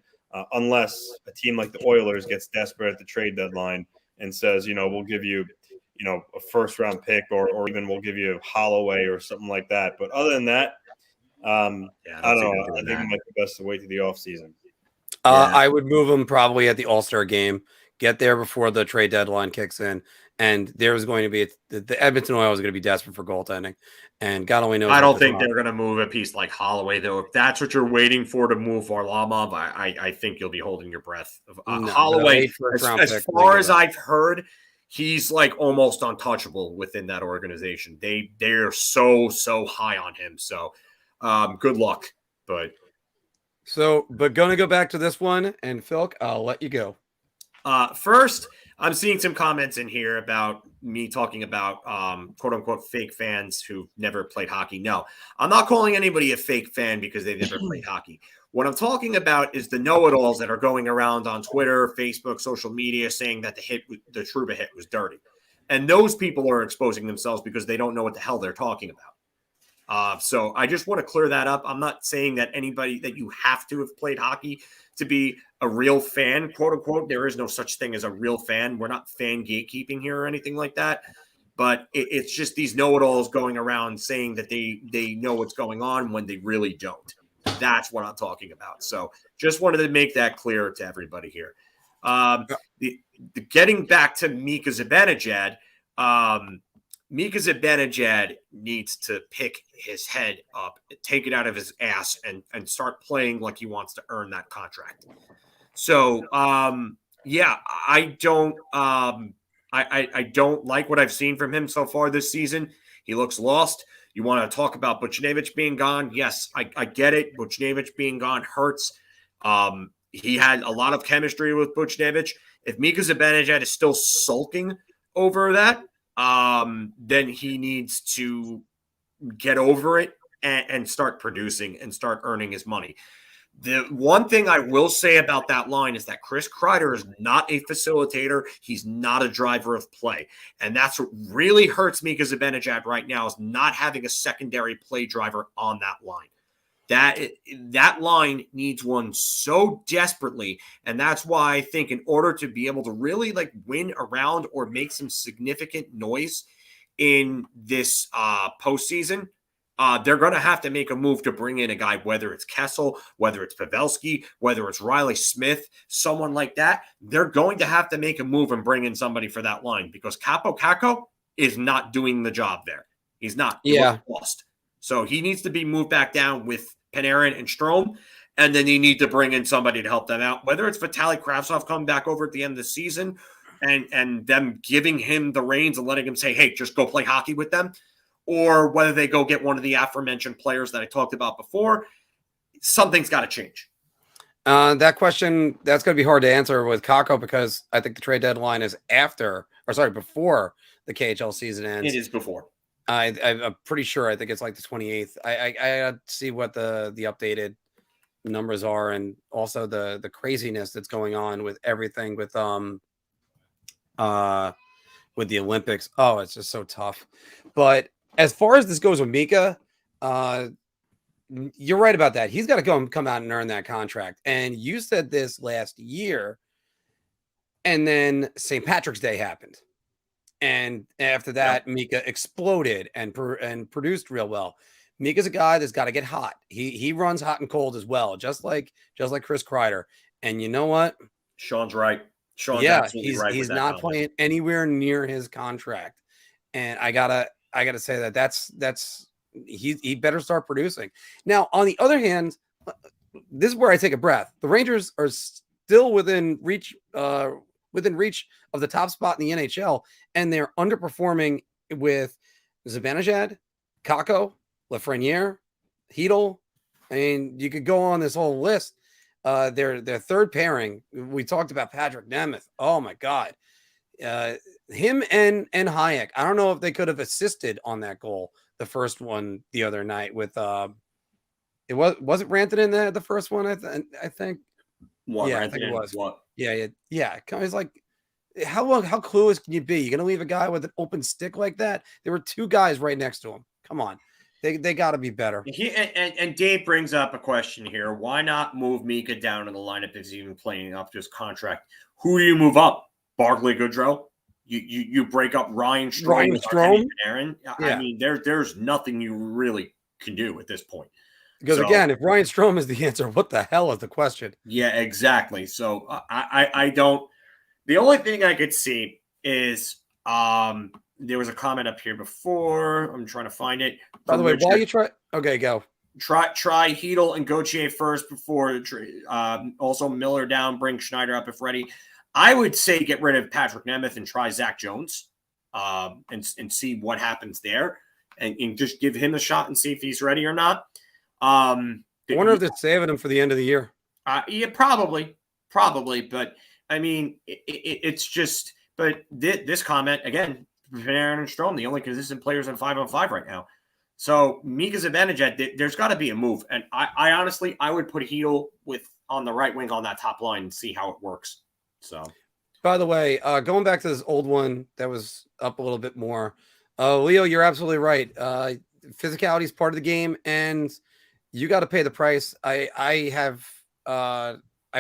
Speaker 3: unless a team like the Oilers gets desperate at the trade deadline and says, we'll give you a first-round pick, or even we'll give you Holloway or something like that. But other than that, I don't know. I think it might be best to wait to the offseason.
Speaker 1: I would move him probably at the All-Star game, get there before the trade deadline kicks in, and there's going to be the Edmonton Oilers is going to be desperate for goaltending, and God only knows.
Speaker 2: I don't think they're going to move a piece like Holloway, though. If that's what you're waiting for to move Varlamov, I think you'll be holding your breath. Holloway, as far as I've heard, he's like almost untouchable within that organization. They're so high on him. So good luck. But
Speaker 1: going to go back to this one, and FIlk, I'll let you go.
Speaker 2: First, I'm seeing some comments in here about me talking about quote unquote fake fans who never played hockey. No, I'm not calling anybody a fake fan because they've never played hockey. What I'm talking about is the know-it-alls that are going around on Twitter, Facebook, social media saying that the Trouba hit was dirty. And those people are exposing themselves because they don't know what the hell they're talking about. So I just want to clear that up. I'm not saying that anybody that you have to have played hockey to be a real fan, quote unquote. There is no such thing as a real fan. We're not fan gatekeeping here or anything like that. But it's just these know-it-alls going around saying that they know what's going on when they really don't. That's what I'm talking about. So just wanted to make that clear to everybody here. The getting back to Mika Zibanejad, Mika Zibanejad needs to pick his head up, take it out of his ass, and start playing like he wants to earn that contract. So, I don't like what I've seen from him so far this season. He looks lost. You want to talk about Buchnevich being gone? Yes, I get it. Buchnevich being gone hurts. He had a lot of chemistry with Buchnevich. If Mika Zibanejad is still sulking over that, then he needs to get over it and start producing and start earning his money. The one thing I will say about that line is that Chris Kreider is not a facilitator. He's not a driver of play. And that's what really hurts Mika Zibanejad right now, is not having a secondary play driver on that line. That line needs one so desperately. And that's why I think in order to be able to really like win around or make some significant noise in this postseason, they're going to have to make a move to bring in a guy, whether it's Kessel, whether it's Pavelski, whether it's Riley Smith, someone like that. They're going to have to make a move and bring in somebody for that line because Kakko is not doing the job there. He's not.
Speaker 1: Yeah.
Speaker 2: Lost. So he needs to be moved back down with Panarin and Strome, and then you need to bring in somebody to help them out, whether it's Vitaly Kravtsov coming back over at the end of the season and them giving him the reins and letting him say, hey, just go play hockey with them, or whether they go get one of the aforementioned players that I talked about before. Something's got to change.
Speaker 1: That question, that's going to be hard to answer with Kakko because I think the trade deadline is before the KHL season ends.
Speaker 2: It is before.
Speaker 1: I'm pretty sure. I think it's like the 28th. I gotta see what the updated numbers are, and also the craziness that's going on with everything with the Olympics. Oh, it's just so tough. But as far as this goes with Mika, you're right about that. He's got to come out and earn that contract. And you said this last year, and then St. Patrick's Day happened. And after that, Mika exploded and produced real well. Mika's a guy that's got to get hot. He runs hot and cold as well, just like Chris Kreider. And you know what?
Speaker 2: Sean's right.
Speaker 1: He's not playing anywhere near his contract. And I gotta say that's he better start producing. Now, on the other hand, this is where I take a breath. The Rangers are still within reach of the top spot in the NHL, and they're underperforming with Zibanejad, Kakko, Lafreniere, Chytil. I mean, you could go on this whole list. Their third pairing, we talked about Patrick Nemeth. Oh my God. Him and Hayek. I don't know if they could have assisted on that goal, the first one the other night with it wasn't Rantanen the first one, I think.
Speaker 2: What,
Speaker 1: yeah,
Speaker 2: Rantanen?
Speaker 1: I think it was.
Speaker 2: What?
Speaker 1: Yeah. It's like, how clueless can you be? You're gonna leave a guy with an open stick like that? There were two guys right next to him. Come on. They got to be better.
Speaker 2: And Dave brings up a question here. Why not move Mika down in the lineup if he's even playing up to his contract? Who do you move up? Barclay Goodrow? You break up Ryan Strome? Aaron? Yeah. I mean, there's nothing you really can do at this point.
Speaker 1: Because again, if Ryan Strome is the answer, what the hell is the question?
Speaker 2: Yeah, exactly. So I don't. The only thing I could see is there was a comment up here before. I'm trying to find it.
Speaker 1: By the way, while you try, okay, go.
Speaker 2: Try Chytil and Gauthier first before also Miller down. Bring Schneider up if ready. I would say get rid of Patrick Nemeth and try Zach Jones, and see what happens there, and just give him a shot and see if he's ready or not.
Speaker 1: I wonder if they're saving him for the end of the year.
Speaker 2: Yeah, probably, but I mean, it's just. But this comment again, Panarin and Strome, the only consistent players on 5-on-5 right now. So Mika Zibanejad, there's got to be a move, and I honestly would put Chytil on the right wing on that top line and see how it works. So,
Speaker 1: by the way, going back to this old one that was up a little bit more, Leo, you're absolutely right. Physicality is part of the game, and you got to pay the price. I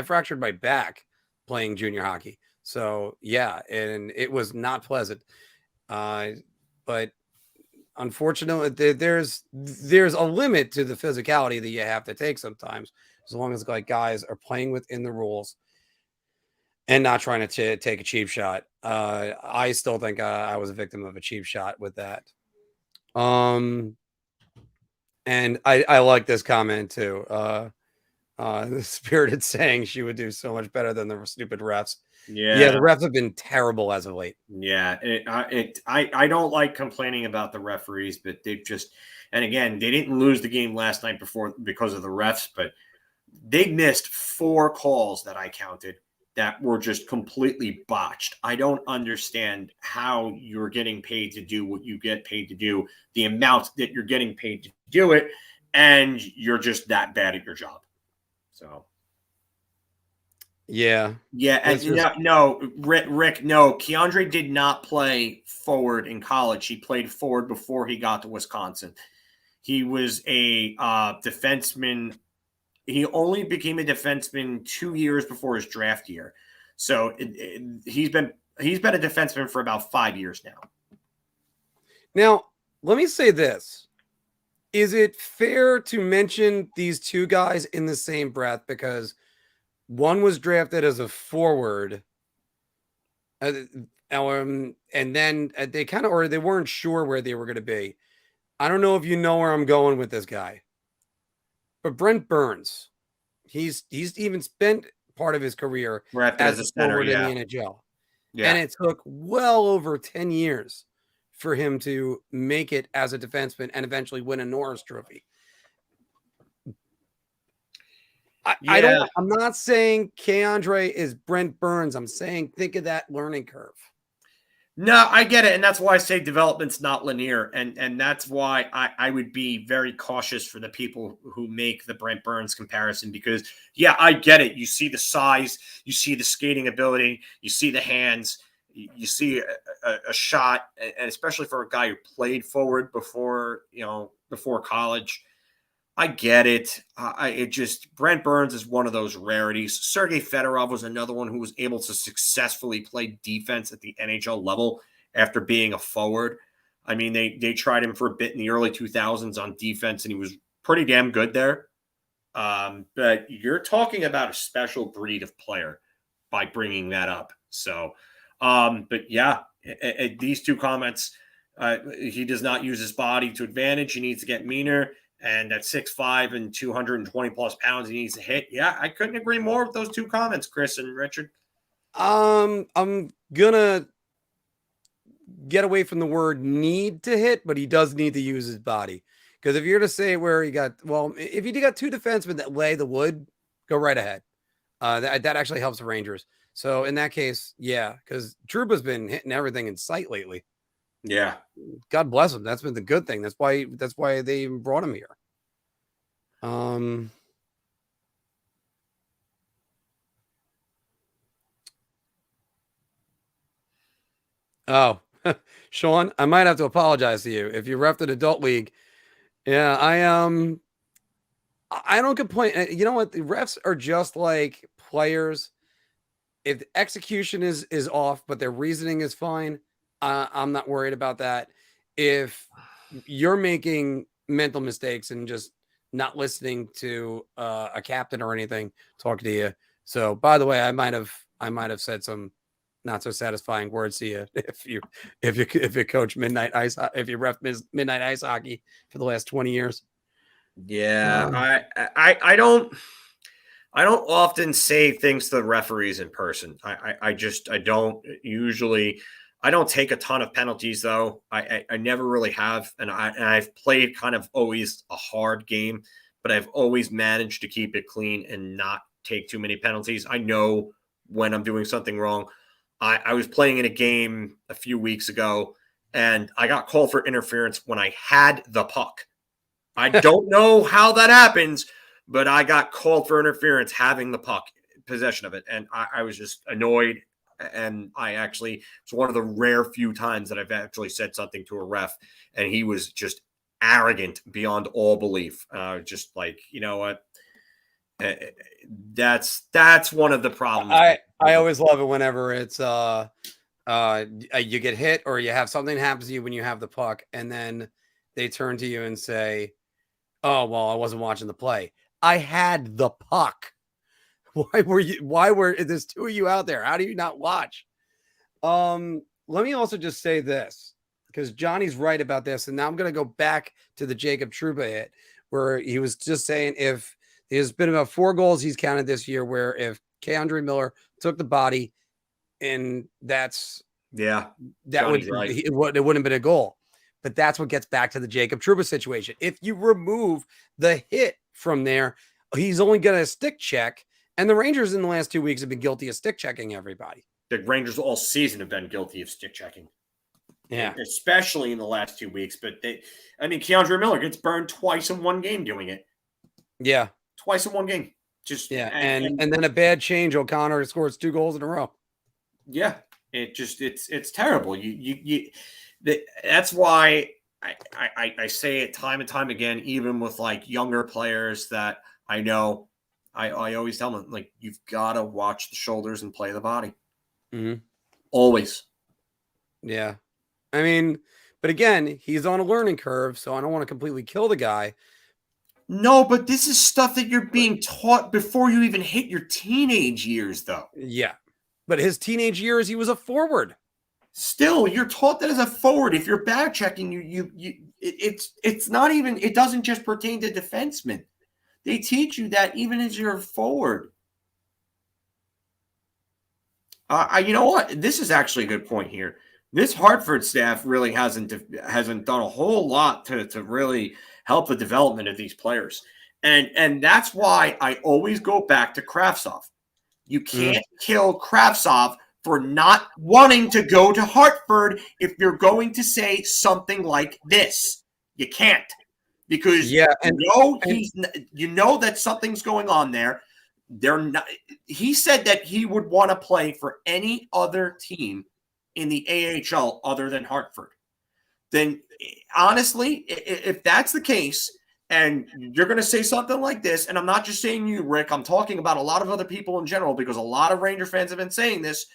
Speaker 1: fractured my back playing junior hockey, so yeah, and it was not pleasant. But unfortunately, there's a limit to the physicality that you have to take sometimes, as long as like guys are playing within the rules and not trying to take a cheap shot. I still think I was a victim of a cheap shot with that. And I like this comment too. The Spirited saying she would do so much better than the stupid refs. Yeah, the refs have been terrible as of late.
Speaker 2: Yeah, I don't like complaining about the referees, but they've just, and again, they didn't lose the game last night because of the refs, but they missed 4 calls that I counted that were just completely botched. I don't understand how you're getting paid to do what you get paid to do, the amount that you're getting paid to do it, and you're just that bad at your job. So.
Speaker 1: Yeah.
Speaker 2: And no, Rick, no. Keandre did not play forward in college. He played forward before he got to Wisconsin. He was a defenseman. He only became a defenseman 2 years before his draft year. So he's been a defenseman for about 5 years now.
Speaker 1: Now, let me say this. Is it fair to mention these two guys in the same breath? Because one was drafted as a forward, and then they weren't sure where they were going to be. I don't know if you know where I'm going with this guy, but Brent Burns, he's even spent part of his career as a forward in the NHL, and it took well over 10 years for him to make it as a defenseman and eventually win a Norris Trophy. I'm not saying Keandre is Brent Burns. I'm saying think of that learning curve.
Speaker 2: No, I get it. And that's why I say development's not linear. And that's why I would be very cautious for the people who make the Brent Burns comparison, because, yeah, I get it. You see the size, you see the skating ability, you see the hands, you see a shot, and especially for a guy who played forward before college. I get it. Brent Burns is one of those rarities. Sergei Fedorov was another one who was able to successfully play defense at the NHL level after being a forward. I mean, they tried him for a bit in the early 2000s on defense, and he was pretty damn good there. But you're talking about a special breed of player by bringing that up. So, but yeah, these two comments, he does not use his body to advantage. He needs to get meaner. And at 6'5" and 220 plus pounds, he needs to hit. Yeah, I couldn't agree more with those two comments, Chris and Richard.
Speaker 1: I'm gonna get away from the word need to hit, but he does need to use his body. Because if you're to say where he got, if you got two defensemen that lay the wood, go right ahead. That actually helps the Rangers. So in that case, yeah, because Trouba's been hitting everything in sight lately.
Speaker 2: Yeah.
Speaker 1: God bless him. That's been the good thing. That's why they even brought him here. Oh, Sean, I might have to apologize to you. If you reffed an adult league, yeah, I don't complain. You know what? The refs are just like players. If the execution is off, but their reasoning is fine, I'm not worried about that. If you're making mental mistakes and just not listening to a captain or anything talk to you. So, by the way, I might have said some not so satisfying words to you if you coach if you ref midnight ice hockey for the last 20 years.
Speaker 2: Yeah, I don't often say things to the referees in person. I don't usually. I don't take a ton of penalties though. I never really have, and I've played kind of always a hard game, but I've always managed to keep it clean and not take too many penalties. I know when I'm doing something wrong. I was playing in a game a few weeks ago, and I got called for interference when I had the puck. I don't know how that happens, but I got called for interference having the puck, possession of it, and I was just annoyed. And it's one of the rare few times that I've actually said something to a ref, and he was just arrogant beyond all belief. Just like, you know what? That's one of the problems.
Speaker 1: I always love it whenever it's you get hit or you have something happens to you when you have the puck, and then they turn to you and say, "Oh, well, I wasn't watching the play. I had the puck. Why were there's two of you out there? How do you not watch?" Let me also just say this, because Johnny's right about this. And now I'm going to go back to the Jacob Trouba hit, where he was just saying if there's been about 4 goals he's counted this year, where if K'Andre Miller took the body, and it wouldn't have been a goal. But that's what gets back to the Jacob Trouba situation. If you remove the hit from there, he's only going to stick check. And the Rangers in the last 2 weeks have been guilty of stick checking everybody.
Speaker 2: The Rangers all season have been guilty of stick checking.
Speaker 1: Yeah.
Speaker 2: Especially in the last 2 weeks. But K'Andre Miller gets burned twice in one game doing it.
Speaker 1: Yeah.
Speaker 2: Twice in one game.
Speaker 1: And then a bad change, O'Connor scores 2 goals in a row.
Speaker 2: Yeah. It's terrible. That's why I say it time and time again, even with like younger players that I know. I always tell them, like, you've got to watch the shoulders and play the body.
Speaker 1: Mm-hmm.
Speaker 2: Always.
Speaker 1: Yeah. I mean, but again, he's on a learning curve, so I don't want to completely kill the guy.
Speaker 2: No, but this is stuff that you're being taught before you even hit your teenage years, though.
Speaker 1: Yeah. But his teenage years, he was a forward.
Speaker 2: Still, you're taught that as a forward. If you're back checking, it's not even, it doesn't just pertain to defensemen. They teach you that even as you're forward. You know what? This is actually a good point here. This Hartford staff really hasn't done a whole lot to really help the development of these players. And that's why I always go back to Kravtsov. You can't kill Kravtsov for not wanting to go to Hartford if you're going to say something like this. You can't. Because you know that something's going on there. They're not. He said that he would want to play for any other team in the AHL other than Hartford. Then, honestly, if that's the case, and you're going to say something like this, and I'm not just saying you, Rick, I'm talking about a lot of other people in general, because a lot of Ranger fans have been saying this.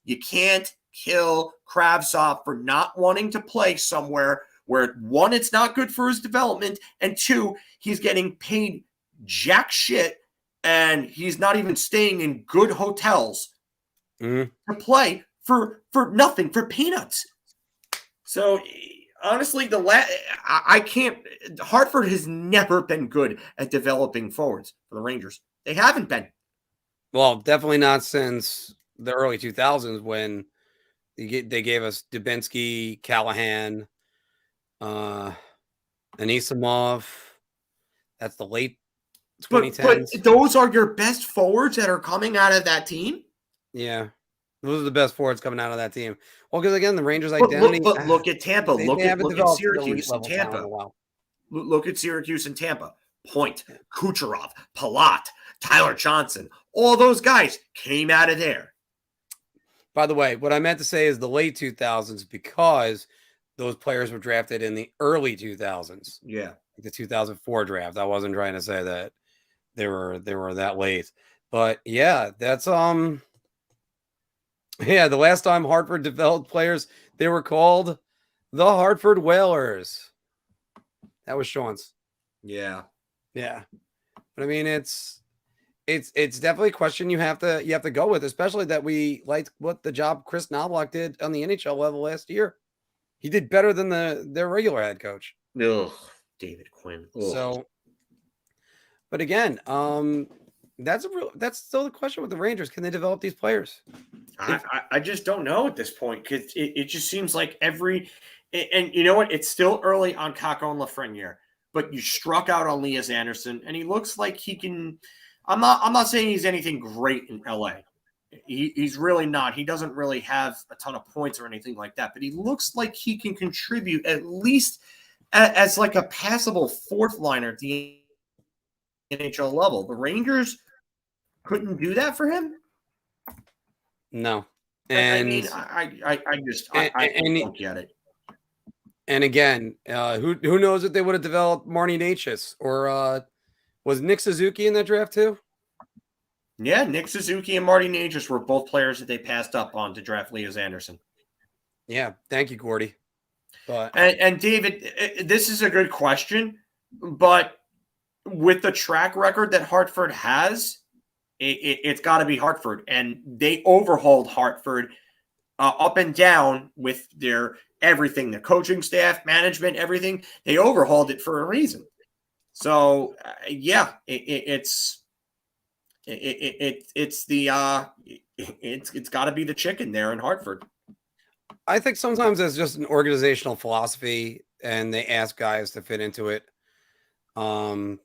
Speaker 2: You can't kill Kravtsov for not wanting to play somewhere where, 1, it's not good for his development, and 2, he's getting paid jack shit, and he's not even staying in good hotels to play for nothing, for peanuts. So, honestly, I can't. Hartford has never been good at developing forwards for the Rangers. They haven't been.
Speaker 1: Well, definitely not since the early 2000s when they gave us Dubinsky, Callahan, Anisimov. That's the late 2010s.
Speaker 2: But those are your best forwards that are coming out of that team?
Speaker 1: Yeah. Those are the best forwards coming out of that team. Well, because again, the Rangers' identity.
Speaker 2: But look at Tampa. Look at Syracuse and Tampa.
Speaker 1: Wow.
Speaker 2: Look at Syracuse and Tampa. Point, Kucherov, Palat, Tyler Johnson. All those guys came out of there.
Speaker 1: By the way, what I meant to say is the late 2000s, because those players were drafted in the early 2000s.
Speaker 2: Yeah.
Speaker 1: The 2004 draft. I wasn't trying to say that they were that late. But yeah, that's the last time Hartford developed players, they were called the Hartford Whalers. That was Sean's.
Speaker 2: Yeah.
Speaker 1: Yeah. But I mean, it's definitely a question you have to go with, especially that we liked what the job Chris Knobloch did on the NHL level last year. He did better than their regular head coach.
Speaker 2: Ugh, David Quinn. Ugh.
Speaker 1: So, but again, That's still the question with the Rangers. Can they develop these players?
Speaker 2: I just don't know at this point because it just seems like and you know what? It's still early on Kakko and Lafreniere, but you struck out on Lias Anderson, and he looks like he can. I'm not saying he's anything great in LA. He's really not. He doesn't really have a ton of points or anything like that, but he looks like he can contribute at least as like a passable fourth liner at the NHL level. The Rangers couldn't do that for him.
Speaker 1: No,
Speaker 2: and I don't get it.
Speaker 1: And again, who knows if they would have developed Marty Necas or was Nick Suzuki in that draft too?
Speaker 2: Yeah, Nick Suzuki and Marty Necas were both players that they passed up on to draft Lias Anderson.
Speaker 1: Yeah, thank you, Gordy. But
Speaker 2: and David, this is a good question, but with the track record that Hartford has, it's got to be Hartford, and they overhauled Hartford up and down with their everything, the coaching staff, management, everything. They overhauled it for a reason. So yeah, it's got to be the chicken there in Hartford.
Speaker 1: I think sometimes it's just an organizational philosophy, and they ask guys to fit into it. I'm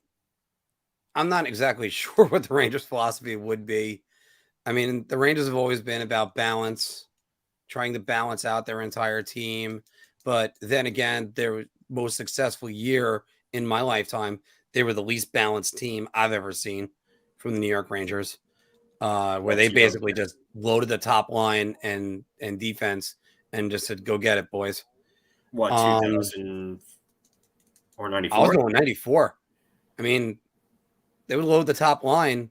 Speaker 1: not exactly sure what the Rangers' philosophy would be. I mean, the Rangers have always been about balance, trying to balance out their entire team. But then again, their most successful year in my lifetime, they were the least balanced team I've ever seen from the New York Rangers, where they basically just loaded the top line and defense and just said, "Go get it, boys."
Speaker 2: What, 2000 or 94?
Speaker 1: I was going 94. I mean, they would load the top line.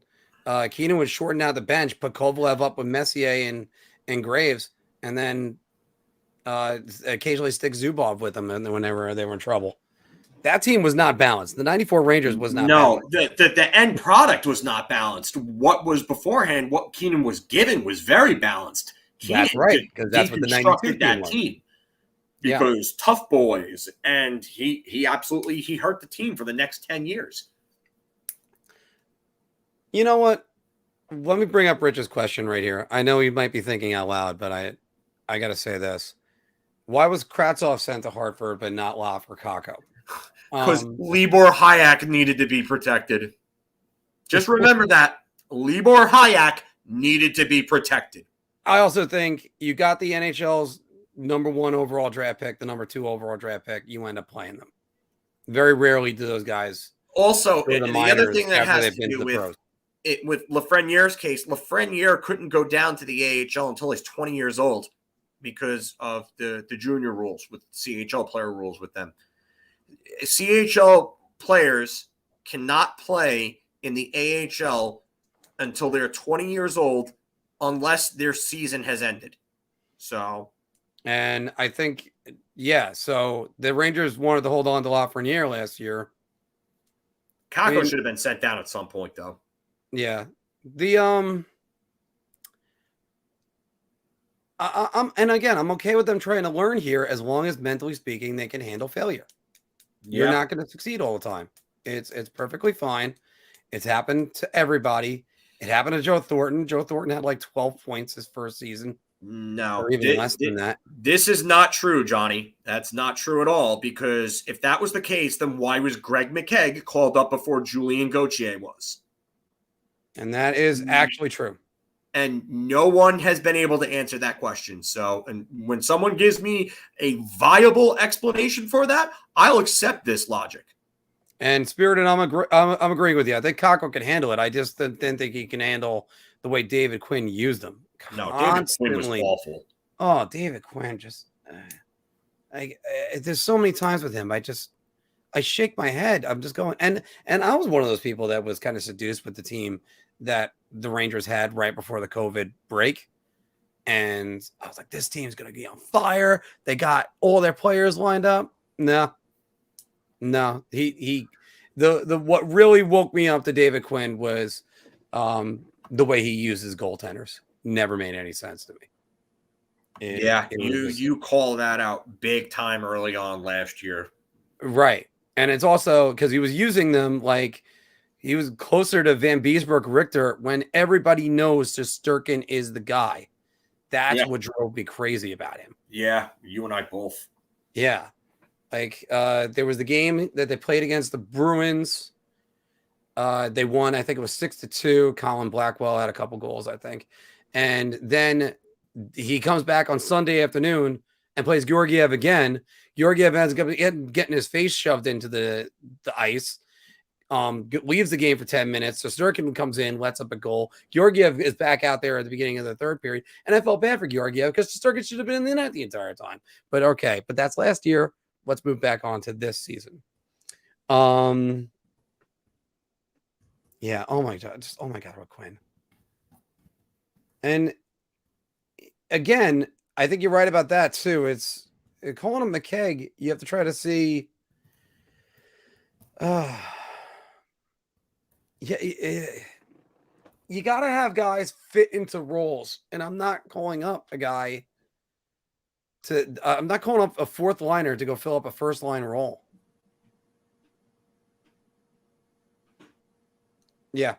Speaker 1: Keenan would shorten out the bench, put Kovalev up with Messier and Graves, and then occasionally stick Zubov with them whenever they were in trouble. That team was not balanced. The 94 Rangers was not balanced.
Speaker 2: The end product was not balanced. What was beforehand, what Keenan was given was very balanced.
Speaker 1: That's right, because that's what the 92
Speaker 2: team because tough boys, and he absolutely hurt the team for the next 10 years.
Speaker 1: You know what? Let me bring up Rich's question right here. I know you might be thinking out loud, but I got to say this. Why was Kravtsov sent to Hartford but not Laf or Kakko?
Speaker 2: Because Libor Hayek needed to be protected. Just remember that. Libor Hayek needed to be protected.
Speaker 1: I also think you got the NHL's number 1 overall draft pick, the number 2 overall draft pick, you end up playing them. Very rarely do those guys.
Speaker 2: Also, the other thing that has to do with Lafreniere's case, Lafreniere couldn't go down to the AHL until he's 20 years old because of the junior rules with CHL player rules with them. CHL players cannot play in the AHL until they're 20 years old unless their season has ended. So,
Speaker 1: and I think, so the Rangers wanted to hold on to Lafreniere last year.
Speaker 2: Kakko should have been sent down at some point, though.
Speaker 1: Yeah. And again, I'm okay with them trying to learn here as long as mentally speaking, they can handle failure. Yeah. You're not going to succeed all the time. It's perfectly fine. It's happened to everybody. It happened to Joe Thornton. Joe Thornton had like 12 points his first season.
Speaker 2: No,
Speaker 1: or even less than that.
Speaker 2: This is not true, Johnny. That's not true at all, because if that was the case, then why was Greg McKegg called up before Julien Gauthier was?
Speaker 1: And that is actually true.
Speaker 2: And no one has been able to answer that question. So, and when someone gives me a viable explanation for that, I'll accept this logic.
Speaker 1: And Spirit, and I'm agreeing with you. I think Kakko can handle it. I just didn't think he can handle the way David Quinn used them.
Speaker 2: No, David Quinn was awful.
Speaker 1: Oh, David Quinn just there's so many times with him. I shake my head. I'm just going, and I was one of those people that was kind of seduced with the team that the Rangers had right before the COVID break. And I was like, this team's going to be on fire. They got all their players lined up. No, the what really woke me up to David Quinn was the way he uses goaltenders. Never made any sense to me.
Speaker 2: You call that out big time early on last year.
Speaker 1: Right. And it's also because he was using them like He was closer to Van Beesbrook Richter when everybody knows Shesterkin is the guy. That's what drove me crazy about him.
Speaker 2: Yeah, you and I both.
Speaker 1: Yeah. Like there was the game that they played against the Bruins. They won, I think it was 6-2. Colin Blackwell had a couple goals, I think. And then he comes back on Sunday afternoon and plays Georgiev again. Georgiev ends up getting his face shoved into the ice. Leaves the game for 10 minutes. So Shesterkin comes in, lets up a goal. Georgiev is back out there at the beginning of the third period. And I felt bad for Georgiev because Shesterkin should have been in the net the entire time. But okay, but that's last year. Let's move back on to this season. Yeah. Oh my God. What Quinn. And again, I think you're right about that too. It's calling him McKegg. You have to try to see. Yeah, you got to have guys fit into roles, and I'm not calling up a guy to. I'm not calling up a fourth liner to go fill up a first line role. Yeah.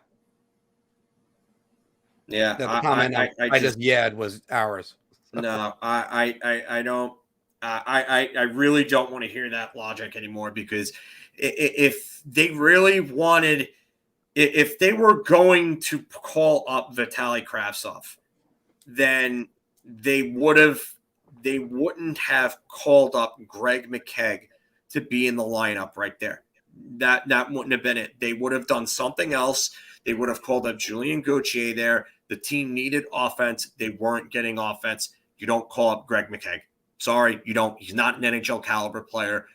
Speaker 9: Yeah,
Speaker 1: The comment I just was ours.
Speaker 2: No, I don't. I really don't want to hear that logic anymore because if they really wanted, if they were going to call up Vitaly Kravtsov, then they wouldn't have called up Greg McKegg to be in the lineup right there. That wouldn't have been it. They would have done something else. They would have called up Julien Gauthier there. The team needed offense. They weren't getting offense. You don't call up Greg McKegg. Sorry, you don't. He's not an NHL caliber player.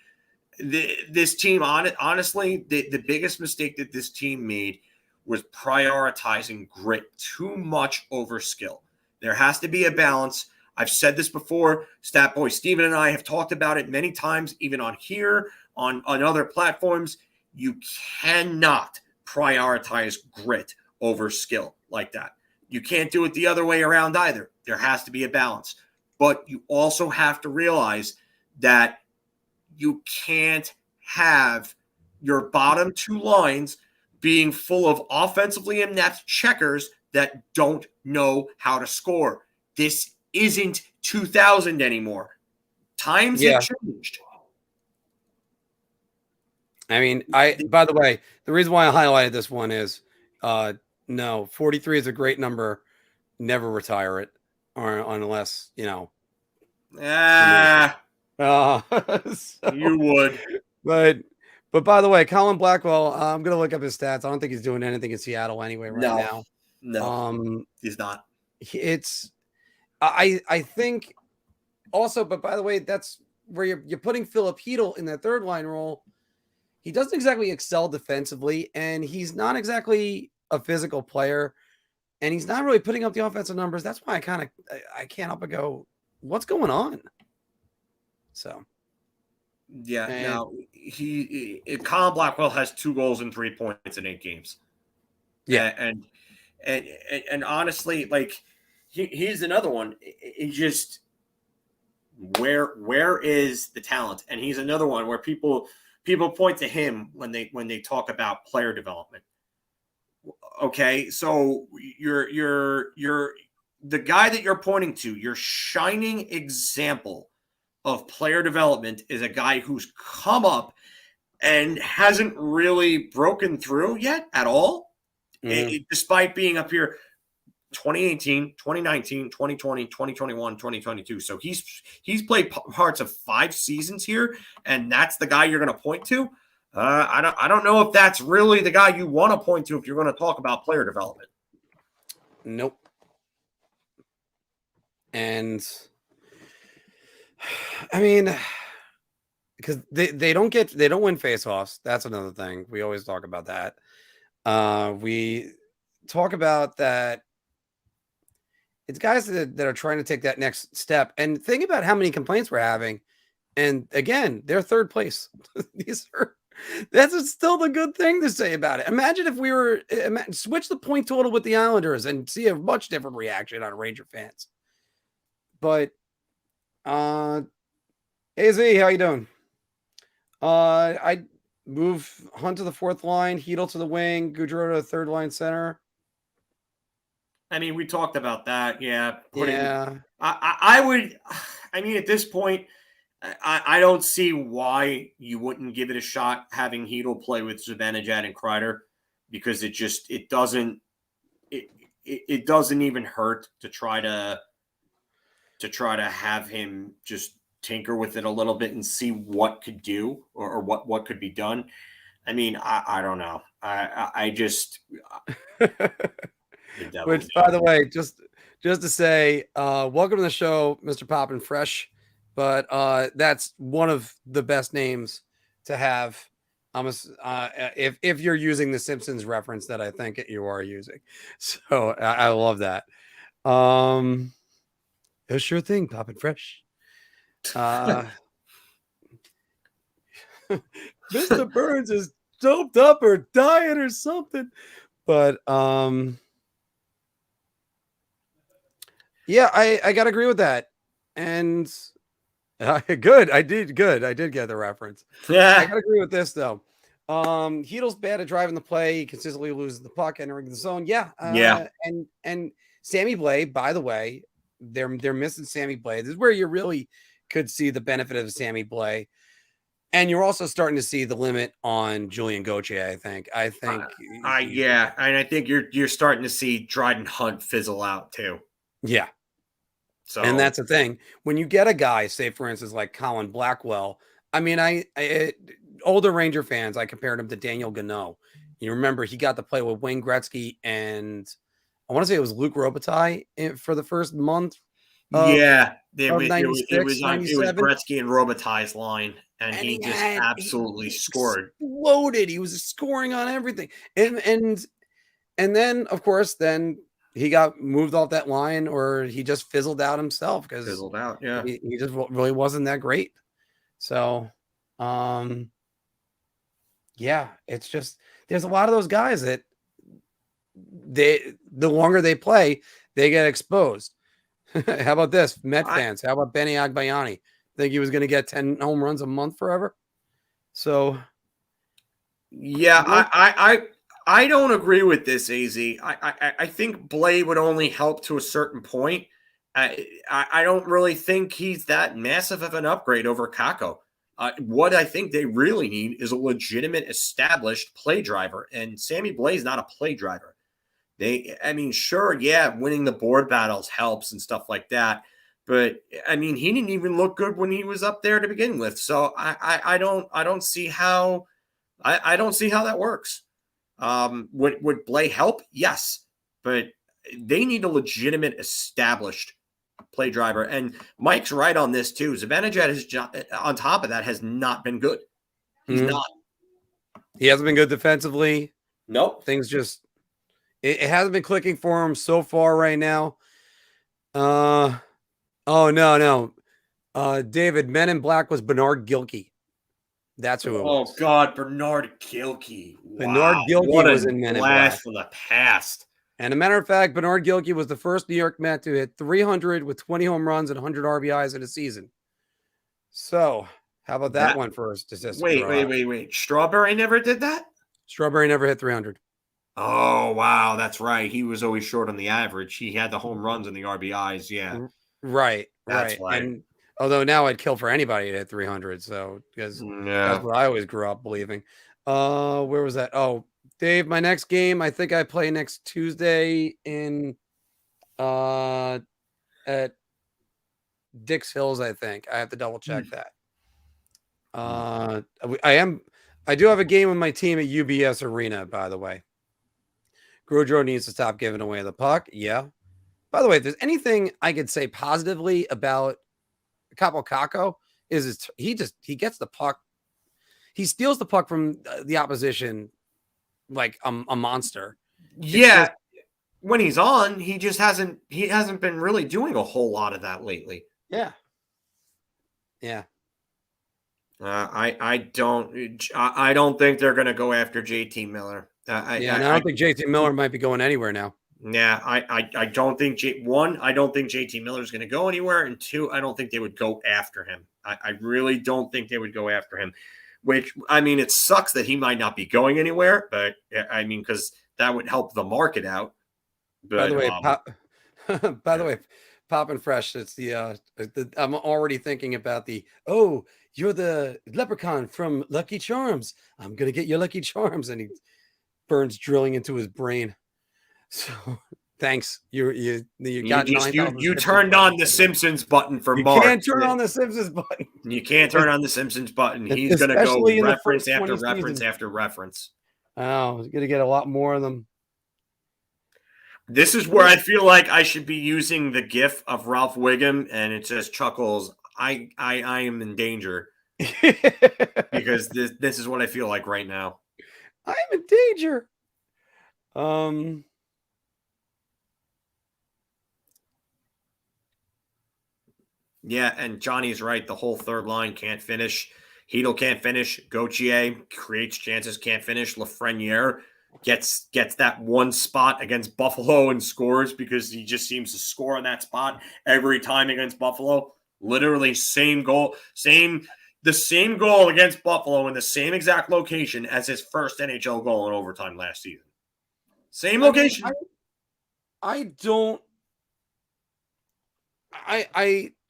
Speaker 2: This team, honestly, the biggest mistake that this team made was prioritizing grit too much over skill. There has to be a balance. I've said this before. Stat Boy Steven and I have talked about it many times, even on here, on other platforms. You cannot prioritize grit over skill like that. You can't do it the other way around either. There has to be a balance. But you also have to realize that you can't have your bottom two lines being full of offensively inept checkers that don't know how to score. This isn't 2000 anymore. Times have changed.
Speaker 1: I mean, by the way, the reason why I highlighted this one is no, 43 is a great number. Never retire it, or unless, you know.
Speaker 2: You would.
Speaker 1: But by the way, Colin Blackwell, I'm gonna look up his stats. I don't think he's doing anything in Seattle anyway now.
Speaker 2: No, he's not.
Speaker 1: I think also, but by the way, that's where you're putting FIlip Chytil in that third line role. He doesn't exactly excel defensively, and he's not exactly a physical player, and he's not really putting up the offensive numbers. That's why I can't help but go, what's going on? So,
Speaker 2: yeah. Now Colin Blackwell has 2 goals and 3 points in 8 games.
Speaker 1: Yeah,
Speaker 2: and honestly, like he's another one. He just where is the talent? And he's another one where people point to him when they talk about player development. Okay, so you're the guy that you're pointing to, your shining example of player development is a guy who's come up and hasn't really broken through yet at all, despite being up here 2018, 2019, 2020, 2021, 2022. So he's played parts of 5 seasons here, and that's the guy you're going to point to. I don't know if that's really the guy you want to point to if you're going to talk about player development.
Speaker 1: Nope. And I mean, because they don't win faceoffs. That's another thing. We always talk about that. We talk about that. It's guys that are trying to take that next step. And think about how many complaints we're having. And again, they're third place. That's still the good thing to say about it. Imagine if we were switch the point total with the Islanders and see a much different reaction on Ranger fans. But AZ, how you doing? move Hunt to the fourth line, Chytil to the wing, Gaudreau to the third line center.
Speaker 2: I mean, we talked about that. Yeah.
Speaker 1: Yeah.
Speaker 2: I would, I mean, at this point, I don't see why you wouldn't give it a shot having Chytil play with Zibanejad and Kreider, because it doesn't even hurt to try to have him just tinker with it a little bit and see what could do or what could be done. I mean, I don't know. I just
Speaker 1: Which, by the way, just to say, welcome to the show, Mr. Poppin' Fresh. But that's one of the best names to have. If you're using the Simpsons reference that I think you are using, so I love that. A sure thing, Poppin' Fresh. Mr. Burns is doped up or dying or something, but yeah, I gotta agree with that, and. Good. I did get the reference.
Speaker 2: Yeah.
Speaker 1: I gotta agree with this though. Chytil's bad at driving the play. He consistently loses the puck, entering the zone. Yeah. And Sammy Blais, by the way, they're missing Sammy Blais. This is where you really could see the benefit of Sammy Blais. And you're also starting to see the limit on Julien Gauthier, I think.
Speaker 2: Yeah. And I think you're starting to see Dryden Hunt fizzle out too.
Speaker 1: Yeah.
Speaker 2: So,
Speaker 1: and that's the thing. When you get a guy, say for instance, like Colin Blackwell, I mean, older Ranger fans, I compared him to Daniel Gano. You remember he got to play with Wayne Gretzky and I want to say it was Luc Robitaille for the first month.
Speaker 2: It was
Speaker 1: 96,
Speaker 2: Gretzky and Robitaille's line, and he just absolutely scored.
Speaker 1: Exploded. He was scoring on everything, and then of course he got moved off that line, or he just fizzled out himself because he just really wasn't that great. So, yeah, it's just there's a lot of those guys that the longer they play, they get exposed. How about this, Met fans? How about Benny Agbayani? Think he was going to get 10 home runs a month forever? So,
Speaker 2: yeah, I don't agree with this, AZ. I think Blais would only help to a certain point. I don't really think he's that massive of an upgrade over Kakko. What I think they really need is a legitimate, established play driver, and Sammy Blais is not a play driver. Sure, yeah, winning the board battles helps and stuff like that, but I mean, he didn't even look good when he was up there to begin with. So I don't see how that works. Would Blais help? Yes, but they need a legitimate, established play driver. And Mike's right on this too. Zibanejad is on top of that has not been good. He's not.
Speaker 1: He hasn't been good defensively.
Speaker 9: Nope.
Speaker 1: Things just it hasn't been clicking for him so far right now. Oh no. David, Men in Black was Bernard Gilkey. That's who it was.
Speaker 2: Oh God, Bernard Gilkey.
Speaker 1: Bernard Gilkey was in Men in Black.
Speaker 2: Blast from the past.
Speaker 1: And a matter of fact, Bernard Gilkey was the first New York Met to hit 300 with 20 home runs and 100 RBIs in a season. So, how about that one for a statistic?
Speaker 2: Wait. Strawberry never did that?
Speaker 1: Strawberry never hit 300.
Speaker 2: Oh, wow. That's right. He was always short on the average. He had the home runs and the RBIs. Yeah.
Speaker 1: Right.
Speaker 2: That's right.
Speaker 1: And although now I'd kill for anybody to hit 300. So, because that's what I always grew up believing. Where was that? Oh, Dave, my next game, I think I play next Tuesday in at Dix Hills, I think. I have to double check that. I do have a game with my team at UBS Arena, by the way. Gaudreau needs to stop giving away the puck. Yeah. By the way, if there's anything I could say positively about Kakko is he gets the puck. He steals the puck from the opposition like a monster.
Speaker 2: Yeah. When he's on, he hasn't been really doing a whole lot of that lately.
Speaker 1: Yeah.
Speaker 2: I don't think they're going to go after JT Miller.
Speaker 1: I don't think JT Miller might be going anywhere now.
Speaker 2: Yeah, I don't think I don't think JT Miller is going to go anywhere, and two, I don't think they would go after him. I really don't think they would go after him. which, I mean, it sucks that he might not be going anywhere, but I mean, because that would help the market out. But,
Speaker 1: by the way, Pop and Fresh, it's I'm already thinking about you're the leprechaun from Lucky Charms. I'm going to get your Lucky Charms. And he burns drilling into his brain. So thanks. You
Speaker 2: turned on the Simpsons button for Marc.
Speaker 1: You can't turn on the Simpsons button.
Speaker 2: You can't turn on the Simpsons button. He's going to go reference after reference after reference.
Speaker 1: Oh, he's going to get a lot more of them.
Speaker 2: This is where I feel like I should be using the GIF of Ralph Wiggum, and it says Chuckles. I am in danger because this is what I feel like right now.
Speaker 1: I'm in danger.
Speaker 2: Yeah, and Johnny's right. The whole third line can't finish. Chytil can't finish. Gauthier creates chances, can't finish. Lafreniere gets that one spot against Buffalo and scores because he just seems to score on that spot every time against Buffalo. Literally same goal, the same goal against Buffalo in the same exact location as his first NHL goal in overtime last season. Same location.
Speaker 1: I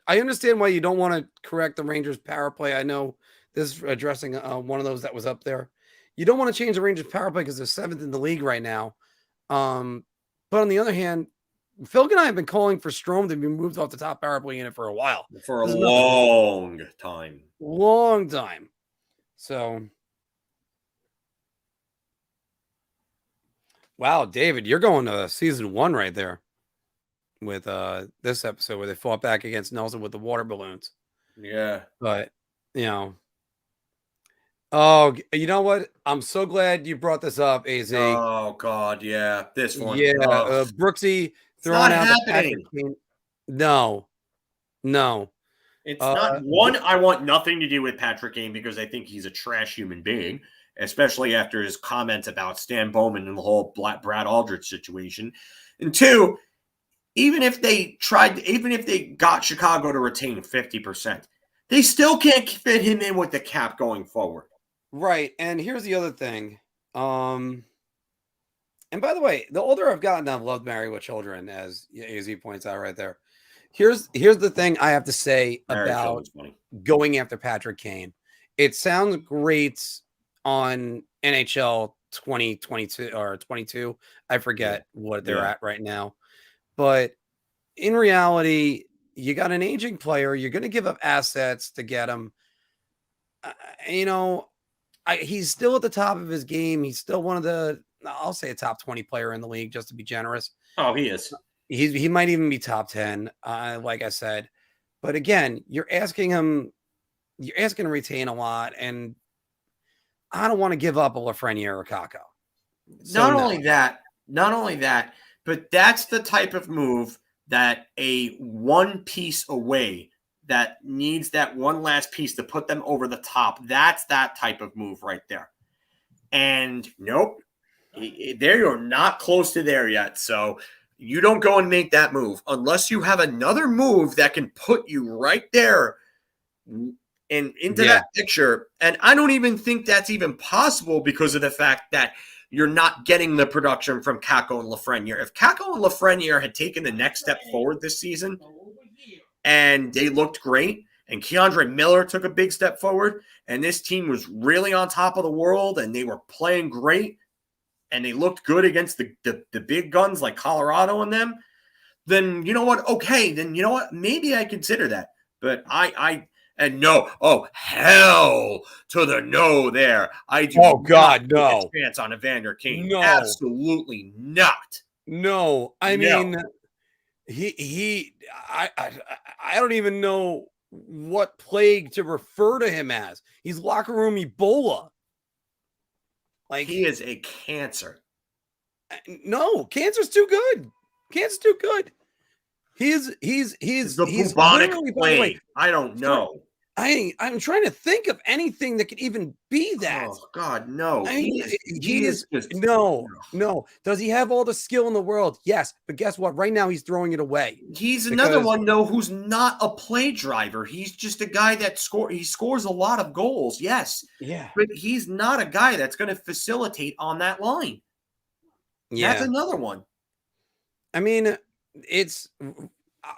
Speaker 1: understand why you don't want to correct the Rangers power play. I know this is addressing one of those that was up there. You don't want to change the Rangers power play because they're 7th in the league right now. But on the other hand, FIlk and I have been calling for Strome to be moved off the top power play unit for a while.
Speaker 2: For a long time.
Speaker 1: Long time. So, wow, David, you're going to season 1 right there with this episode where they fought back against Nelson with the water balloons.
Speaker 2: Yeah.
Speaker 1: But, oh, you know what? I'm so glad you brought this up, AZ.
Speaker 2: Oh, God, yeah. This one.
Speaker 1: Yeah, Brooksy throwing out the Patrick Kane. No.
Speaker 2: It's not one. I want nothing to do with Patrick Kane because I think he's a trash human being, especially after his comments about Stan Bowman and the whole Brad Aldrich situation. And 2, even if they got Chicago to retain 50%, they still can't fit him in with the cap going forward.
Speaker 1: Right. And here's the other thing. And by the way, the older I've gotten, I've loved Married with Children, as AZ points out right there. Here's the thing I have to say about going after Patrick Kane. It sounds great on NHL 2022 or 22. I forget what they're at right now. But in reality, you got an aging player. You're going to give up assets to get him. He's still at the top of his game. He's still one of I'll say a top 20 player in the league, just to be generous.
Speaker 2: Oh, he is.
Speaker 1: He might even be top 10, like I said. But again, you're asking him to retain a lot, and I don't want to give up a Lafreniere or Kakko.
Speaker 2: Not only that, but that's the type of move that a one piece away that needs that one last piece to put them over the top. That's that type of move right there. And nope, they're not close to there yet. So you don't go and make that move unless you have another move that can put you right there and into that picture. And I don't even think that's even possible because of the fact that you're not getting the production from Kakko and Lafreniere. If Kakko and Lafreniere had taken the next step forward this season and they looked great, and Keandre Miller took a big step forward, and this team was really on top of the world, and they were playing great, and they looked good against the big guns like Colorado and them, then you know what? Okay, then you know what? Maybe I consider that. But and no, oh hell to the no there. I do.
Speaker 1: Oh God, no
Speaker 2: chance on Evander Kane.
Speaker 1: No,
Speaker 2: absolutely not.
Speaker 1: No, I mean, I don't even know what plague to refer to him as. He's locker room Ebola.
Speaker 2: Like he is a cancer.
Speaker 1: No, cancer's too good. Cancer's too good. He's
Speaker 2: the bubonic plague. I don't know.
Speaker 1: I'm trying to think of anything that could even be that.
Speaker 2: Oh God, no.
Speaker 1: I mean,
Speaker 2: he is just
Speaker 1: no. Does he have all the skill in the world? Yes, but guess what? Right now, he's throwing it away.
Speaker 2: He's another one though who's not a play driver. He's just a guy that he scores a lot of goals. Yes,
Speaker 1: Yeah,
Speaker 2: but he's not a guy that's going to facilitate on that line.
Speaker 1: Yeah,
Speaker 2: That's another one.
Speaker 1: I mean,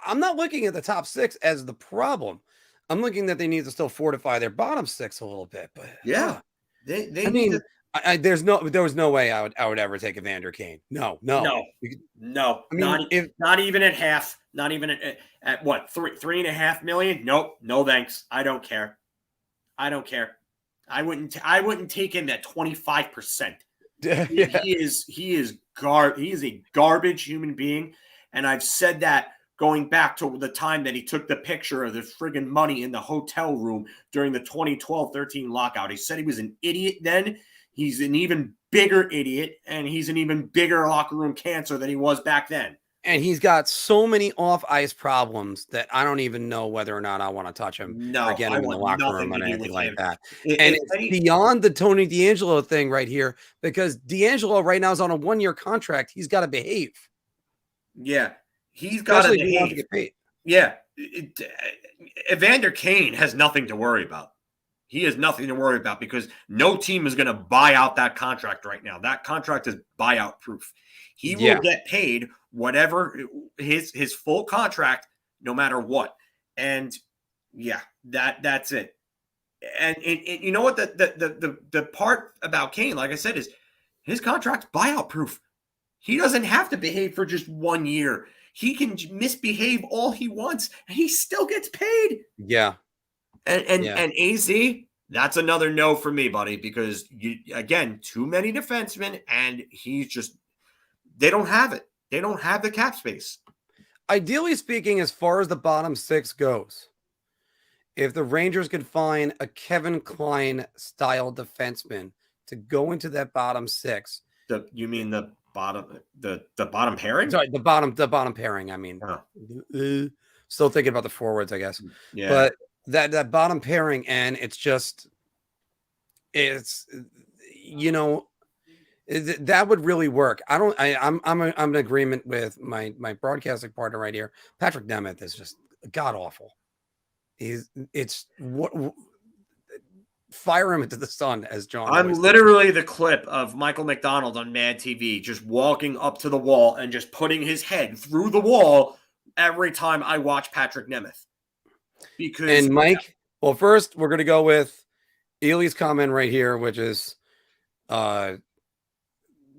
Speaker 1: I'm not looking at the top 6 as the problem. I'm looking that they need to still fortify their bottom 6 a little bit. But
Speaker 2: yeah, they
Speaker 1: I
Speaker 2: need
Speaker 1: mean,
Speaker 2: to.
Speaker 1: there was no way I would ever take Evander Kane. No.
Speaker 2: No.
Speaker 1: I mean,
Speaker 2: not even at half. Not even at what, $3.5 million? Nope. No thanks. I don't care. I wouldn't take him at 25%.
Speaker 1: Yeah.
Speaker 2: He is a garbage human being, and I've said that going back to the time that he took the picture of the friggin' money in the hotel room during the 2012-13 lockout. He said he was an idiot then. He's an even bigger idiot, and he's an even bigger locker room cancer than he was back then.
Speaker 1: And he's got so many off-ice problems that I don't even know whether or not I want to touch him or get him in the locker room or anything like that. And it's beyond the Tony DeAngelo thing right here, because DeAngelo right now is on a 1-year contract. He's got to behave.
Speaker 2: Yeah, he's got to behave.
Speaker 1: Get paid.
Speaker 2: Yeah, Evander Kane has nothing to worry about. He has nothing to worry about because no team is going to buy out that contract right now. That contract is buyout proof. He will get paid whatever his full contract, no matter what. And yeah, that's it. And you know what? The part about Kane, like I said, is his contract's buyout proof. He doesn't have to behave for just 1 year. He can misbehave all he wants, and he still gets paid.
Speaker 1: Yeah.
Speaker 2: And AZ, that's another no for me, buddy, because again, too many defensemen, and they don't have it. They don't have the cap space.
Speaker 1: Ideally speaking, as far as the bottom 6 goes, if the Rangers could find a Kevin Kline style defenseman to go into that bottom 6.
Speaker 2: You mean the bottom pairing?
Speaker 1: Sorry, the bottom pairing. I mean, still thinking about the forwards, I guess.
Speaker 2: Yeah.
Speaker 1: But that bottom pairing, and that would really work. I'm in agreement with my broadcasting partner right here. Patrick Nemeth is just god awful. Fire him into the sun, as John.
Speaker 2: I'm literally the clip of Michael McDonald on Mad TV just walking up to the wall and just putting his head through the wall every time I watch Patrick Nemeth.
Speaker 1: And Mike, well, first we're going to go with Ilya's comment right here, which is because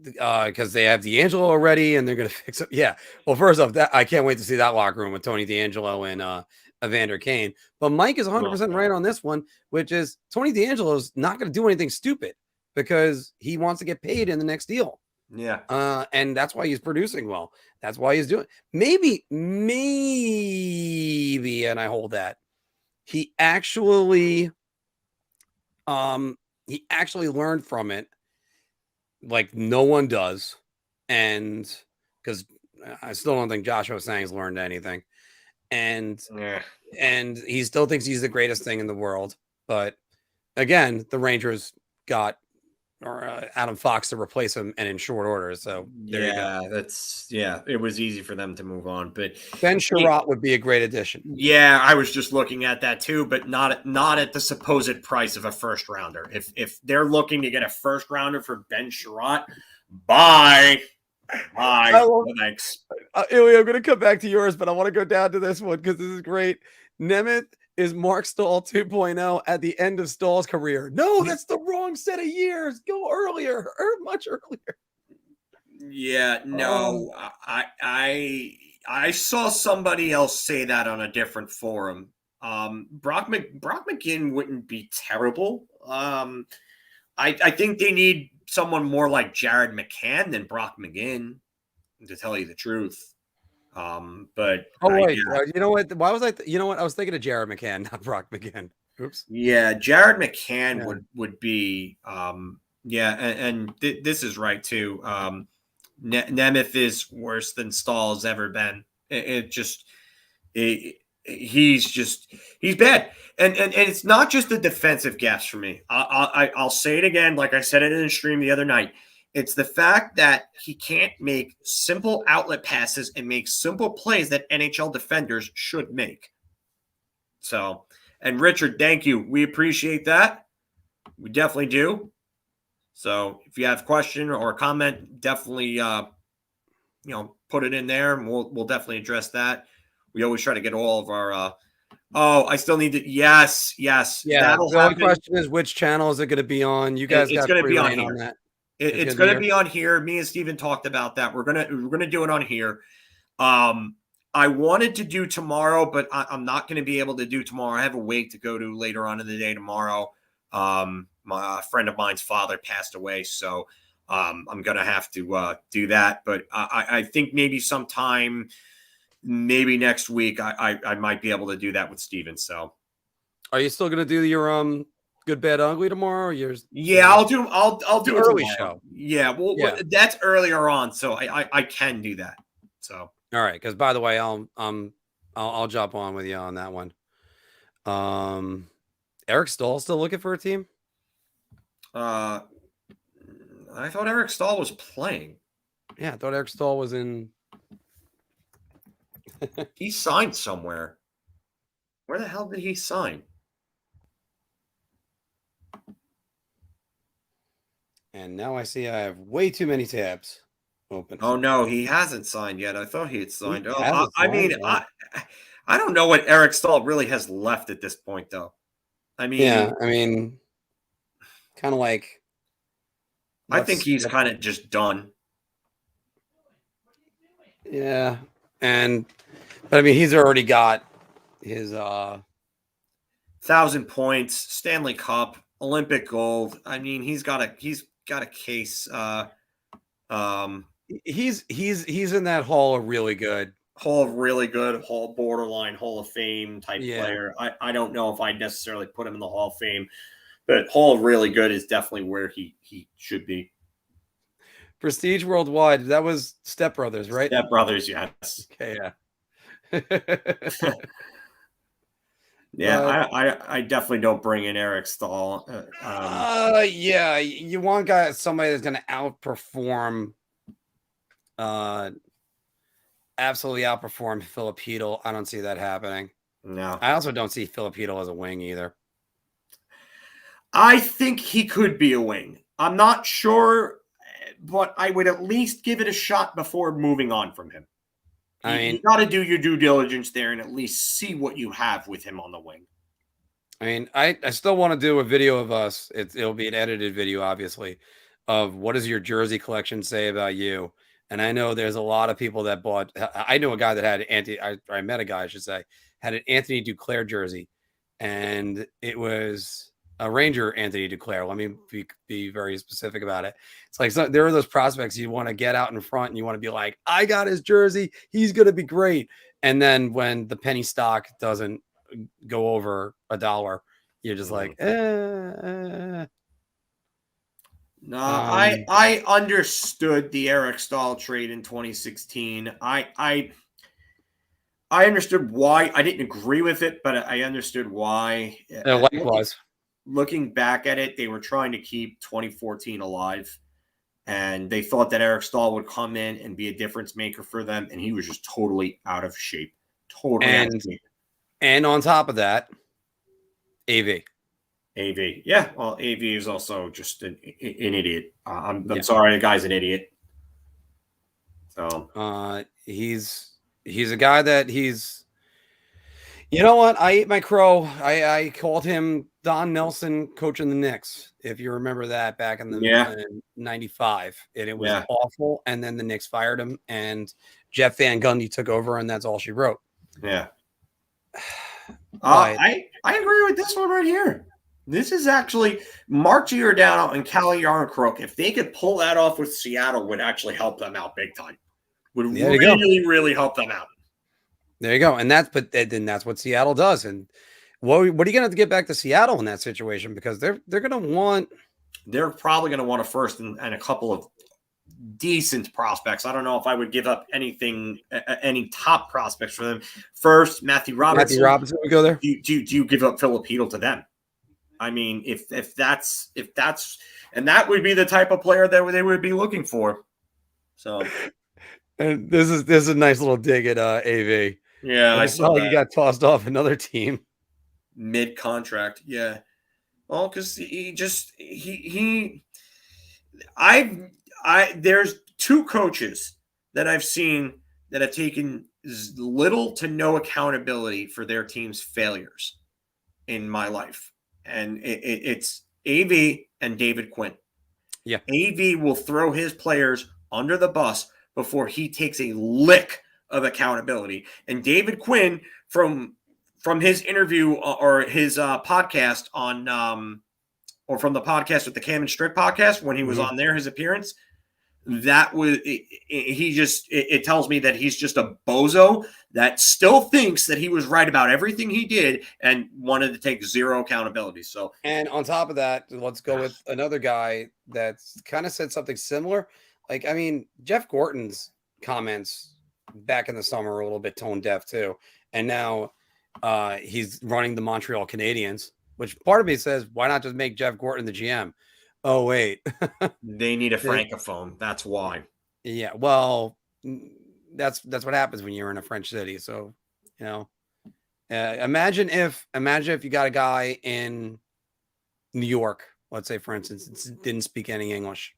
Speaker 1: they have DeAngelo already and they're going to fix it. Yeah. Well, first off, I can't wait to see that locker room with Tony DeAngelo and Evander Kane. But Mike is 100% right on this one, which is Tony DeAngelo is not going to do anything stupid because he wants to get paid in the next deal.
Speaker 2: Yeah.
Speaker 1: And that's why he's producing well. That's why he's doing maybe, and I hold that. He actually learned from it like no one does. And because I still don't think Joshua Sang's learned anything. And he still thinks he's the greatest thing in the world. But again, the Rangers got Adam Fox to replace him and in short order. So
Speaker 2: it was easy for them to move on. But
Speaker 1: Ben Sherratt would be a great addition.
Speaker 2: Yeah, I was just looking at that too, but not at the supposed price of a first rounder. If they're looking to get a first rounder for Ben Sherratt, bye. Thanks.
Speaker 1: Ilya, I'm going to come back to yours, but I want to go down to this one because this is great. Nemeth is Marc Stahl 2.0 at the end of Stahl's career. No, that's the wrong set of years. Go earlier or much earlier.
Speaker 2: Yeah, no, I saw somebody else say that on a different forum. Brock McGinn wouldn't be terrible. I think they need someone more like Jared McCann than Brock McGinn, to tell you the truth. But
Speaker 1: you know what? Why was I? You know what? I was thinking of Jared McCann, not Brock McGinn. Oops.
Speaker 2: Yeah, Jared McCann would be. This is right too. Nemeth is worse than Stahl's ever been. he's bad. And it's not just the defensive gaps for me. I'll say it again, like I said it in the stream the other night. It's the fact that he can't make simple outlet passes and make simple plays that NHL defenders should make. So, and Richard, thank you. We appreciate that. We definitely do. So if you have a question or a comment, definitely, put it in there and we'll definitely address that. We always try to get all of our, I still need to, yes.
Speaker 1: Yeah.
Speaker 2: That'll
Speaker 1: the only
Speaker 2: happen.
Speaker 1: question is, which channel is it going to be on? You guys
Speaker 2: It's
Speaker 1: got
Speaker 2: going to
Speaker 1: free
Speaker 2: be on
Speaker 1: reign
Speaker 2: here.
Speaker 1: on that.
Speaker 2: It's going to be on here. Me and Steven talked about that. We're gonna do it on here. I wanted to do tomorrow, but I'm not going to be able to do tomorrow. I have a wake to go to later on in the day tomorrow. My friend of mine's father passed away, so I'm going to have to do that. But I think maybe sometime, maybe next week, I might be able to do that with Steven. So,
Speaker 1: are you still going to do your good, bad, ugly tomorrow? Or
Speaker 2: yeah, I'll do
Speaker 1: the
Speaker 2: it
Speaker 1: early
Speaker 2: tomorrow.
Speaker 1: show.
Speaker 2: Yeah, well, that's earlier on, so I can do that. So.
Speaker 1: All right, because by the way, I'll jump on with you on that one. Eric Stahl still looking for a team?
Speaker 2: I thought Eric Stahl was playing.
Speaker 1: Yeah, I thought Eric Stahl was in.
Speaker 2: He signed somewhere. Where the hell did he sign?
Speaker 1: And now I see I have way too many tabs open.
Speaker 2: Oh no, he hasn't signed yet. I thought he had signed.
Speaker 1: He
Speaker 2: I don't know what Eric Stahl really has left at this point, though. I mean,
Speaker 1: kind of like.
Speaker 2: I think he's kind of just done.
Speaker 1: Yeah, but I mean, he's already got his
Speaker 2: 1,000 points, Stanley Cup, Olympic gold. I mean, he's got a case.
Speaker 1: He's in that hall of really good,
Speaker 2: Hall borderline Hall of Fame type player. I don't know if I'd necessarily put him in the Hall of Fame, but Hall of really good is definitely where he should be.
Speaker 1: Prestige Worldwide. That was Step Brothers, right?
Speaker 2: Step Brothers, yes.
Speaker 1: Okay, yeah.
Speaker 2: Yeah, I definitely don't bring in Eric Stahl.
Speaker 1: Yeah, you want somebody that's going to outperform, absolutely outperform FIlip. I don't see that happening.
Speaker 2: No,
Speaker 1: I also don't see FIlip as a wing either.
Speaker 2: I think he could be a wing. I'm not sure, but I would at least give it a shot before moving on from him. You got to do your due diligence there and at least see what you have with him on the wing.
Speaker 1: I mean, I still want to do a video of us. It'll be an edited video, obviously, of what does your jersey collection say about you. And I know there's a lot of people that bought. I know a guy that had I met a guy, I should say, had an Anthony Duclair jersey, and it was a Ranger Anthony Duclair. Let me be very specific about it. It's like there are those prospects you want to get out in front and you want to be like, I got his jersey. He's going to be great. And then when the penny stock doesn't go over $1, you're just like, No,
Speaker 2: I understood the Eric Stahl trade in 2016. I understood why. I didn't agree with it, but I understood why.
Speaker 1: Likewise.
Speaker 2: Looking back at it, they were trying to keep 2014 alive, and they thought that Eric Stahl would come in and be a difference maker for them, and he was just totally out of shape.
Speaker 1: And on top of that, AV.
Speaker 2: Yeah. Well, AV is also just an idiot. I'm sorry, the guy's an idiot. So
Speaker 1: he's a guy that you know what? I ate my crow. I called him Don Nelson coaching the Knicks, if you remember that back in the 95. And it was awful. And then the Knicks fired him, and Jeff Van Gundy took over, and that's all she wrote.
Speaker 2: Yeah. I agree with this one right here. This is actually Marc Giordano and Calle Yarncroke. If they could pull that off with Seattle, would actually help them out big time. Would really help them out.
Speaker 1: There you go. And that's what Seattle does. And what are you going to have to get back to Seattle in that situation? Because they're going to want.
Speaker 2: They're probably going to want a first and a couple of decent prospects. I don't know if I would give up any top prospects for them. First, Matthew Robertson.
Speaker 1: Matthew Robinson would go there.
Speaker 2: Do you give up FIlip to them? I mean, if that's and that would be the type of player that they would be looking for. So,
Speaker 1: and this is a nice little dig at AV.
Speaker 2: Yeah, I saw that.
Speaker 1: He got tossed off another team
Speaker 2: mid-contract. Yeah, well, because there's two coaches that I've seen that have taken little to no accountability for their team's failures in my life, and it's AV and David Quinn.
Speaker 1: Yeah,
Speaker 2: AV will throw his players under the bus before he takes a lick of accountability. And David Quinn, from his interview or his podcast on or from the podcast with the Cam and Strick podcast when he was on there, his appearance, that was it tells me that he's just a bozo that still thinks that he was right about everything he did and wanted to take zero accountability. So,
Speaker 1: and on top of that, let's go with another guy that's kind of said something similar. Like, I mean, Jeff Gorton's comments back in the summer were a little bit tone deaf too. And now he's running the Montreal Canadiens, which part of me says, why not just make Jeff Gorton the GM? Oh, wait.
Speaker 2: They need a francophone. That's why.
Speaker 1: Yeah, well, that's what happens when you're in a French city. So, you know, imagine if you got a guy in New York, let's say, for instance, didn't speak any English.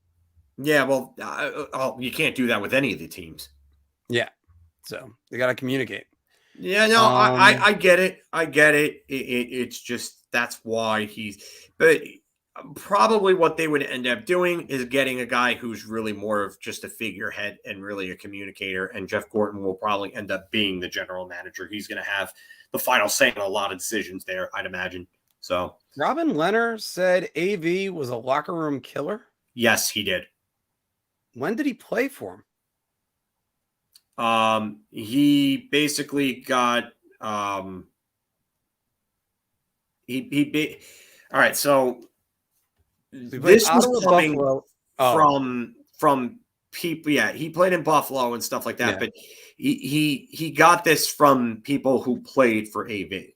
Speaker 2: Yeah, well, you can't do that with any of the teams.
Speaker 1: Yeah, so they got to communicate.
Speaker 2: Yeah, no, I get it. I get it. It's just that's why but probably what they would end up doing is getting a guy who's really more of just a figurehead and really a communicator. And Jeff Gorton will probably end up being the general manager. He's going to have the final say on a lot of decisions there, I'd imagine. So
Speaker 1: Robin Leonard said AV was a locker room killer.
Speaker 2: Yes, he did.
Speaker 1: When did he play for him?
Speaker 2: He basically got all right. So this was coming from people. Yeah, he played in Buffalo and stuff like that. Yeah. But he got this from people who played for AV.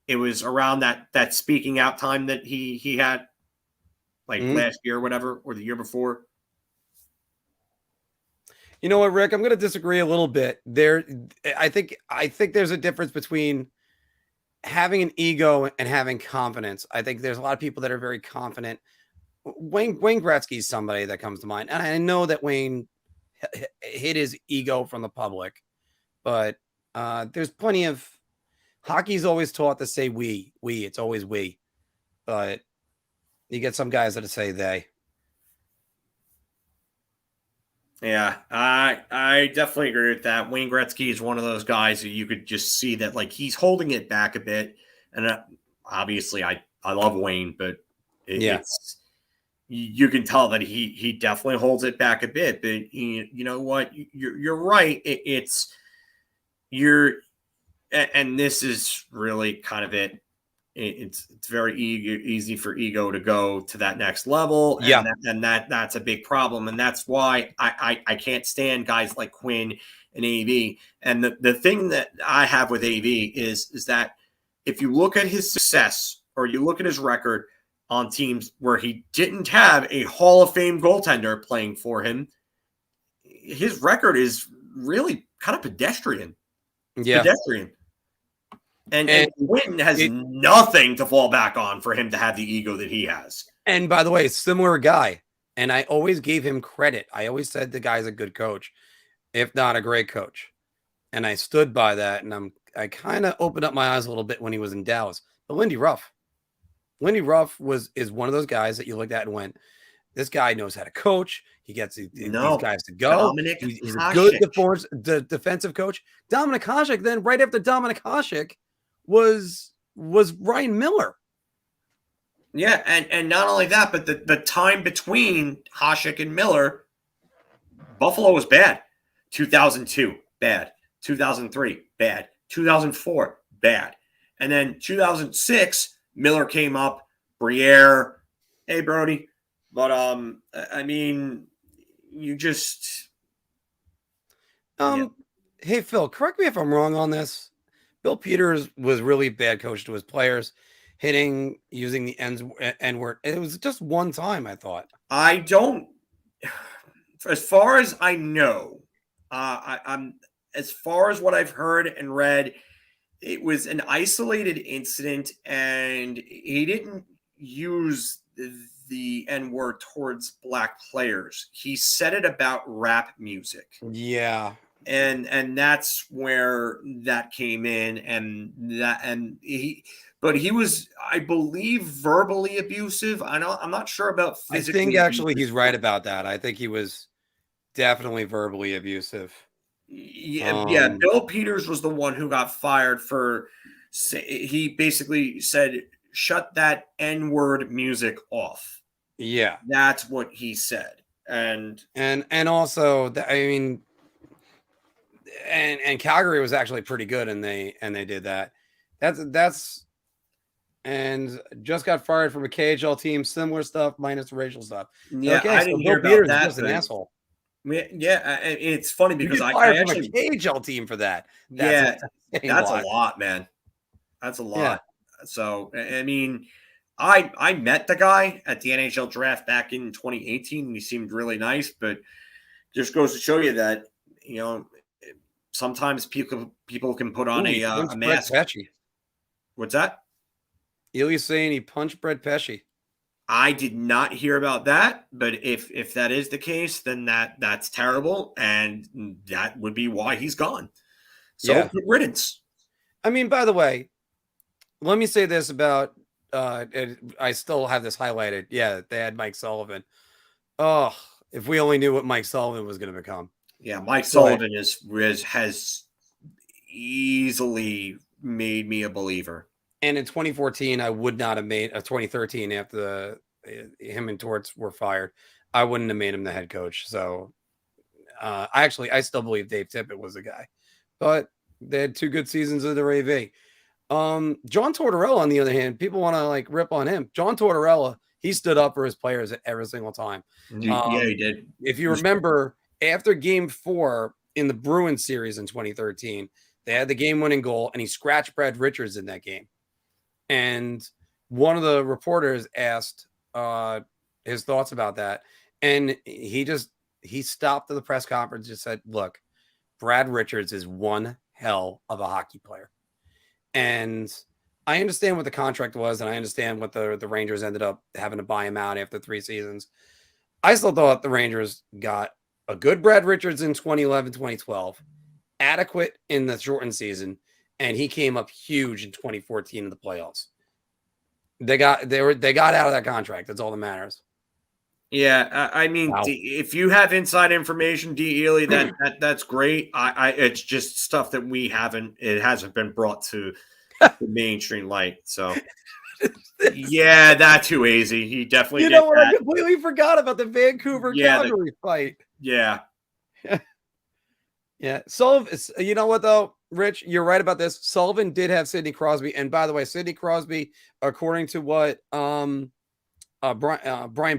Speaker 2: It was around that speaking out time that he had, like last year or whatever, or the year before.
Speaker 1: You know what, Rick? I'm going to disagree a little bit. I think there's a difference between having an ego and having confidence. I think there's a lot of people that are very confident. Wayne Gretzky is somebody that comes to mind, and I know that Wayne hid his ego from the public, but there's plenty of hockey's always taught to say we. It's always we, but you get some guys that say they.
Speaker 2: Yeah, I definitely agree with that. Wayne Gretzky is one of those guys who you could just see that, like, he's holding it back a bit. And obviously, I love Wayne, but it's you can tell that he definitely holds it back a bit. But you know what? You're right. And this is really kind of it. It's very easy for ego to go to that next level. And that's a big problem. And that's why I can't stand guys like Quinn and AV. And the thing that I have with AV is that if you look at his success or you look at his record on teams where he didn't have a Hall of Fame goaltender playing for him, his record is really kind of pedestrian.
Speaker 1: Yeah.
Speaker 2: Pedestrian. And Quinn has nothing to fall back on for him to have the ego that he has.
Speaker 1: And by the way, similar guy. And I always gave him credit. I always said the guy's a good coach, if not a great coach. And I stood by that. And I kind of opened up my eyes a little bit when he was in Dallas. But Lindy Ruff is one of those guys that you looked at and went, this guy knows how to coach. He gets these guys to go. He's a good defensive coach. Dominic Hasek, then right after Dominic Hasek was Ryan Miller.
Speaker 2: Yeah, and not only that, but the time between Hasek and Miller, Buffalo was bad. 2002, bad. 2003, bad. 2004, bad. And then 2006, Miller came up. Briere, hey, Brody. But, I mean,
Speaker 9: you just
Speaker 1: Hey Phil, correct me if I'm wrong on this. Bill Peters was really bad coach to his players, using the N word. It was just one time, I thought.
Speaker 9: I don't. As far as I know, I'm as far as what I've heard and read, it was an isolated incident, and he didn't use the N word towards black players. He said it about rap music.
Speaker 1: Yeah.
Speaker 9: And that's where that came in, but he was, I believe, verbally abusive. I'm not sure about physically.
Speaker 1: I think actually he's right about that. I think he was definitely verbally abusive.
Speaker 9: Yeah, Bill Peters was the one who got fired for. He basically said, "Shut that N-word music off."
Speaker 1: Yeah,
Speaker 9: that's what he said, and
Speaker 1: also, I mean. And Calgary was actually pretty good, and they did that. That's and just got fired from a KHL team. Similar stuff, minus the racial stuff.
Speaker 9: Yeah,
Speaker 1: okay,
Speaker 9: I didn't hear about
Speaker 1: Peters
Speaker 9: that.
Speaker 1: Just an asshole.
Speaker 9: Yeah, it's funny because
Speaker 1: I actually from a KHL team for that.
Speaker 9: That's a lot, man. That's a lot. Yeah. So I mean, I met the guy at the NHL draft back in 2018, and he seemed really nice. But just goes to show you that sometimes people can put on a mask. What's that?
Speaker 1: Ilya's saying he punched Brett Pesce.
Speaker 9: I did not hear about that, but if that is the case, then that's terrible, and that would be why he's gone. So good riddance.
Speaker 1: I mean, by the way, let me say this about I still have this highlighted. Yeah, they had Mike Sullivan. Oh, if we only knew what Mike Sullivan was going to become.
Speaker 9: Yeah, Mike Sullivan has easily made me a believer.
Speaker 1: And in 2014, I would not have made 2013 after him and Torts were fired. I wouldn't have made him the head coach. So I still believe Dave Tippett was the guy, but they had 2 good seasons of the AV. John Tortorella, on the other hand, people want to rip on him. John Tortorella, he stood up for his players every single time.
Speaker 9: Yeah, he did.
Speaker 1: If you remember, after Game 4 in the Bruins series in 2013, they had the game-winning goal, and he scratched Brad Richards in that game. And one of the reporters asked his thoughts about that, and he stopped the press conference and just said, "Look, Brad Richards is one hell of a hockey player." And I understand what the contract was, and I understand what the Rangers ended up having to buy him out after 3 seasons. I still thought the Rangers got a good Brad Richards in 2011, 2012, adequate in the shortened season, and he came up huge in 2014 in the playoffs. They got out of that contract. That's all that matters.
Speaker 9: Yeah, I mean, wow. If you have inside information, D. Ely, that's great. It's just stuff that it hasn't been brought to the mainstream light. So, yeah, that's too easy. He definitely.
Speaker 1: I completely forgot about the Vancouver Calgary fight.
Speaker 9: Yeah.
Speaker 1: Yeah. Sullivan, you know what though, Rich, you're right about this. Sullivan did have Sidney Crosby, and by the way, Sidney Crosby, according to what Brian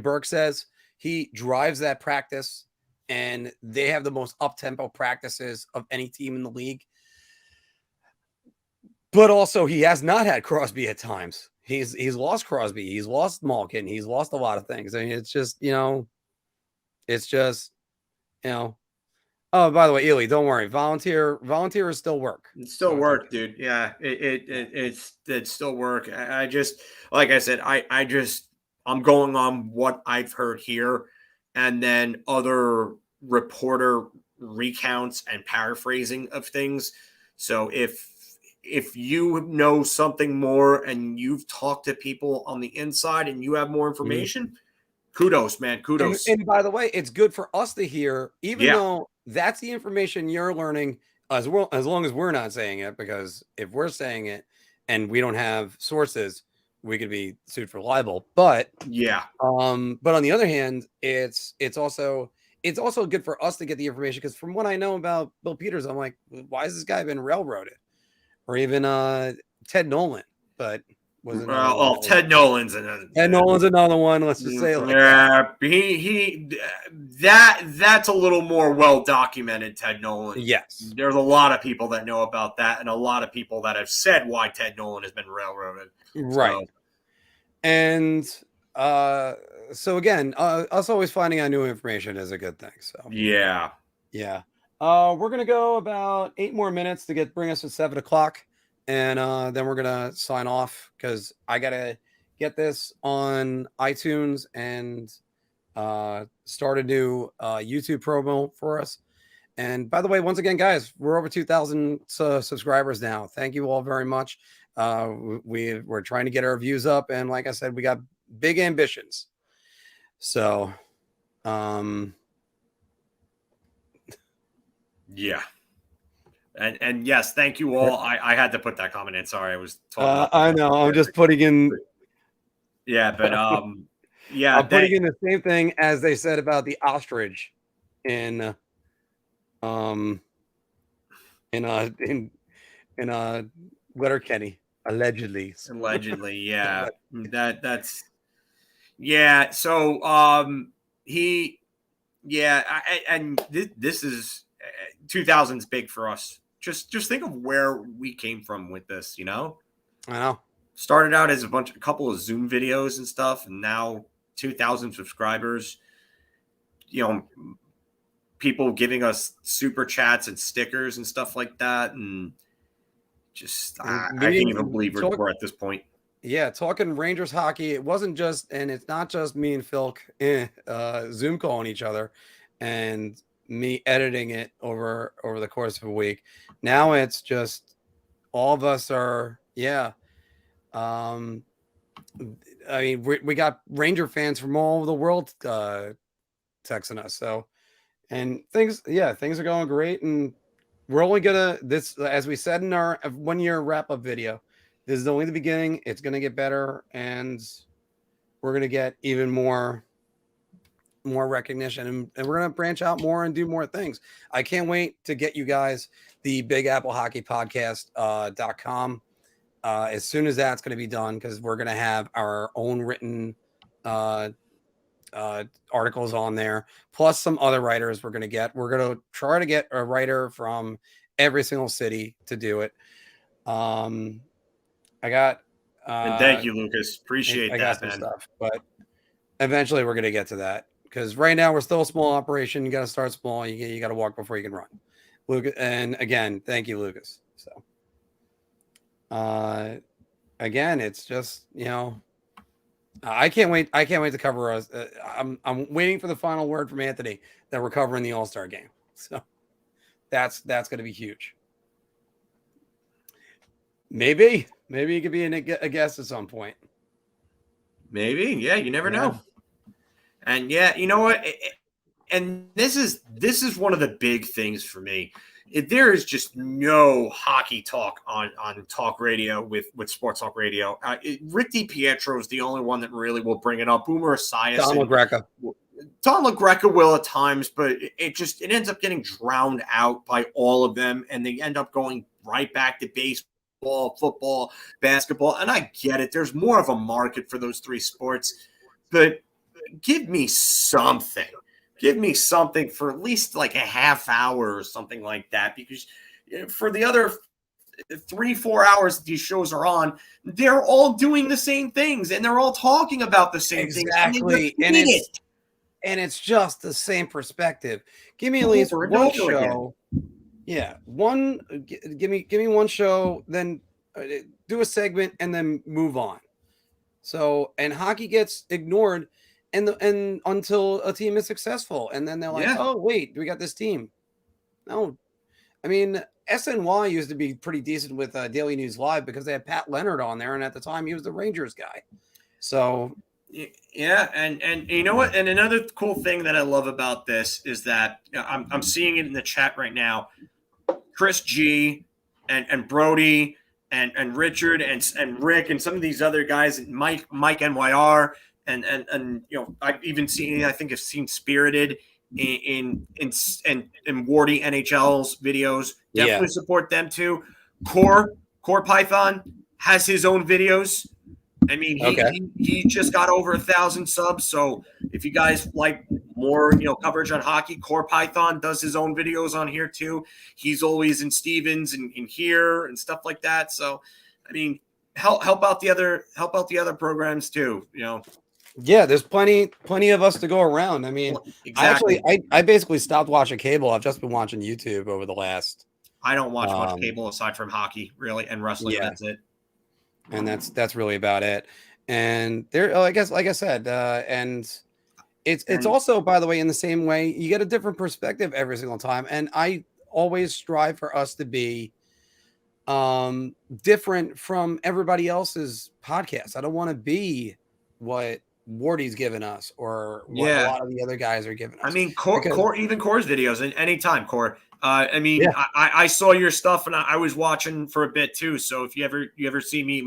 Speaker 1: Burke says, he drives that practice, and they have the most up-tempo practices of any team in the league. But also, he has not had Crosby at times. He's lost Crosby, he's lost Malkin, he's lost a lot of things. I mean, it's just. Oh, by the way, Ely, don't worry. Volunteer is still work.
Speaker 9: It's still work, dude. Yeah, it's still work. I just, like I said, I'm going on what I've heard here, and then other reporter recounts and paraphrasing of things. So if you know something more and you've talked to people on the inside and you have more information, kudos, man. Kudos.
Speaker 1: And by the way, it's good for us to hear, even though that's the information you're learning, as long as we're not saying it, because if we're saying it and we don't have sources, we could be sued for libel. But on the other hand, it's also good for us to get the information, because from what I know about Bill Peters, I'm like, why has this guy been railroaded? Or even Ted Nolan. But was another
Speaker 2: Well,
Speaker 1: one.
Speaker 2: Ted Nolan's another.
Speaker 1: Ted Nolan's another one. Let's just say like
Speaker 2: that's a little more well documented. Ted Nolan.
Speaker 1: Yes,
Speaker 2: There's a lot of people that know about that, and a lot of people that have said why Ted Nolan has been railroaded.
Speaker 1: right.
Speaker 2: So,
Speaker 1: And so again, us always finding out new information is a good thing. So
Speaker 2: yeah.
Speaker 1: We're gonna go about 8 more minutes to bring us to 7 o'clock, and then we're gonna sign off because I gotta get this on iTunes and start a new YouTube promo for us. And by the way, once again, guys, we're over 2,000 subscribers now. Thank you all very much. We're trying to get our views up, and like I said, we got big ambitions. So,
Speaker 2: Yeah. And yes, thank you all. I had to put that comment in. Sorry, I was talking.
Speaker 1: I know. I'm just putting in.
Speaker 2: Yeah, but yeah,
Speaker 1: I'm putting in the same thing as they said about the ostrich in Letterkenny, allegedly.
Speaker 2: Allegedly, yeah. that's yeah. So this is 2000's big for us. Just think of where we came from with this, you know?
Speaker 1: I know.
Speaker 2: Started out as a couple of Zoom videos and stuff, and now 2,000 subscribers. You know, people giving us super chats and stickers and stuff like that, and just I can't even believe we're at this point.
Speaker 1: Yeah, talking Rangers hockey, it wasn't just, and it's not just me and FIlk Zoom calling each other and me editing it over the course of a week. Now it's just all of us are, I mean, we got Ranger fans from all over the world texting us. So, and things are going great. And we're only this, as we said in our 1 year wrap up video, this is only the beginning. It's going to get better, and we're going to get even more recognition, and we're going to branch out more and do more things. I can't wait to get you guys the Big Apple Hockey Podcast.com as soon as that's going to be done, because we're going to have our own written articles on there, plus some other writers we're going to try to get a writer from every single city to do it. I got
Speaker 2: and thank you, Lucas. Appreciate
Speaker 1: I
Speaker 2: that,
Speaker 1: got some
Speaker 2: man.
Speaker 1: stuff, but eventually we're going to get to that, because right now we're still a small operation. You got to start small. You got to walk before you can run. Lucas, and again, thank you, Lucas. So, again, it's just, you know, I can't wait. I can't wait to cover us. I'm waiting for the final word from Anthony that we're covering the All-Star game. So that's going to be huge. Maybe you could be a guest at some point.
Speaker 2: Maybe, yeah. You never know. And yeah, you know what? And this is one of the big things for me. There is just no hockey talk on talk radio with Sports Talk Radio. Rick DiPietro is the only one that really will bring it up. Boomer Esiason. Don LaGreca will at times, but it ends up getting drowned out by all of them, and they end up going right back to baseball, football, basketball. And I get it. There's more of a market for those three sports, but give me something. Give me something for at least like a half hour or something like that, because for the other 3-4 hours that these shows are on, they're all doing the same things and they're all talking about the same things.
Speaker 1: Exactly. And it's just the same perspective. Give me at least one show. Yeah. Give me one show, then do a segment and then move on. So, and hockey gets ignored and until a team is successful, and then they're like, oh wait, we got this team. No, I mean, SNY used to be pretty decent with Daily News Live because they had Pat Leonard on there, and at the time he was the Rangers guy. So
Speaker 2: yeah, and you know what? And another cool thing that I love about this is that I'm seeing it in the chat right now. Chris G and Brody and Richard and Rick and some of these other guys, Mike NYR. And you know, I've even seen, I think I've seen Spirited in Wardy NHL's videos. Definitely support them too. Core Python has his own videos. I mean,
Speaker 1: Okay.
Speaker 2: he just got over 1,000 subs. So if you guys like more, coverage on hockey, Core Python does his own videos on here too. He's always in Stevens and in here and stuff like that. So, I mean, help out the other programs too.
Speaker 1: Yeah, there's plenty of us to go around. I mean,
Speaker 2: Exactly.
Speaker 1: I basically stopped watching cable. I've just been watching YouTube over the last.
Speaker 2: I don't watch much cable aside from hockey, really, and wrestling.
Speaker 1: Yeah.
Speaker 2: That's it.
Speaker 1: And that's really about it. And there, I guess, like I said, and it's also, by the way, in the same way, you get a different perspective every single time. And I always strive for us to be different from everybody else's podcast. I don't want to be what Wardy's given us or what a lot of the other guys are giving us.
Speaker 2: I mean, Core's videos, and anytime, Core. I mean,
Speaker 1: Yeah.
Speaker 2: I saw your stuff, and I was watching for a bit too. So if you ever see me,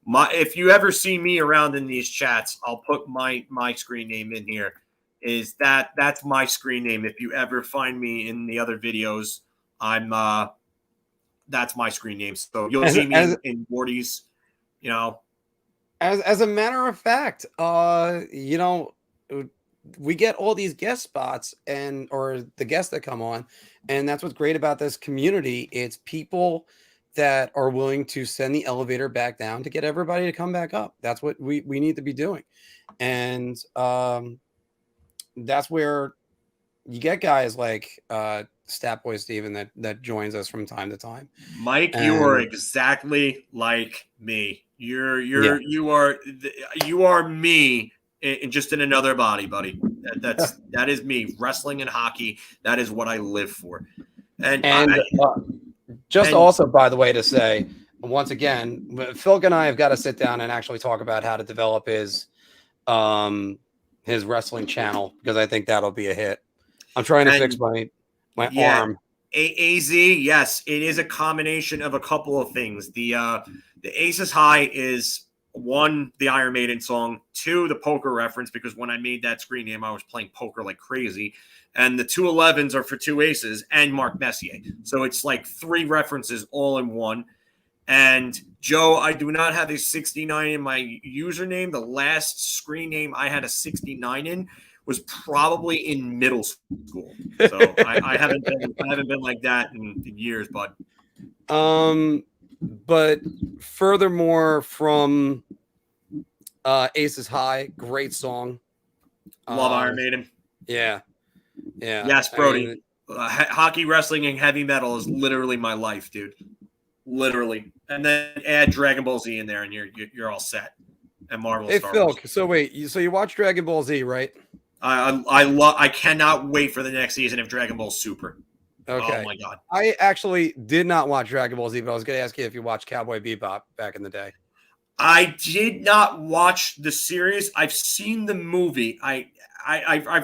Speaker 2: if you ever see me around in these chats, I'll put my screen name in here. That's my screen name. If you ever find me in the other videos, that's my screen name. So you'll see me in Wardy's,
Speaker 1: As a matter of fact, we get all these guest spots or the guests that come on, and that's what's great about this community. It's people that are willing to send the elevator back down to get everybody to come back up. That's what we need to be doing. And that's where you get guys like Statboy Steven that joins us from time to time.
Speaker 2: Mike, you are exactly like me. You are me just in another body, buddy. That is me. Wrestling and hockey. That is what I live for.
Speaker 1: Also, by the way, to say once again, FIlk and I have got to sit down and actually talk about how to develop his wrestling channel, because I think that'll be a hit. I'm trying to fix my arm.
Speaker 2: AZ, yes, it is a combination of a couple of things. The Aces High is, one, the Iron Maiden song, two, the poker reference, because when I made that screen name, I was playing poker like crazy. And the 211s are for two aces and Marc Messier. So it's like three references all in one. And Joe, I do not have a 69 in my username. The last screen name I had a 69 in was probably in middle school. So I haven't been like that in years, bud.
Speaker 1: But furthermore, from Aces High, great song.
Speaker 2: Love Iron Maiden.
Speaker 1: Yeah.
Speaker 2: Yes, Brody. Hockey, wrestling, and heavy metal is literally my life, dude. Literally. And then add Dragon Ball Z in there, and you're all set. And Marvel.
Speaker 1: Hey,
Speaker 2: Star Wars.
Speaker 1: FIlk. So wait, you watch Dragon Ball Z, right?
Speaker 2: I cannot wait for the next season of Dragon Ball Super.
Speaker 1: Okay.
Speaker 2: Oh my god.
Speaker 1: I actually did not watch Dragon Ball Z, but I was going to ask you if you watched Cowboy Bebop back in the day.
Speaker 2: I did not watch the series. I've seen the movie. I've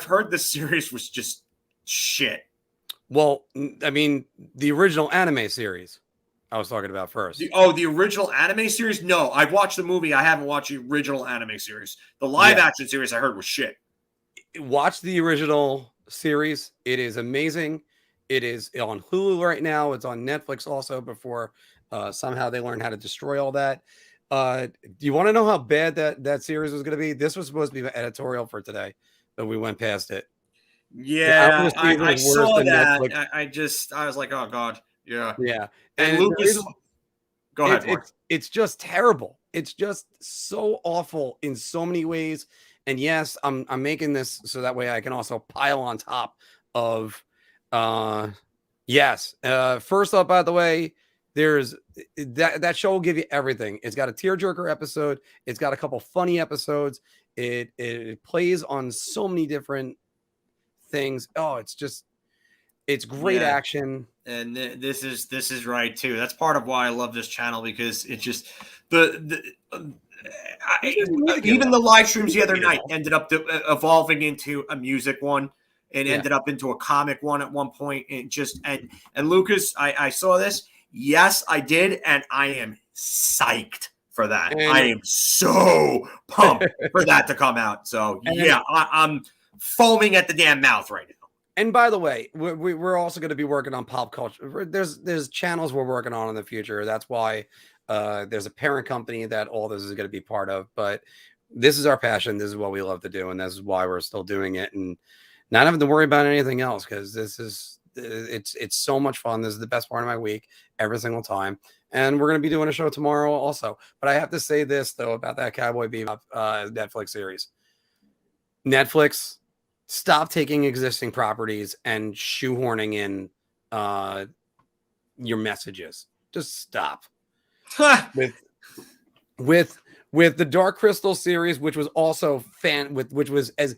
Speaker 2: heard the series was just shit.
Speaker 1: Well, I mean, the original anime series I was talking about first.
Speaker 2: The original anime series? No, I've watched the movie. I haven't watched the original anime series. The live action series I heard was shit.
Speaker 1: Watch the original series. It is amazing. It is on Hulu right now. It's on Netflix also, before somehow they learned how to destroy all that. Do you want to know how bad that series was going to be? This was supposed to be the editorial for today, but we went past it.
Speaker 2: Yeah, I saw that. I was like, oh god, yeah. And Lucas, go ahead.
Speaker 1: It's just terrible. It's just so awful in so many ways. And yes, I'm making this so that way I can also pile on top of. First up, by the way, there's that show will give you everything. It's got a tearjerker episode. It's got a couple funny episodes. It plays on so many different things. Oh, it's great action.
Speaker 2: And this is right too. That's part of why I love this channel, because it's just even the live streams the other night ended up evolving into a music one. It ended up into a comic one at one point. And Lucas, I saw this. Yes, I did, and I am psyched for that. I am so pumped for that to come out. So I'm foaming at the damn mouth right now.
Speaker 1: And by the way, we're also going to be working on pop culture. There's channels we're working on in the future. That's why There's a parent company that all this is going to be part of, but this is our passion. This is what we love to do, and this is why we're still doing it, and not having to worry about anything else, because it's so much fun. This is the best part of my week every single time, and we're going to be doing a show tomorrow also. But I have to say this though about that Cowboy Bebop Netflix series. Netflix, stop taking existing properties and shoehorning in your messages. Just stop. with the Dark Crystal series, which was also which was as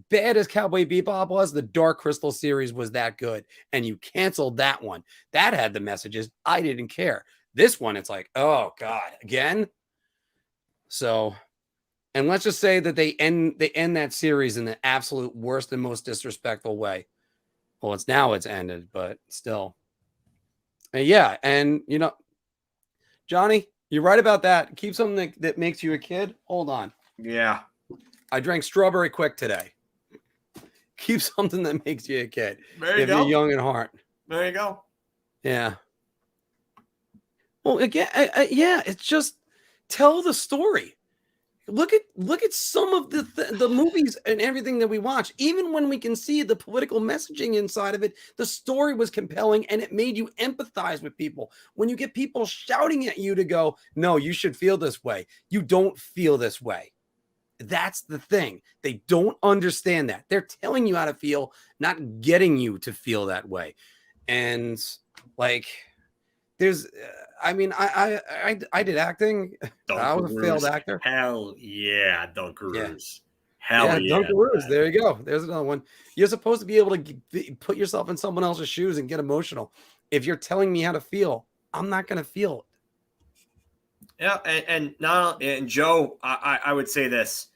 Speaker 1: bad as Cowboy Bebop was, the Dark Crystal series was that good, and you canceled that one. That had the messages. I didn't care. This one, it's like, oh God, again. So, and let's just say that they end that series in the absolute worst and most disrespectful way. Well, it's ended, but still. And yeah, and you know, Johnny, you're right about that. Keep something that makes you a kid. Hold on.
Speaker 9: Yeah.
Speaker 1: I drank strawberry quick today. Keep something that makes you a kid.
Speaker 9: There you
Speaker 1: if
Speaker 9: go.
Speaker 1: You're young at heart.
Speaker 9: There you go.
Speaker 1: Yeah. Well, again, yeah, it's just tell the story. Look at some of the movies and everything that we watch. Even when we can see the political messaging inside of it, the story was compelling and it made you empathize with people. When you get people shouting at you to go, no, you should feel this way. You don't feel this way. That's the thing. They don't understand that. They're telling you how to feel, not getting you to feel that way. And like, there's, I mean, I did acting. I was a failed actor.
Speaker 9: Hell yeah, Dunkaroos.
Speaker 1: Yeah.
Speaker 9: Hell yeah.
Speaker 1: Dunkaroos. There you go. There's another one. You're supposed to be able to put yourself in someone else's shoes and get emotional. If you're telling me how to feel, I'm not going to feel it.
Speaker 9: Yeah, and Joe, I would say this.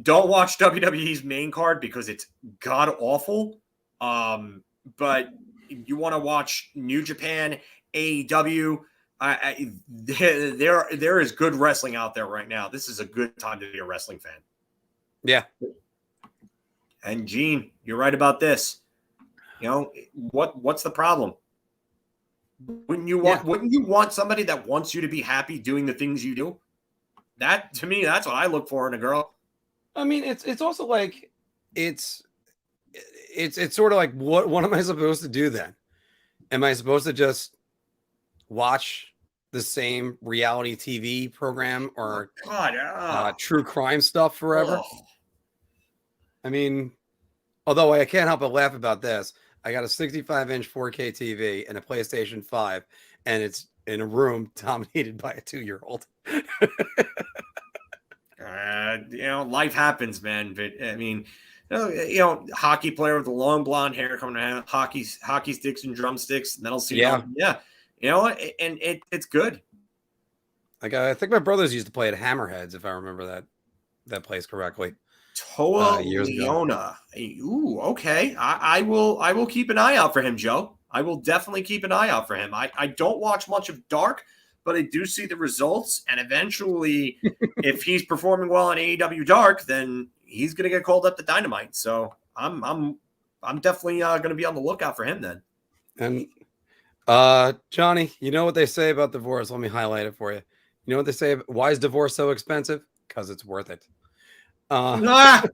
Speaker 9: Don't watch WWE's main card because it's god awful. But you want to watch New Japan, AEW. There is good wrestling out there right now. This is a good time to be a wrestling fan.
Speaker 1: Yeah.
Speaker 9: And Gene, you're right about this. You know, what's the problem? Wouldn't you want somebody that wants you to be happy doing the things you do? That, to me, that's what I look for in a girl.
Speaker 1: I mean, it's also like it's sort of like what am I supposed to do then? Am I supposed to just watch the same reality TV program or true crime stuff forever?
Speaker 9: Oh.
Speaker 1: I mean, although I can't help but laugh about this. I got a 65-inch 4K TV and a PlayStation 5, and it's in a room dominated by a 2-year-old.
Speaker 9: Life happens, man. But I mean, hockey player with the long blonde hair coming around, hockey sticks and drumsticks, and that'll see. Yeah. It's good.
Speaker 1: Like I think my brothers used to play at Hammerheads, if I remember that place correctly.
Speaker 9: Toa Leona. Ooh, okay. I will keep an eye out for him, Joe. I will definitely keep an eye out for him. I don't watch much of Dark, but I do see the results, and eventually, if he's performing well on AEW Dark, then he's going to get called up to Dynamite. So I'm definitely going to be on the lookout for him then.
Speaker 1: And Johnny, you know what they say about divorce? Let me highlight it for you. You know what they say? Why is divorce so expensive? Because it's worth it. But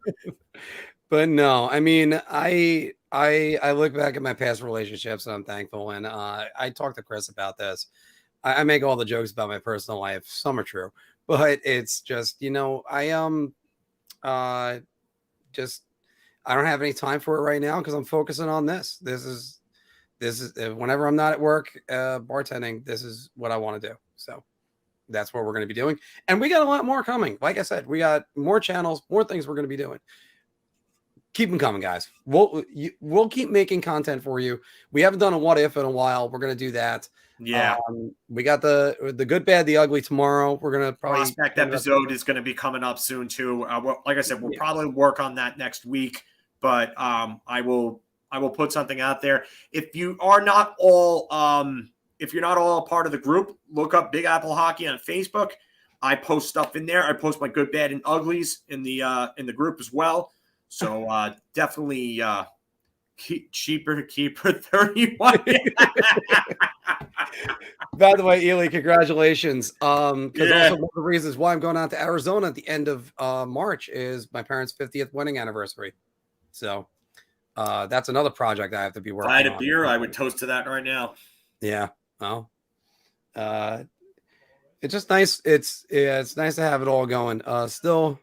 Speaker 1: no, I mean, I look back at my past relationships and I'm thankful. And I talked to Chris about this. I make all the jokes about my personal life. Some are true, but it's just, I don't have any time for it right now because I'm focusing on this. This is whenever I'm not at work, bartending, this is what I want to do. So that's what we're going to be doing. And we got a lot more coming. Like I said, we got more channels, more things we're going to be doing. Keep them coming, guys. We'll keep making content for you. We haven't done a what if in a while. We're going to do that.
Speaker 9: Yeah.
Speaker 1: We got the good, bad, the ugly tomorrow. We're going to probably
Speaker 9: prospect episode is going to be coming up soon too. Like I said, we'll probably work on that next week, but I will put something out there. If you are not all if you're not all a part of the group, look up Big Apple Hockey on Facebook. I post stuff in there. I post my good, bad, and uglies in the group as well. So definitely
Speaker 2: cheaper to keep for 31.
Speaker 1: By the way, Ilya, congratulations. Because
Speaker 2: Yeah.
Speaker 1: also one of the reasons why I'm going out to Arizona at the end of March is my parents' 50th wedding anniversary. So that's another project I have to be
Speaker 2: If
Speaker 1: working
Speaker 2: I had a
Speaker 1: on.
Speaker 2: beer, I would toast to that right now.
Speaker 1: Yeah. Well, it's just nice. It's nice to have it all going. Still,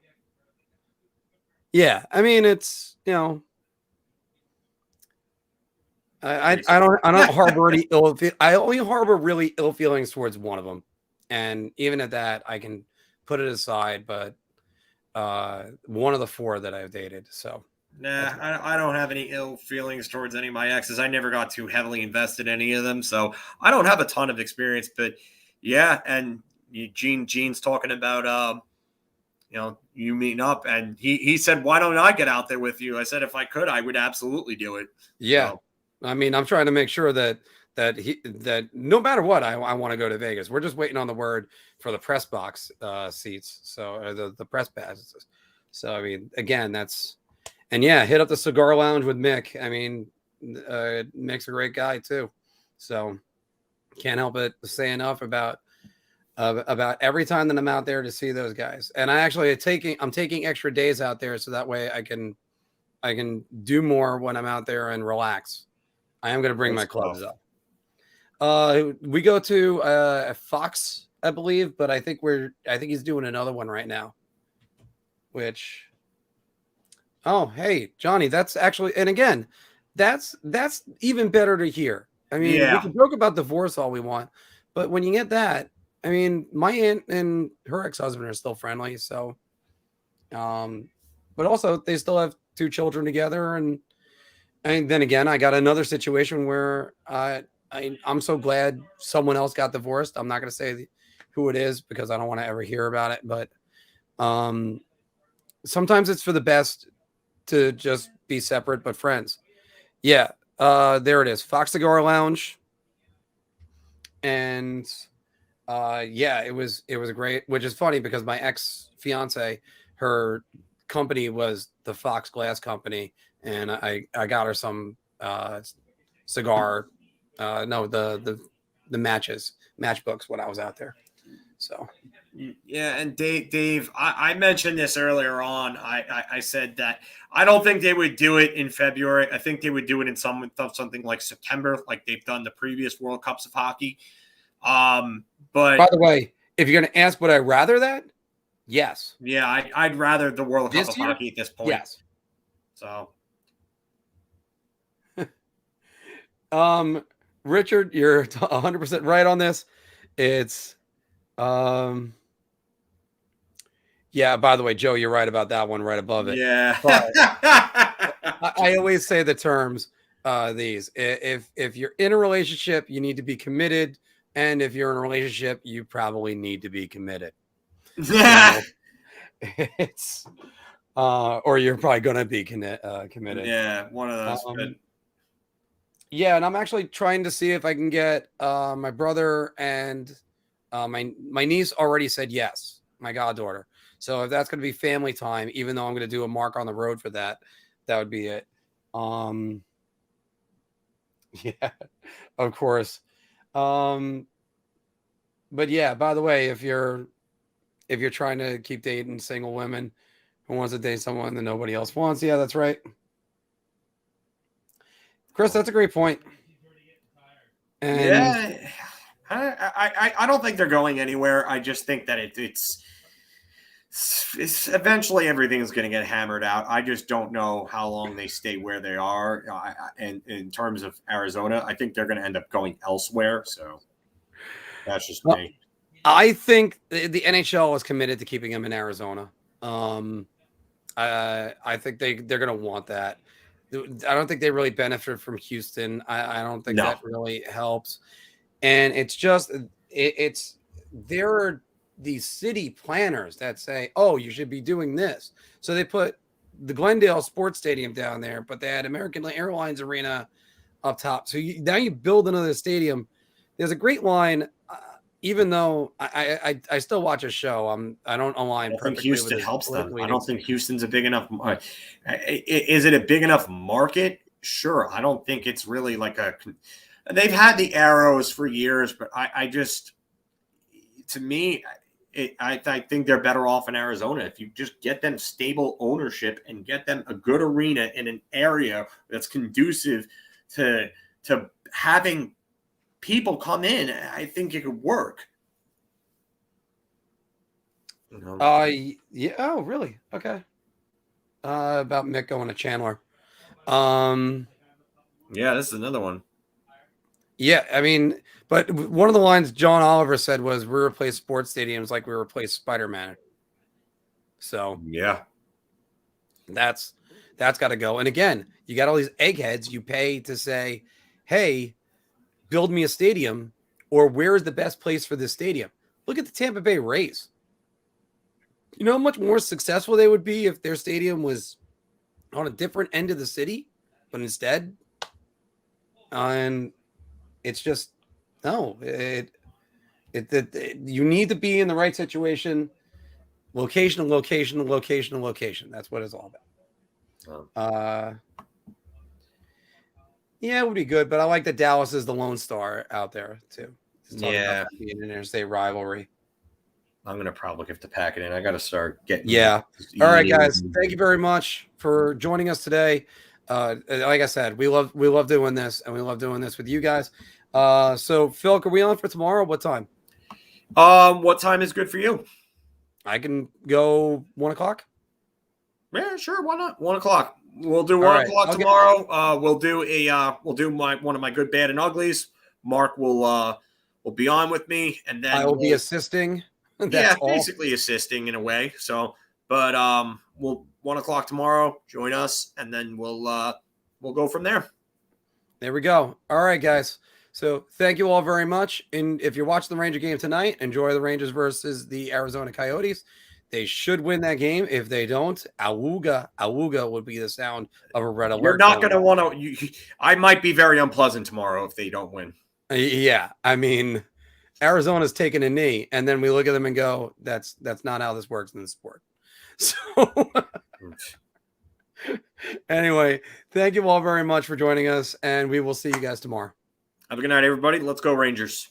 Speaker 1: yeah. I mean, it's I don't harbor any ill. I only harbor really ill feelings towards one of them, and even at that, I can put it aside. But one of the four that I've dated, so.
Speaker 2: Nah, I don't have any ill feelings towards any of my exes. I never got too heavily invested in any of them, so I don't have a ton of experience. But yeah, and Gene's talking about you meeting up, and he said, "Why don't I get out there with you?" I said, "If I could, I would absolutely do it."
Speaker 1: Yeah,
Speaker 2: so.
Speaker 1: I mean, I'm trying to make sure that no matter what, I want to go to Vegas. We're just waiting on the word for the press box seats, so the press passes. So I mean, again, that's. And yeah, hit up the cigar lounge with Mick. I mean, Mick's a great guy too. So can't help but say enough about every time that I'm out there to see those guys. And I'm taking extra days out there so that way I can do more when I'm out there and relax. I am going to bring my clubs up. We go to Fox, I believe, but I think he's doing another one right now, which. Oh, hey, Johnny, that's actually, and again, that's even better to hear. I mean, we can joke about divorce all we want, but when you get that, I mean, my aunt and her ex-husband are still friendly, so, but also they still have 2 children together, and then again, I got another situation where I'm so glad someone else got divorced. I'm not going to say who it is because I don't want to ever hear about it, but sometimes it's for the best to just be separate but friends. Yeah, there it is, Fox Cigar Lounge, and yeah, it was great. Which is funny because my ex fiance, her company was the Fox Glass Company, and I got her some cigar, the matchbooks when I was out there. So.
Speaker 2: Yeah, and Dave, I mentioned this earlier on. I said that I don't think they would do it in February. I think they would do it in something like September, like they've done the previous World Cups of hockey. But
Speaker 1: by the way, if you're going to ask, would I rather that? Yes.
Speaker 2: Yeah, I'd rather the World Cup of hockey at this point.
Speaker 1: Yes.
Speaker 2: So.
Speaker 1: Richard, you're 100% right on this. It's. Yeah, by the way, Joe, you're right about that one right above it.
Speaker 2: Yeah.
Speaker 1: I always say the terms, these. If you're in a relationship, you need to be committed. And if you're in a relationship, you probably need to be committed.
Speaker 2: Yeah.
Speaker 1: It's or you're probably gonna be committed.
Speaker 2: Yeah, one of those.
Speaker 1: Yeah, and I'm actually trying to see if I can get my brother and my niece already said yes, my goddaughter. So if that's going to be family time, even though I'm going to do a Marc on the road for that, that would be it. Yeah, of course. But yeah, by the way, if you're trying to keep dating single women who wants to date someone that nobody else wants, yeah, that's right. Chris, that's a great point. And
Speaker 2: yeah, I don't think they're going anywhere. I just think that it's eventually everything is going to get hammered out. I just don't know how long they stay where they are. And in terms of Arizona, I think they're going to end up going elsewhere. So that's just me.
Speaker 1: I think the NHL is committed to keeping him in Arizona. I think they're going to want that. I don't think they really benefit from Houston. I don't think that really helps. And it's just there are these city planners that say, oh, you should be doing this. So they put the Glendale Sports Stadium down there, but they had American Airlines Arena up top. So now you build another stadium. There's a great line, even though I still watch a show. I don't align perfectly.
Speaker 2: I think Houston helps them. I don't think Houston's a big enough. Is it a big enough market sure. I don't think it's really like they've had the arrows for years, but I just, to me, I think they're better off in Arizona if you just get them stable ownership and get them a good arena in an area that's conducive to having people come in. I think it could work.
Speaker 1: Yeah. Oh, really? Okay. About Mick going to Chandler.
Speaker 2: Yeah, this is another one.
Speaker 1: Yeah, I mean, but one of the lines John Oliver said was, "We replace sports stadiums like we replace Spider-Man." So
Speaker 2: yeah,
Speaker 1: that's got to go. And again, you got all these eggheads you pay to say, "Hey, build me a stadium," or "Where is the best place for this stadium?" Look at the Tampa Bay Rays. You know how much more successful they would be if their stadium was on a different end of the city, but instead, and it's just no. You need to be in the right situation, location. That's what it's all about. Yeah, it would be good, but I like that Dallas is the lone star out there too.
Speaker 2: Yeah,
Speaker 1: being an interstate rivalry.
Speaker 2: I'm gonna probably have to pack it in. I got to start getting.
Speaker 1: Yeah. All right, guys. Thank you very much for joining us today. Like I said, we love doing this, and we love doing this with you guys. So FIlk, are we on for tomorrow? What time?
Speaker 2: What time is good for you?
Speaker 1: I can go 1 o'clock.
Speaker 2: Yeah, sure. Why not? 1 o'clock. We'll do 1 o'clock tomorrow. We'll do one of my good, bad, and uglies. Marc will be on with me, and then
Speaker 1: I will be assisting.
Speaker 2: Basically assisting in a way. So, but we'll 1 o'clock tomorrow. Join us, and then we'll go from there.
Speaker 1: There we go. All right, guys. So thank you all very much. And if you're watching the Ranger game tonight, enjoy the Rangers versus the Arizona Coyotes. They should win that game. If they don't, awooga would be the sound of a red alert.
Speaker 2: You're not going to want to. I might be very unpleasant tomorrow if they don't win.
Speaker 1: Yeah, I mean, Arizona's taking a knee, and then we look at them and go, "That's not how this works in the sport." So, anyway, thank you all very much for joining us, and we will see you guys tomorrow.
Speaker 2: Have a good night, everybody. Let's go, Rangers.